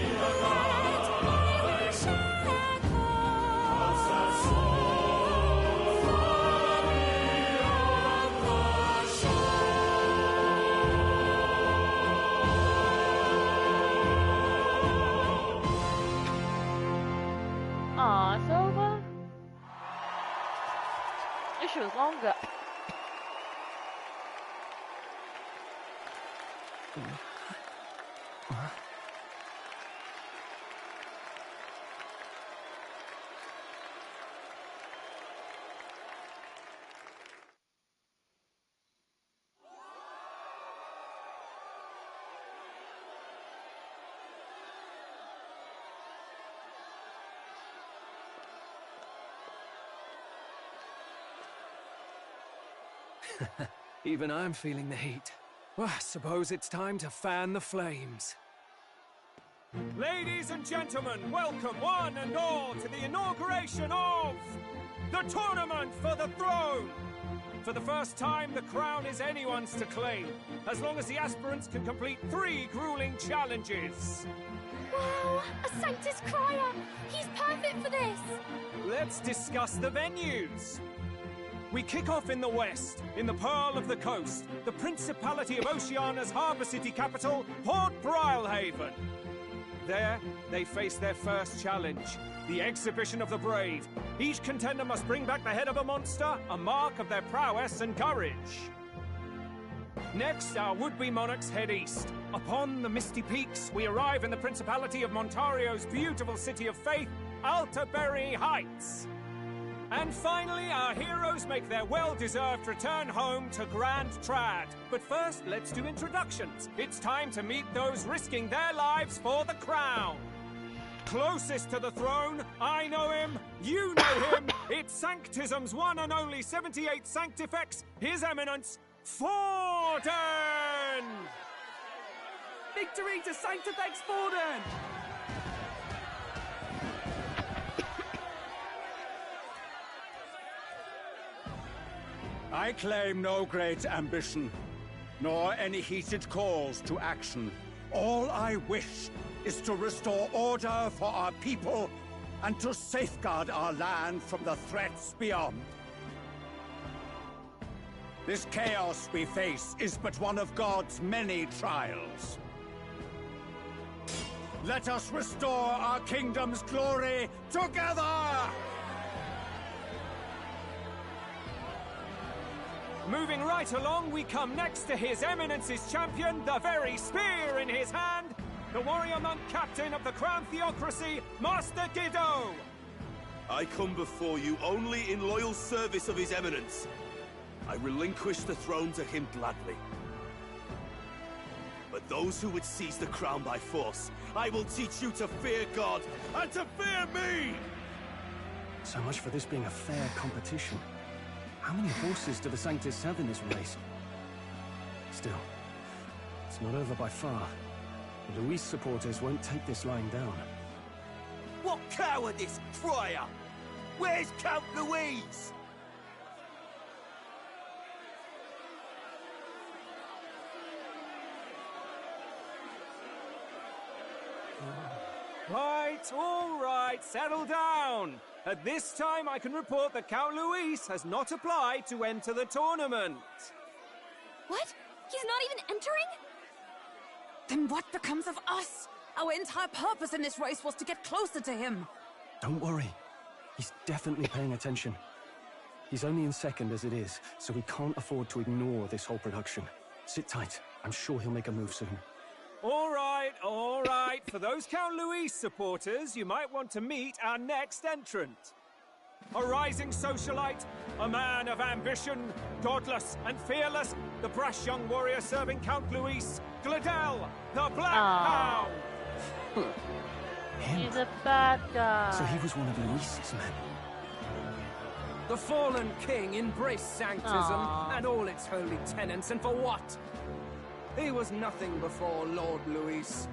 Aw, it's over. This shit was longer. Even I'm feeling the heat. Well, I suppose it's time to fan the flames. Ladies and gentlemen, welcome one and all to the inauguration of the Tournament for the Throne! For the first time, the crown is anyone's to claim, as long as the aspirants can complete 3 grueling challenges. Wow, a Sanctus Crier! He's perfect for this! Let's discuss the venues. We kick off in the west, in the Pearl of the Coast, the Principality of Oceania's harbour city capital, Port Brilehaven. There, they face their first challenge, the Exhibition of the Brave. Each contender must bring back the head of a monster, a mark of their prowess and courage. Next, our would-be monarchs head east. Upon the misty peaks, we arrive in the Principality of Montario's beautiful city of faith, Altaberry Heights. And finally, our heroes make their well-deserved return home to Grand Trad. But first, let's do introductions. It's time to meet those risking their lives for the crown. Closest to the throne, I know him, you know him. It's Sanctism's one and only 78 Sanctifex, His Eminence, Forden! Victory to Sanctifex Forden! I claim no great ambition, nor any heated calls to action. All I wish is to restore order for our people and to safeguard our land from the threats beyond. This chaos we face is but one of God's many trials. Let us restore our kingdom's glory together! Moving right along, we come next to His Eminence's champion, the very spear in his hand, the warrior monk captain of the Crown Theocracy, Master Giddo! I come before you only in loyal service of His Eminence. I relinquish the throne to him gladly. But those who would seize the crown by force, I will teach you to fear God and to fear me! So much for this being a fair competition. How many horses do the Sanctus have in this race? Still, it's not over by far. The Luis supporters won't take this lying down. What cowardice, Friar! Where's Count Louise? All right, settle down. At this time, I can report that Count Luis has not applied to enter the tournament. What? He's not even entering? Then what becomes of us? Our entire purpose in this race was to get closer to him. Don't worry. He's definitely paying attention. He's only in second as it is, so we can't afford to ignore this whole production. Sit tight. I'm sure he'll make a move soon. All right. For those Count Luis supporters, you might want to meet our next entrant. A rising socialite, a man of ambition, godless and fearless, the brash young warrior serving Count Luis, Gladel, the Black Hound. He's a bad guy. So he was one of Luis's men. The fallen king embraced Sanctism and all its holy tenets, and for what? He was nothing before Lord Luis.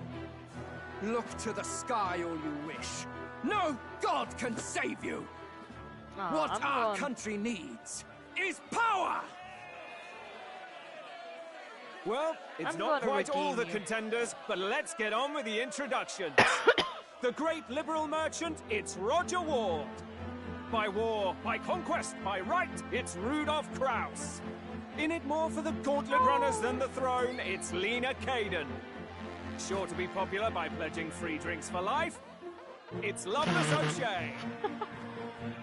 Look to the sky all you wish. No god can save you! What our country needs is power! Well, it's not quite all the contenders, but let's get on with the introductions. The great liberal merchant, it's Roger Ward. By war, by conquest, by right, it's Rudolph Kraus. In it more for the gauntlet runners than the throne, it's Lena Caden. Sure to be popular by pledging free drinks for life, it's Loveless O'Shea.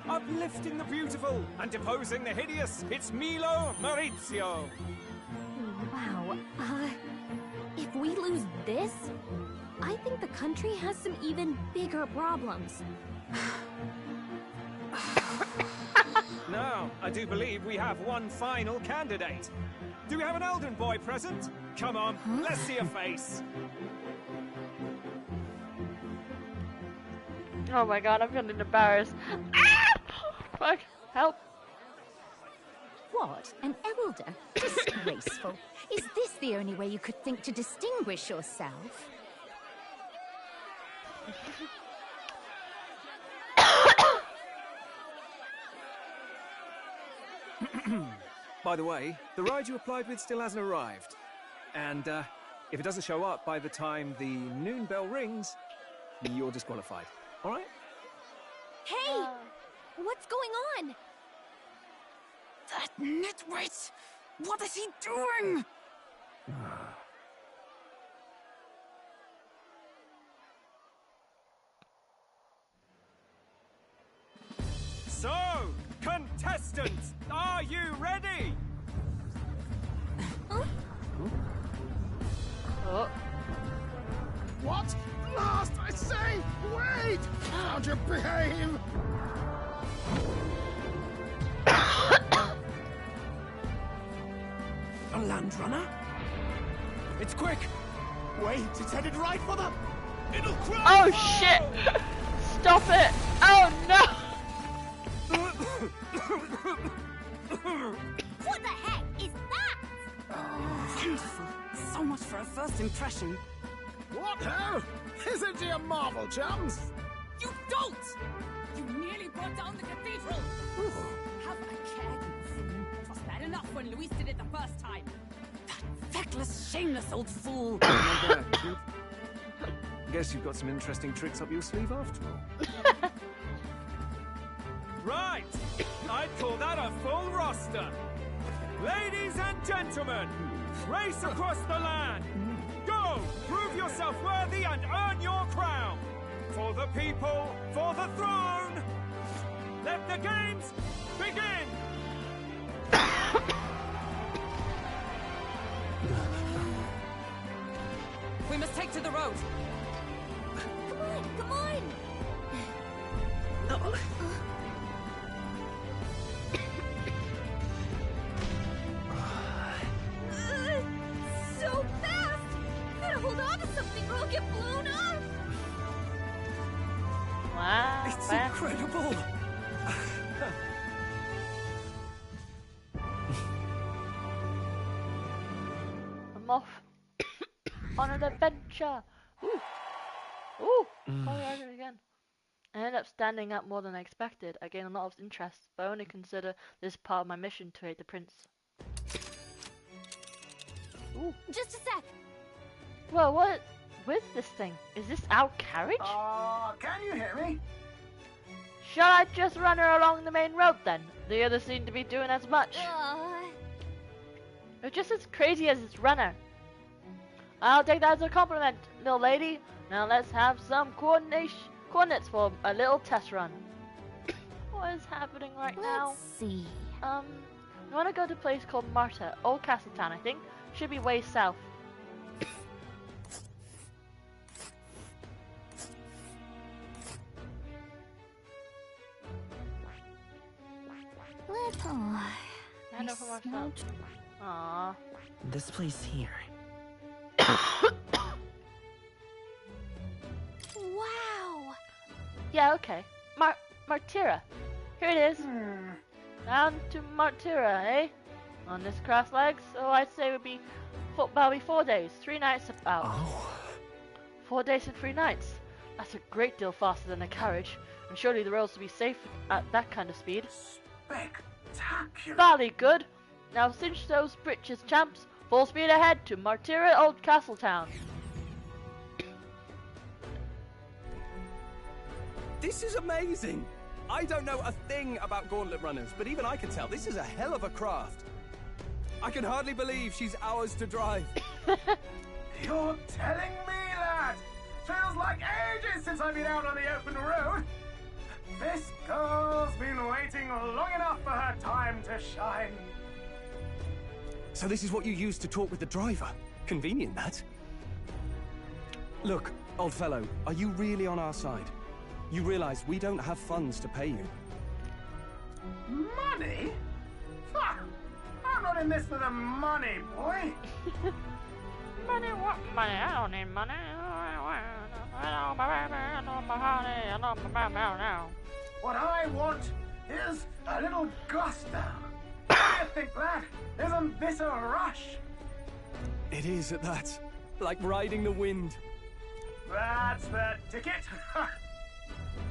Uplifting the beautiful and deposing the hideous, it's Milo Maurizio. Wow. If we lose this, I think the country has some even bigger problems. Now, I do believe we have one final candidate. Do we have an Elden boy present? Come on, let's see a face. Oh my god, I'm feeling embarrassed. Ah! Fuck, help. What? An elder? Disgraceful. Is this the only way you could think to distinguish yourself? By the way, the ride you applied with still hasn't arrived. And if it doesn't show up by the time the noon bell rings, you're disqualified. All right? Hey! What's going on? That nitwit! What is he doing? So, contestants, are you ready? What? Last, I say! Wait! How'd you behave? A land runner? It's quick! Wait, it's headed right for them! It'll crash! Oh shit! Stop it! Oh no! What the heck is that? Wonderful. So much for a first impression. What hell? Isn't he a marvel, chums? You don't! You nearly brought down the cathedral! Have a care, you fool. It was bad enough when Luis did it the first time. That feckless, shameless old fool! Guess you've got some interesting tricks up your sleeve after all. Right! I'd call that a full roster. Ladies and gentlemen, race across the land. Go! Prove yourself worthy and earn your crown. For the people, for the throne. Let the games begin! We must take to the road. Come on, come on! So fast! I'm off on an adventure. Ooh. Ooh. Oh, yeah, again. I ended up standing up more than I expected. I gained a lot of interest, but I only consider this part of my mission to aid the prince. Ooh. Just a sec. Well, what with this thing? Is this our carriage? Can you hear me? Shall I just run her along the main road then? The others seem to be doing as much. They're just as crazy as this runner. I'll take that as a compliment, little lady. Now let's have some coordinates for a little test run. What is happening right now? Let's see. I want to go to a place called Marta, Old Castletown, I think. Should be way south. Aww. This place here. Wow. Yeah, okay. Martira. Here it is. Down to Martira, eh? On this cross legs, so I'd say it would be about 4 days, 3 nights about. Oh. 4 days and 3 nights. That's a great deal faster than a carriage, and surely the roads will be safe at that kind of speed. Spectacular. Valley good. Now cinch those britches, champs. Full speed ahead to Martira Old Castletown. This is amazing! I don't know a thing about gauntlet runners, but even I can tell this is a hell of a craft. I can hardly believe she's ours to drive. You're telling me that? Feels like ages since I've been out on the open road. This girl's been waiting long enough for her time to shine. So this is what you use to talk with the driver? Convenient, that. Look, old fellow, are you really on our side? You realize we don't have funds to pay you. Money? Ha! I'm not in this for the money, boy. Money, what money? I don't need money. What I want is a little gusto. Do you think that? Isn't this a rush? It is at that. Like riding the wind. That's the ticket.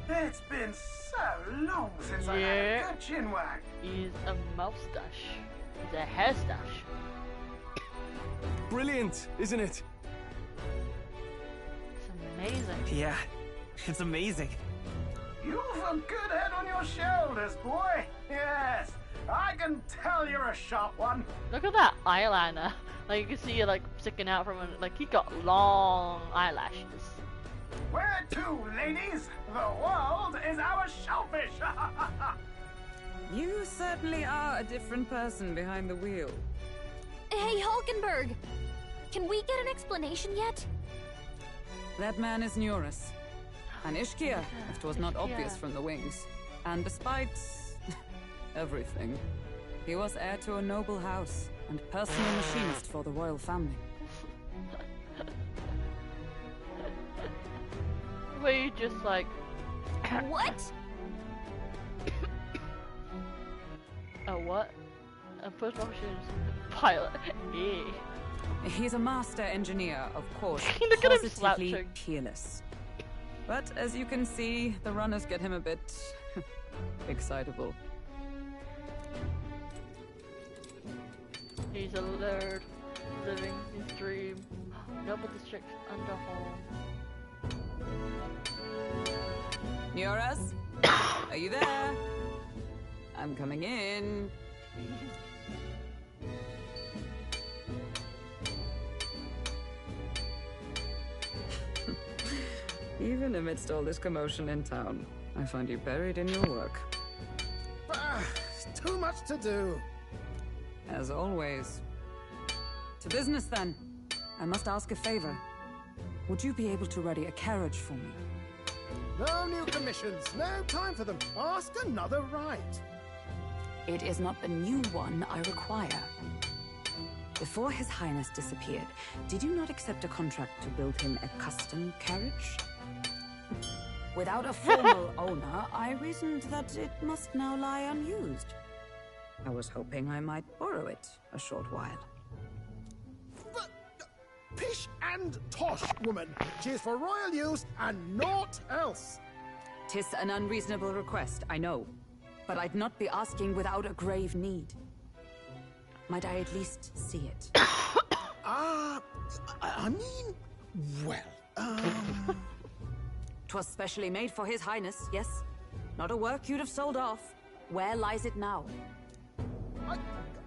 It's been so long since I had a good chinwag. He's a moustache. He's a hairstache. Brilliant, isn't it? It's amazing. Yeah, it's amazing. You've a good head on your shoulders, boy. Yes, I can tell you're a sharp one. Look at that eyeliner. Like you can see it like sticking out from it. Like he got long eyelashes. Where to, ladies? The world is our shellfish. You certainly are a different person behind the wheel. Hey, Hulkenberg! Can we get an explanation yet? That man is Neurus. An Ishkia, if 'twas not obvious from the wings. And despite everything, he was heir to a noble house and personal machinist for the royal family. Were you just like... What? A what? A personal machinist pilot. Yeah. He's a master engineer, of course, Look at him positively slouching. peerless. But as you can see, the runners get him a bit excitable. He's a lord, living his dream. Noble district under home. Neurus? Are you there? I'm coming in. Even amidst all this commotion in town, I find you buried in your work. Too much to do. As always. To business, then. I must ask a favor. Would you be able to ready a carriage for me? No new commissions. No time for them. Ask another right. It is not the new one I require. Before His Highness disappeared, did you not accept a contract to build him a custom carriage? Without a formal owner, I reasoned that it must now lie unused. I was hoping I might borrow it a short while. pish and tosh woman. She is for royal use and naught else. 'Tis an unreasonable request, I know. But I'd not be asking without a grave need. Might I at least see it? I mean, well, 'Twas specially made for His Highness, yes? Not a work you'd have sold off. Where lies it now?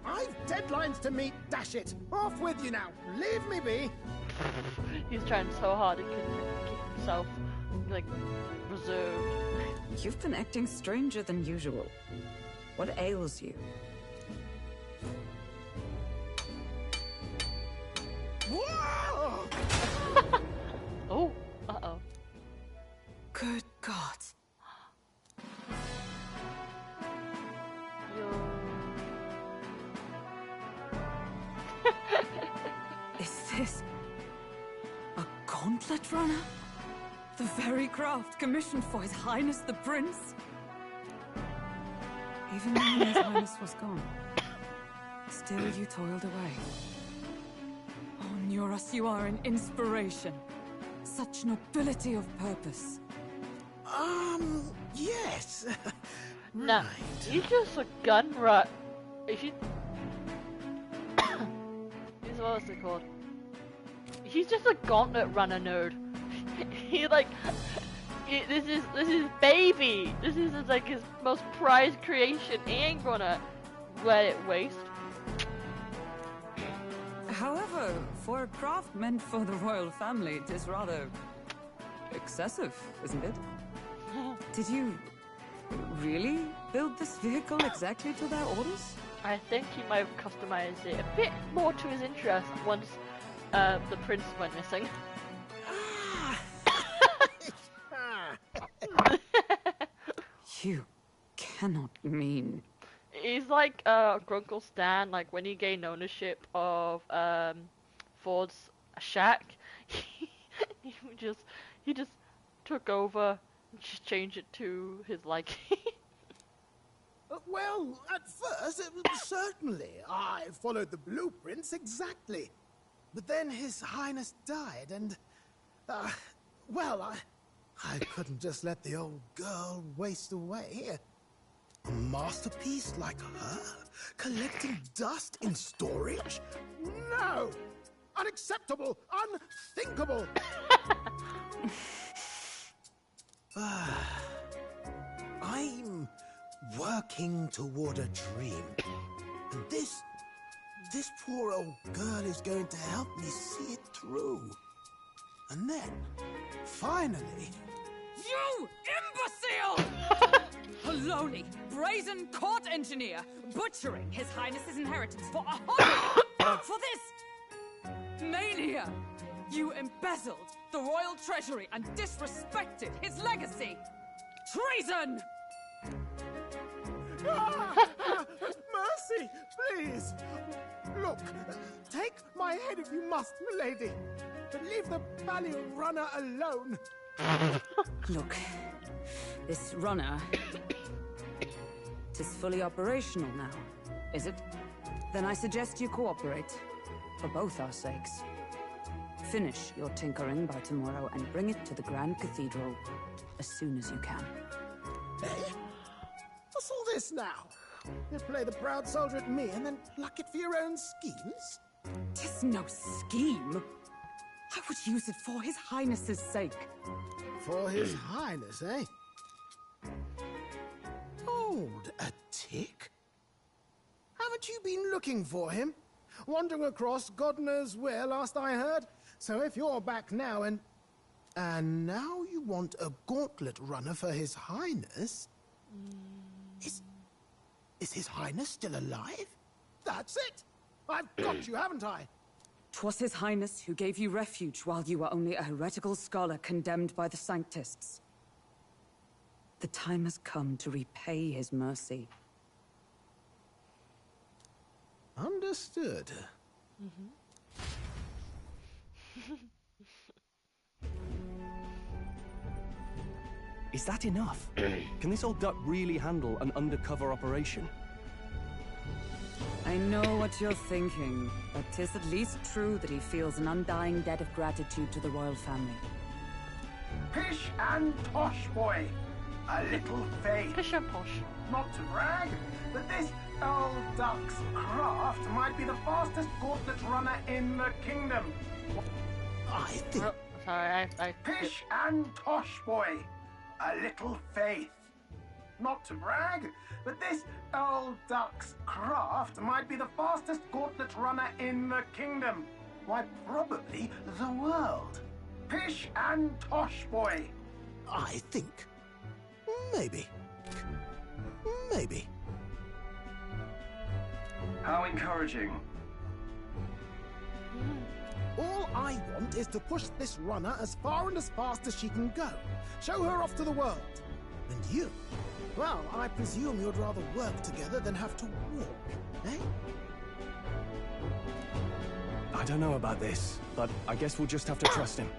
I've deadlines to meet, dash it! Off with you now! Leave me be! He's trying so hard to keep himself, like, reserved. You've been acting stranger than usual. What ails you? Whoa! Oh, uh-oh. Good God. Is this a gauntlet runner? The very craft commissioned for His Highness the Prince? Even when His Highness was gone, still you toiled away. Oh, Nuras, you are an inspiration. Such nobility of purpose. Yes. Nah, he's just a gun rat. He's what was it called? He's just a gauntlet runner nerd. This is baby. This is like his most prized creation. He ain't gonna let it waste. However, for a craft meant for the royal family, it is rather excessive, isn't it? Did you really build this vehicle exactly to their orders? I think he might have customized it a bit more to his interest once the prince went missing. You cannot mean... He's like Grunkle Stan, like when he gained ownership of Ford's shack, he just took over and just changed it to his liking. Well, at first, certainly. I followed the blueprints exactly. But then His Highness died, and... well, I couldn't just let the old girl waste away. A masterpiece like her? Collecting dust in storage? No! Unacceptable! Unthinkable! I'm working toward a dream. And this poor old girl is going to help me see it through. And then, finally... You imbecile! Baloney, brazen court engineer, butchering His Highness's inheritance for a hobby! For this mania! You embezzled the royal treasury and disrespected his legacy! Treason! Mercy, please! Look, take my head if you must, milady, but leave the Valley runner alone. Look, this runner... Tis fully operational now, is it? Then I suggest you cooperate, for both our sakes. Finish your tinkering by tomorrow and bring it to the Grand Cathedral as soon as you can. Hey? What's all this now? You play the proud soldier at me and then pluck it for your own schemes? 'Tis no scheme. I would use it for His Highness's sake. For His Highness, eh? Hold a tick. Haven't you been looking for him? Wandering across God knows where, last I heard. So if you're back now and now you want a gauntlet runner for His Highness? Is His Highness still alive? That's it! I've got you, haven't I? 'Twas His Highness who gave you refuge while you were only a heretical scholar condemned by the Sanctists. The time has come to repay His mercy. Understood. Is that enough? Can this old duck really handle an undercover operation? I know what you're thinking, but 'tis at least true that he feels an undying debt of gratitude to the royal family. Pish and tosh, boy. A little faith. Pish and posh. Not to brag, but this old duck's craft might be the fastest gauntlet runner in the kingdom. I think... Oh, sorry, I... Pish and tosh, boy. A little faith. Not to brag, but this old duck's craft might be the fastest gauntlet runner in the kingdom. Why, probably the world. Pish and tosh, boy. I think. Maybe. Maybe. How encouraging. All I want is to push this runner as far and as fast as she can go. Show her off to the world. And you? Well, I presume you'd rather work together than have to walk, eh? I don't know about this, but I guess we'll just have to trust him.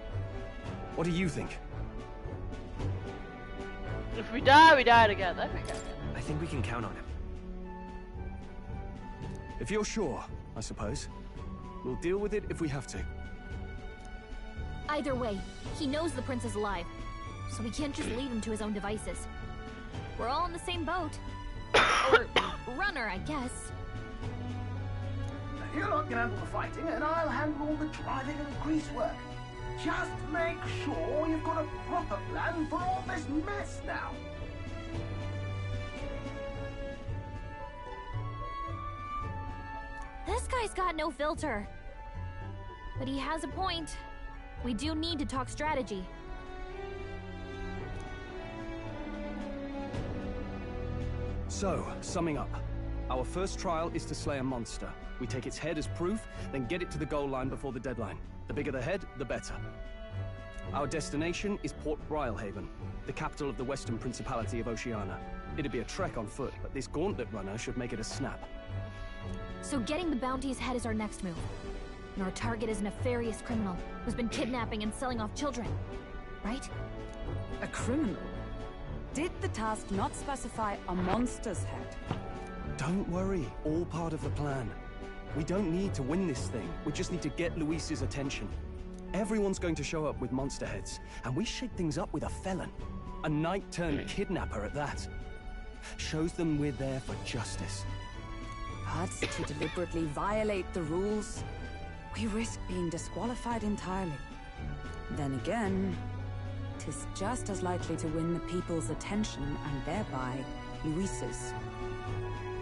What do you think? If we die together. I think we can count on him. If you're sure, I suppose. We'll deal with it if we have to. Either way, he knows the prince is alive, so we can't just leave him to his own devices. We're all in the same boat. Or runner, I guess. You lot can handle the fighting, and I'll handle all the driving and grease work. Just make sure you've got a proper plan for all this mess now. This guy's got no filter. But he has a point. We do need to talk strategy. So, summing up. Our first trial is to slay a monster. We take its head as proof, then get it to the goal line before the deadline. The bigger the head, the better. Our destination is Port Brylehaven, the capital of the Western Principality of Oceania. It'd be a trek on foot, but this gauntlet runner should make it a snap. So getting the bounty's head is our next move. And our target is a nefarious criminal who's been kidnapping and selling off children. Right? A criminal? Did the task not specify a monster's head? Don't worry, all part of the plan. We don't need to win this thing, we just need to get Luis's attention. Everyone's going to show up with monster heads, and we shake things up with a felon. A knight-turned-kidnapper at that. Shows them we're there for justice. But to deliberately violate the rules, we risk being disqualified entirely. Then again, 'tis just as likely to win the people's attention and thereby Luis's.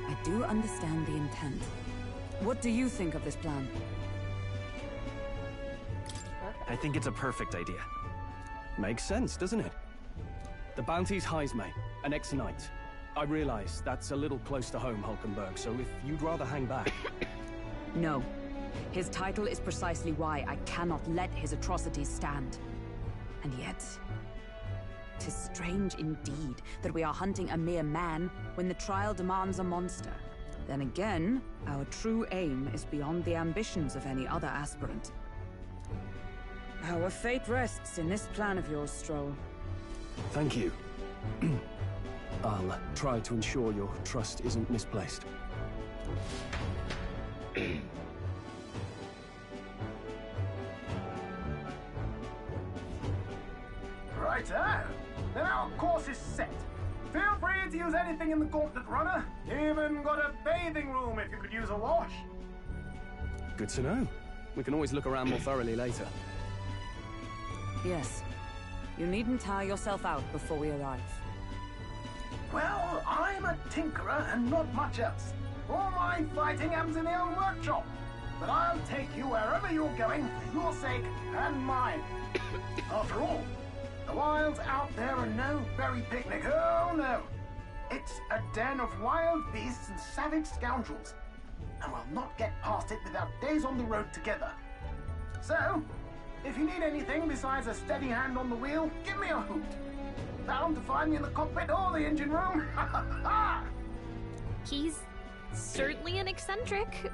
I do understand the intent. What do you think of this plan? I think it's a perfect idea. Makes sense, doesn't it? The bounty's Heisme, an ex-knight. I realize that's a little close to home, Hulkenberg, so if you'd rather hang back... No. His title is precisely why I cannot let his atrocities stand. And yet... 'tis strange indeed that we are hunting a mere man when the trial demands a monster. Then again, our true aim is beyond the ambitions of any other aspirant. Our fate rests in this plan of yours, Stroll. Thank you. I'll try to ensure your trust isn't misplaced. Righto. Then our course is set. Feel free to use anything in the gauntlet runner. Even got a bathing room if you could use a wash. Good to know. We can always look around more thoroughly later. Yes. You needn't tire yourself out before we arrive. Well, I'm a tinkerer and not much else. All my fighting happens in the old workshop. But I'll take you wherever you're going for your sake and mine. After all, the wilds out there are no berry picnic. Oh no. It's a den of wild beasts and savage scoundrels. And we'll not get past it without days on the road together. So, if you need anything besides a steady hand on the wheel, give me a hoot. Bound to find me in the cockpit or the engine room. He's certainly an eccentric,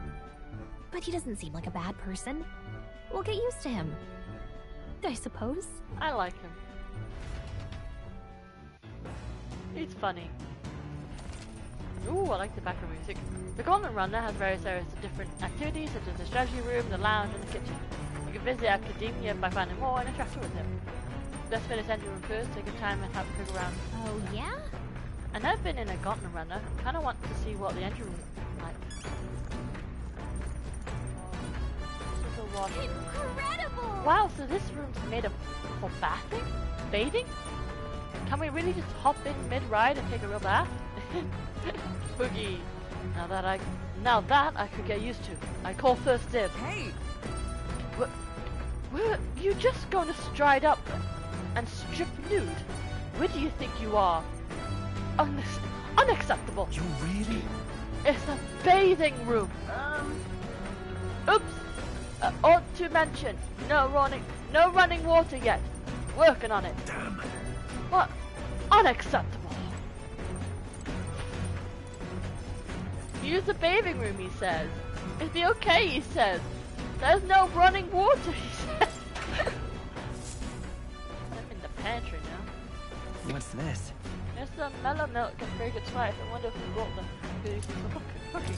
but he doesn't seem like a bad person. We'll get used to him, I suppose. I like him. He's funny. Ooh, I like the background music. The Golden Runner has various areas of different activities, such as the strategy room, the lounge, and the kitchen. You can visit Academia by finding more and interact with them. Let's finish entry room first, take your time and have a look around. Oh, yeah? I've never been in a Golden Runner. Kinda want to see what the entry room is like. Incredible! Wow, so this room's made for bathing? Can we really just hop in mid-ride and take a real bath? Spooky. Now that I could get used to. I call first dibs. Hey! Were you just going to stride up and strip nude? Where do you think you are? Unacceptable. You really? It's a bathing room. Oops. Ought to mention, no running water yet. Working on it. Damn. What? Unacceptable. Use the bathing room, he says. It'll be okay, he says. There's no running water, he says. I'm in the pantry now. What's this? There's some mellow milk and fragrant spice. I wonder if we brought them. Goodies for cooking.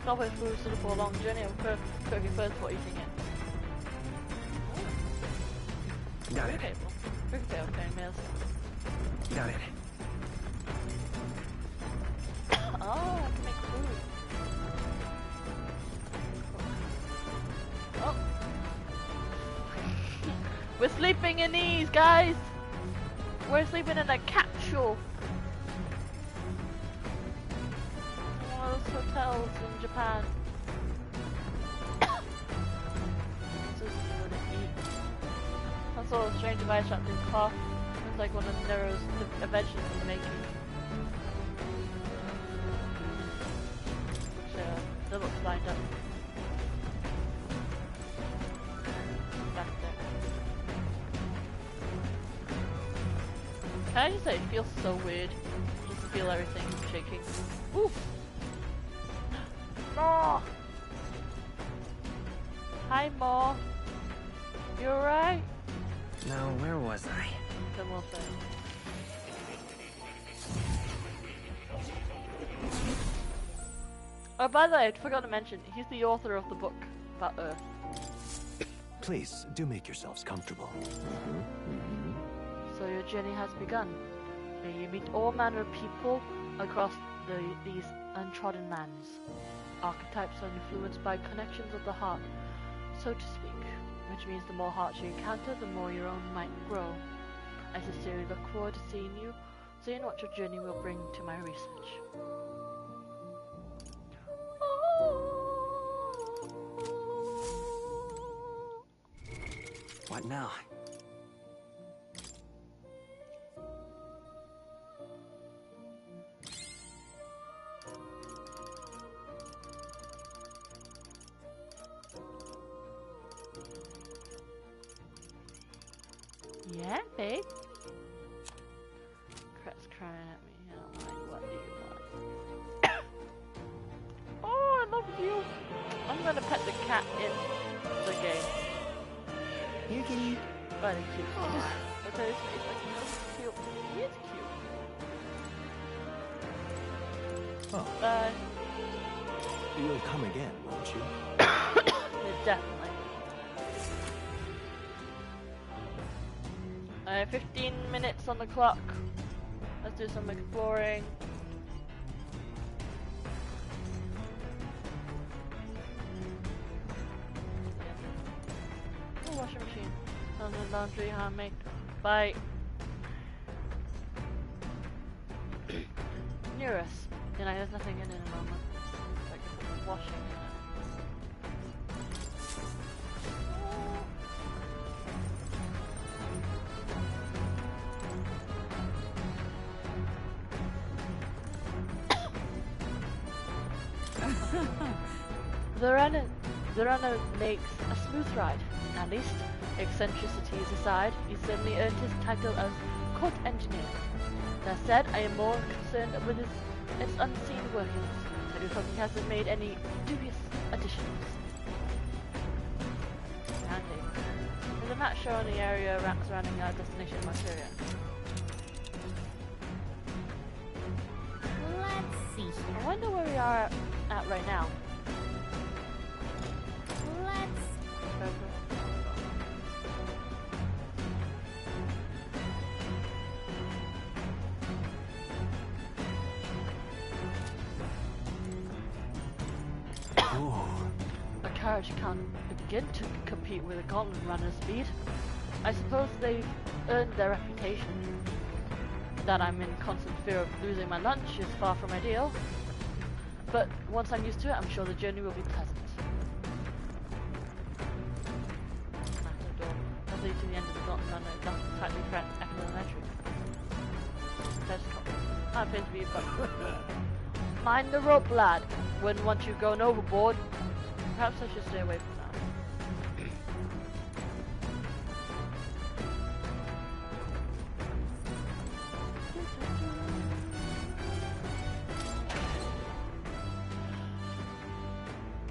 Always food suitable for a long journey and cooking first before eating it. Got it. Okay, meals. Got it. Oh, I can make food. Oh. We're sleeping in these, guys! We're sleeping in a capsule. One of those hotels in Japan. This is what I eat. I saw a strange device wrapped in cloth. It's like one of Nero's inventions in the making. So, that looks lined up. Back there. Can I just say, it feels so weird. Just to feel everything shaking. Oof! Maw! Hi, Maw. You alright? Now, where was I? Come on, friend. Oh, by the way, I forgot to mention, he's the author of the book about Earth. Please, do make yourselves comfortable. So your journey has begun. May you meet all manner of people across these untrodden lands. Archetypes are influenced by connections of the heart, so to speak, which means the more hearts you encounter, the more your own might grow. I sincerely look forward to seeing what your journey will bring to my research. What now? Yeah, babe? Cat's crying at me. I don't like, what do you want? Oh, I love you! I'm gonna pet the cat in the game. Here, kitty. Oh, they're cute. Look at his face, like, he's cute. He is cute. Oh. Bye. You'll come again, won't you? Yeah, definitely. 15 minutes on the clock. Let's do some exploring. Oh, washing machine. Laundry, handmade. Bye. Near us. You know, there's nothing in it at the moment. Like washing. The runner makes a smooth ride. At least, eccentricities aside, he certainly earned his title as court engineer. That said, I am more concerned with its unseen workings. I do hope he hasn't made any dubious additions. map show on the area surrounding destination Materia? Let's see. I wonder where we are at right now. Let's... A carriage can't begin to compete with a gauntlet runner's speed. I suppose they've earned their reputation. That I'm in constant fear of losing my lunch is far from ideal. But once I'm used to it, I'm sure the journey will be pleasant. That leads to the end of the gauntlet runner, that's tightly cramped after the entry. That appears to be a bug. Mind the rope, lad. Wouldn't want you going overboard. Perhaps I should stay away from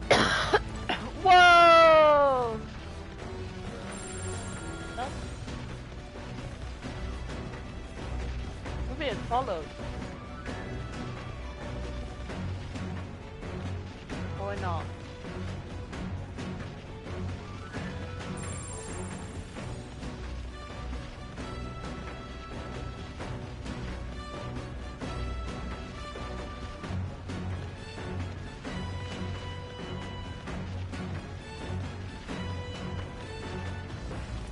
that. Whoa! No? We're being followed. Or not.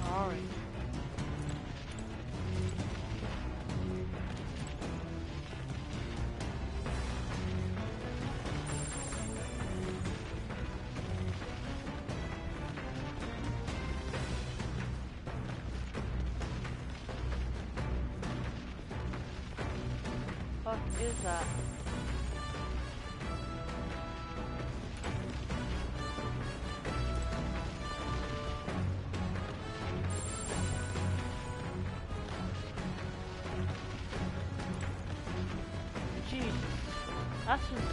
Sorry. What is that? Jeez, that's just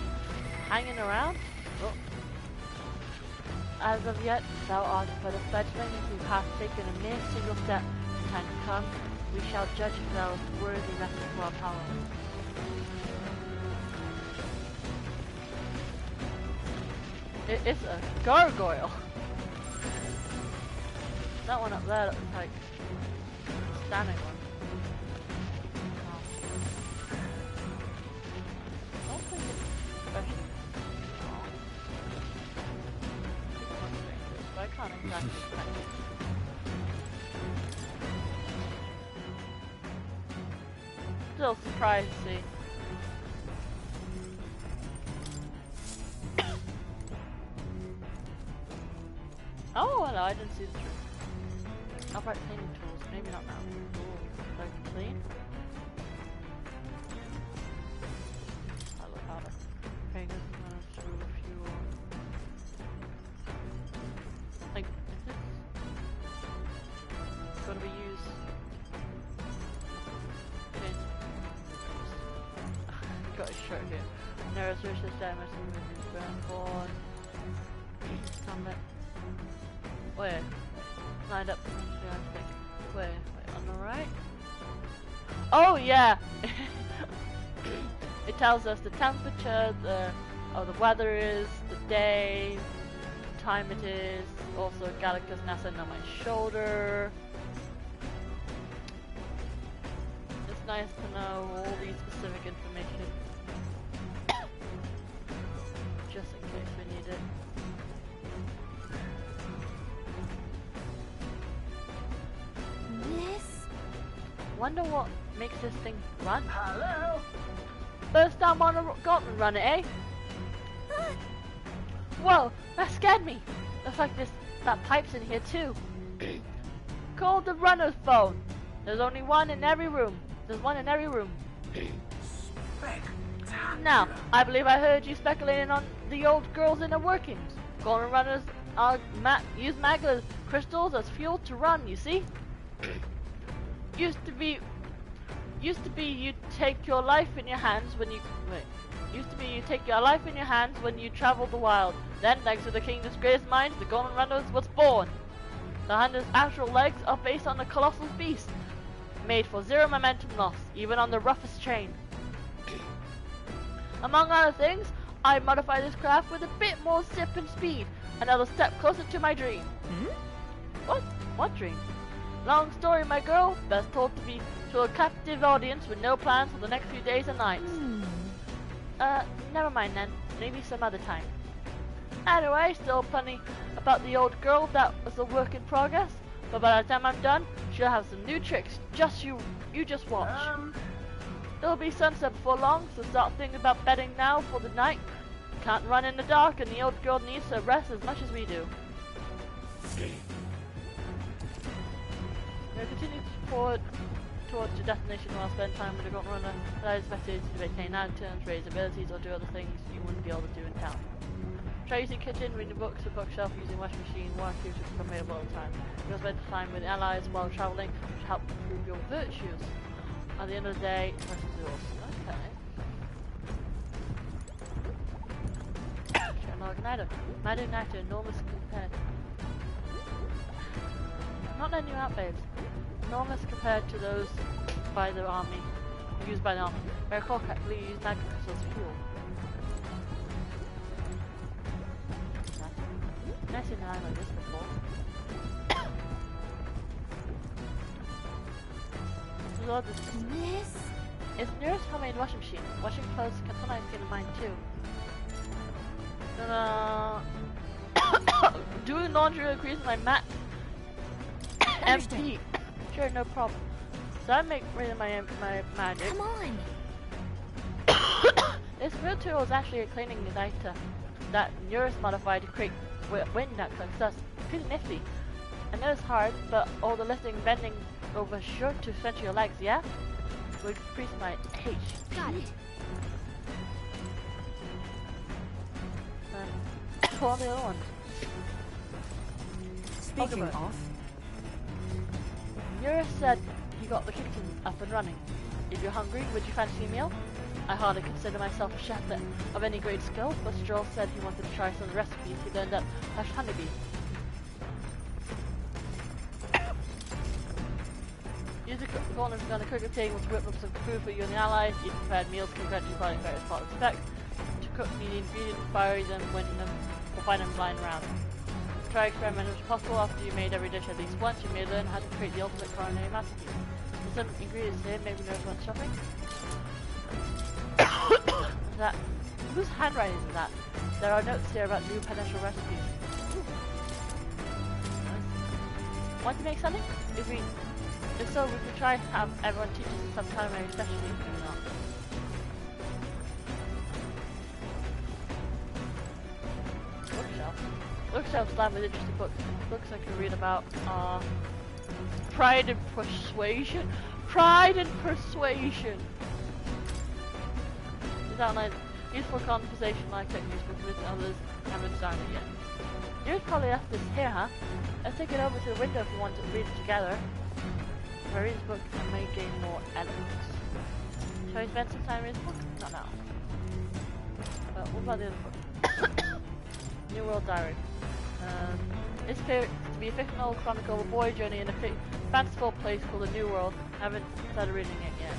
hanging around? Oh. As of yet, thou art but a fledgling who hath taken a mere single step. In time to come, we shall judge if thou art worthy vessel for our power. It's a gargoyle. That one up there looks like a standing one. I don't think it's special. But I can't exactly find it. Still surprised to see. Oh, hello, I didn't see the tree. Upright cleaning tools, maybe not now. Ooh, so I can clean. Hello, powder. Fingers, screw, fuel. Like, is this gonna be used? Okay. Got a shirt here. Narrow searches damage, burn born. Summit. Where? Lined up. I think. Where? Wait, on the right? Oh yeah! It tells us the temperature, the weather is, the day, the time it is, also Gallicus NASA on my shoulder. It's nice to know all these specific information. Just in case we need it. Wonder what makes this thing run? Hello? First time on a gauntlet runner, eh? Whoa, that scared me. Looks like that pipe's in here too. Call the runner's phone. There's only one in every room. There's one in every room. Now, I believe I heard you speculating on the old girl's inner workings. Gauntlet runners use magma crystals as fuel to run, you see? Used to be you take your life in your hands when you take your life in your hands when you travel the wild. Then, thanks to the kingdom's greatest minds, the Golden Runners was born. The hunter's actual legs are based on a colossal beast, made for zero momentum loss, even on the roughest terrain. Among other things, I modify this craft with a bit more zip and speed, another step closer to my dream. What? What dream? Long story, my girl, best told to a captive audience with no plans for the next few days and nights. Never mind then, maybe some other time. Anyway, still plenty about the old girl that was a work in progress, but by the time I'm done, she'll have some new tricks. You just watch. It'll be sunset before long, so start thinking about bedding now for the night. Can't run in the dark, and the old girl needs to rest as much as we do. We'll continue forward towards your destination while spend time with the Grunt Runner. Allow his message to maintain lanterns, raise abilities, or do other things you wouldn't be able to do in town. Try using kitchen, reading books, or bookshelf, using washing machine, water cubes which become available all the time. You'll spend time with allies while traveling, which help improve your virtues. At the end of the day, trust is yours. Okay. Sherlock Madu Nactor, enormous compared. I'm not letting you out, babes. Enormous compared to those by the army, used by the army. Very correctly used magic crystals as fuel. I've never seen an island like this before. This is nearest homemade washing machine. Washing clothes can sometimes get in mind too. Doing laundry increases my MP. Sure, no problem. So I make rid of my magic. Come on. This real tool is actually a cleaning igniter that Neurus modified to create wind that cooks us. Pretty nifty. I know it's hard, but all the lifting and bending over sure to stretch your legs, yeah? Will increase my HP. Got it. Pull on the other one. Speaking of, Neurus said he got the kitchen up and running. If you're hungry, would you fancy a meal? I hardly consider myself a chef of any great skill, but Stroll said he wanted to try some of the recipes he learned at Hush Honeybee. Use the corner on the cooking table to whip up some food for you and the allies. Eat prepared meals compared to quality various parts of spec. To cook, you need ingredients, fire them, when them, or find them lying around. Try experimenting as possible. After you made every dish at least once, you may learn how to create the ultimate culinary masterpiece. There's some ingredients here, maybe knows what's shopping. That whose handwriting is that? There are notes here about new potential recipes. Nice. Want to make something? If so, we could try to have everyone teach us some culinary specialty. Maybe not. Bookshelf slam with interesting books. Books I can read about are Pride and Persuasion. Pride and Persuasion. These outline useful conversation-like techniques for convincing others haven't started yet. You've probably left this here, huh? Let's take it over to the window if you want to read it together. If I read this book, I may gain more elements. Shall we spend some time reading this book? Not now. What about the other book? New World Diary. It's to be a fictional chronicle of a boy journey in a fanciful place called the New World. I haven't started reading it yet.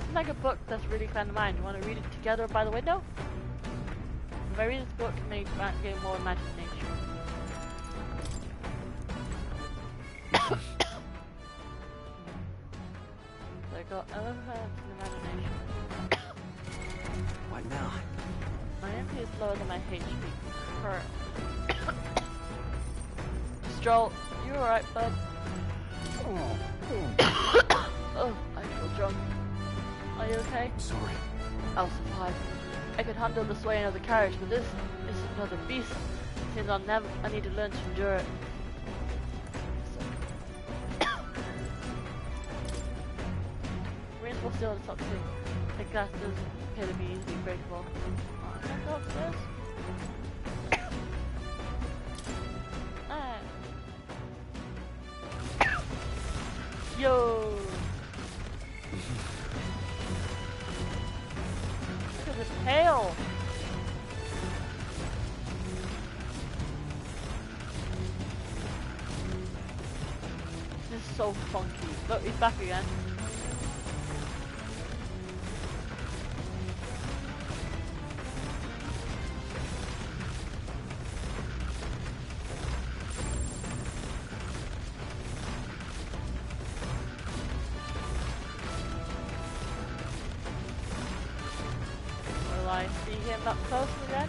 It's like a book that's really kind of mine. You want to read it together by the window? If I read this book, it may gain more imagination. So I got elephants and imagination. What now? My MP is lower than my HP. Stroll, you alright, bud? Oh, I feel drunk. Are you okay? Sorry. I'll survive. I could handle the swaying of the carriage, but this is another beast. It seems I need to learn to endure it. Reinforced steel on the top too. The glass doesn't appear to be easily breakable. Can I go upstairs? Yo! Look at this tail! so funky. Look, he's back again. Will I see him up close again?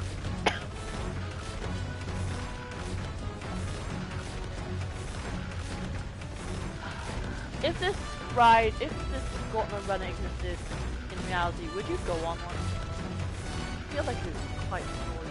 If this gauntlet run existed in reality, would you go on one? I feel like it was quite foolish.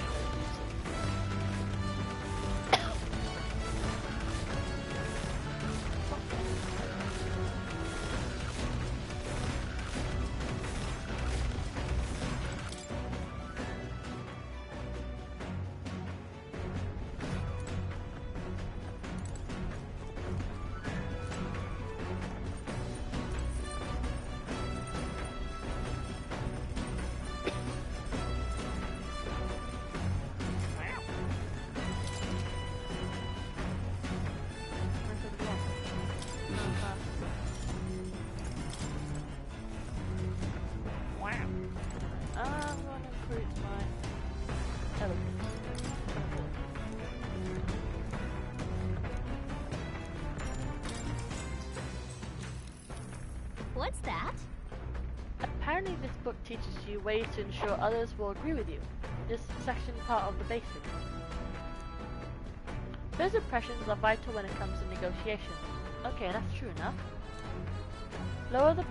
What's that? Apparently this book teaches you ways to ensure others will agree with you. This section part of the basics. First impressions are vital when it comes to negotiations. Okay, that's true enough. Lower the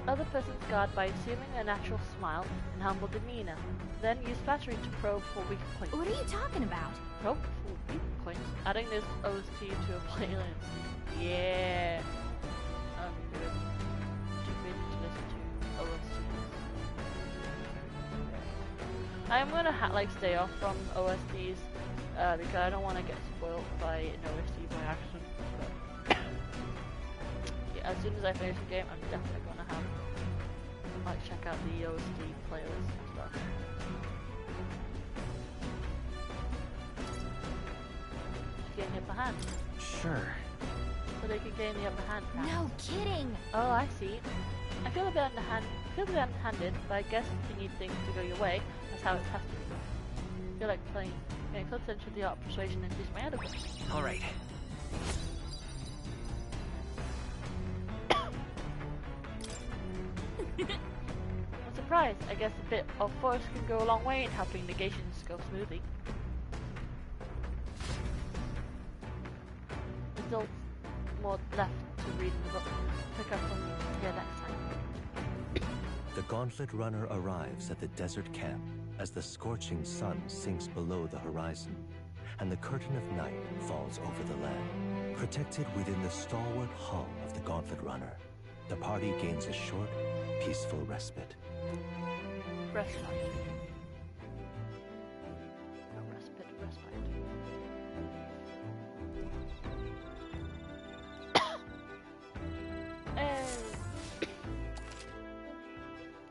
other person's guard by assuming a natural smile and humble demeanor. Then use flattery to probe for weak points. What are you talking about? Probe for weak points? Adding this OST to a playlist. Yeah. Good. Too good to listen to OSTs. I'm gonna stay off from OSTs because I don't want to get spoiled by an OST by accident. But yeah, as soon as I finish the game, I'm definitely gonna have check out the OST playlist and stuff. Gain the upper hand. Sure. So they can gain the upper hand. Perhaps. No kidding. Oh, I see. I feel a bit underhanded, but I guess if you need things to go your way, that's how it has to be. I feel like paying close attention to the art of persuasion and increase my eloquence. All right. I'm surprised. I guess a bit of force can go a long way in helping negations go smoothly. There's still more left to read in the book. Pick up from here next time. The Gauntlet Runner arrives at the desert camp as the scorching sun sinks below the horizon, and the curtain of night falls over the land. Protected within the stalwart hull of the Gauntlet Runner, the party gains a short, peaceful respite. Respite. Respite.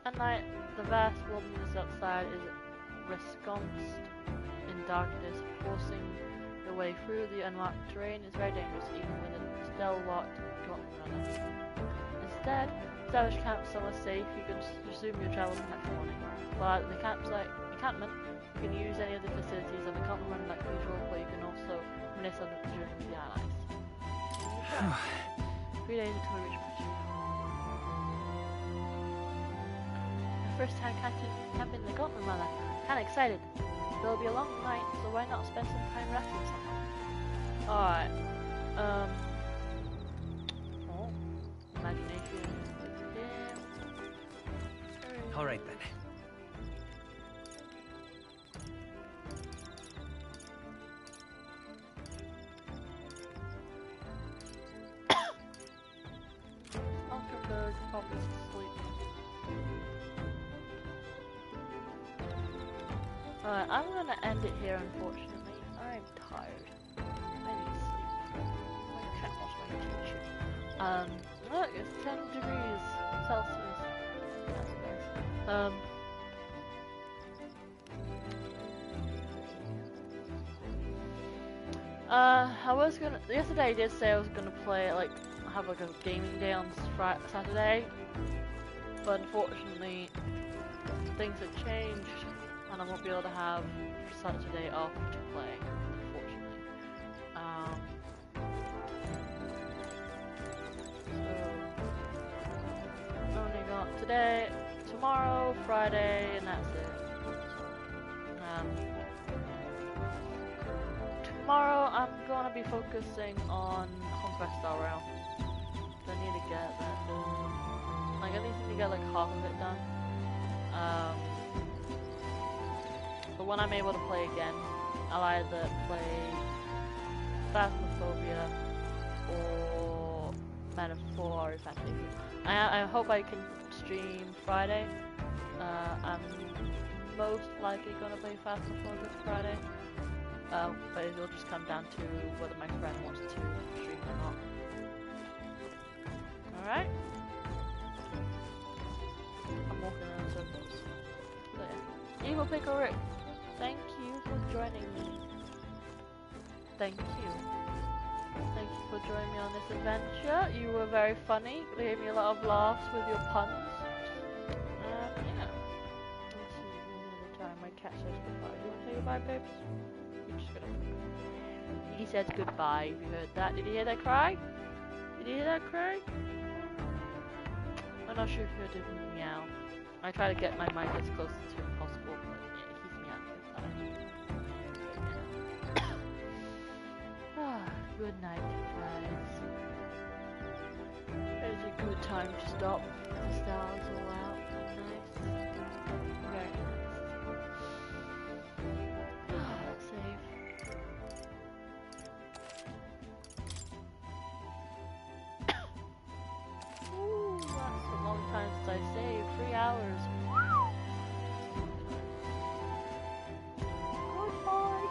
At night, the vast wilderness outside is ensconced in darkness. Forcing the way through the unmarked terrain is very dangerous, even with a stalwart gauntlet runner. Instead, establish camp somewhere safe. You can resume your travels next morning. While at the encampment, you can use any of the facilities of the gauntlet runner like usual, but you can also reminisce on the journey with the allies. 3 days until we reach Bridge. First time camping the gauntlet runner. Kinda excited. There'll be a long night, so why not spend some time resting somewhere? Alright. Imagination. Alright then. Entrepreneurs probably sleep. Alright, I'm gonna end it here, unfortunately. I'm tired. I need sleep. My cat was my attention. Look, it's 10 degrees Celsius. That's nice. Yesterday I did say I was gonna play, like, have like a gaming day on Saturday, but unfortunately things have changed and I won't be able to have Saturday off to play, unfortunately. So only got today, tomorrow, Friday, and that's it. Tomorrow I'm gonna be focusing on Conquest Star Rail. I need to get that done. Like, I need to get like half of it done. But when I'm able to play again, I'll either play Phasmophobia or Metaphor or ReFantazio. I hope I can stream Friday. I'm most likely gonna play Phasmophobia Friday. But it'll just come down to whether my friend wants to stream or not. Alright? I'm walking around circles. So yeah. Evil Pickle Rick, thank you for joining me. Thank you. Thank you for joining me on this adventure. You were very funny. You gave me a lot of laughs with your puns. Yeah. Let's see, another time my cat says goodbye. You want to say goodbye, babes? He said goodbye. If you heard that, did you hear that cry? Did you hear that cry? I'm not sure if you heard him meow. I try to get my mic as close to him possible, but yeah, he's meowing. Good night, guys. It's a good time to stop. The stars all out. Nice. Very nice. Save. Ooh, that's a long time since I saved. 3 hours. Goodbye.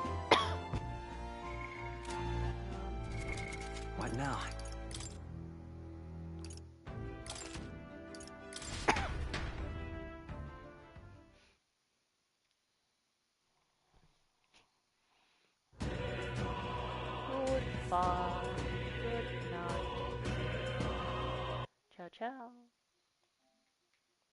What now? Goodbye. Good night. Ciao, ciao.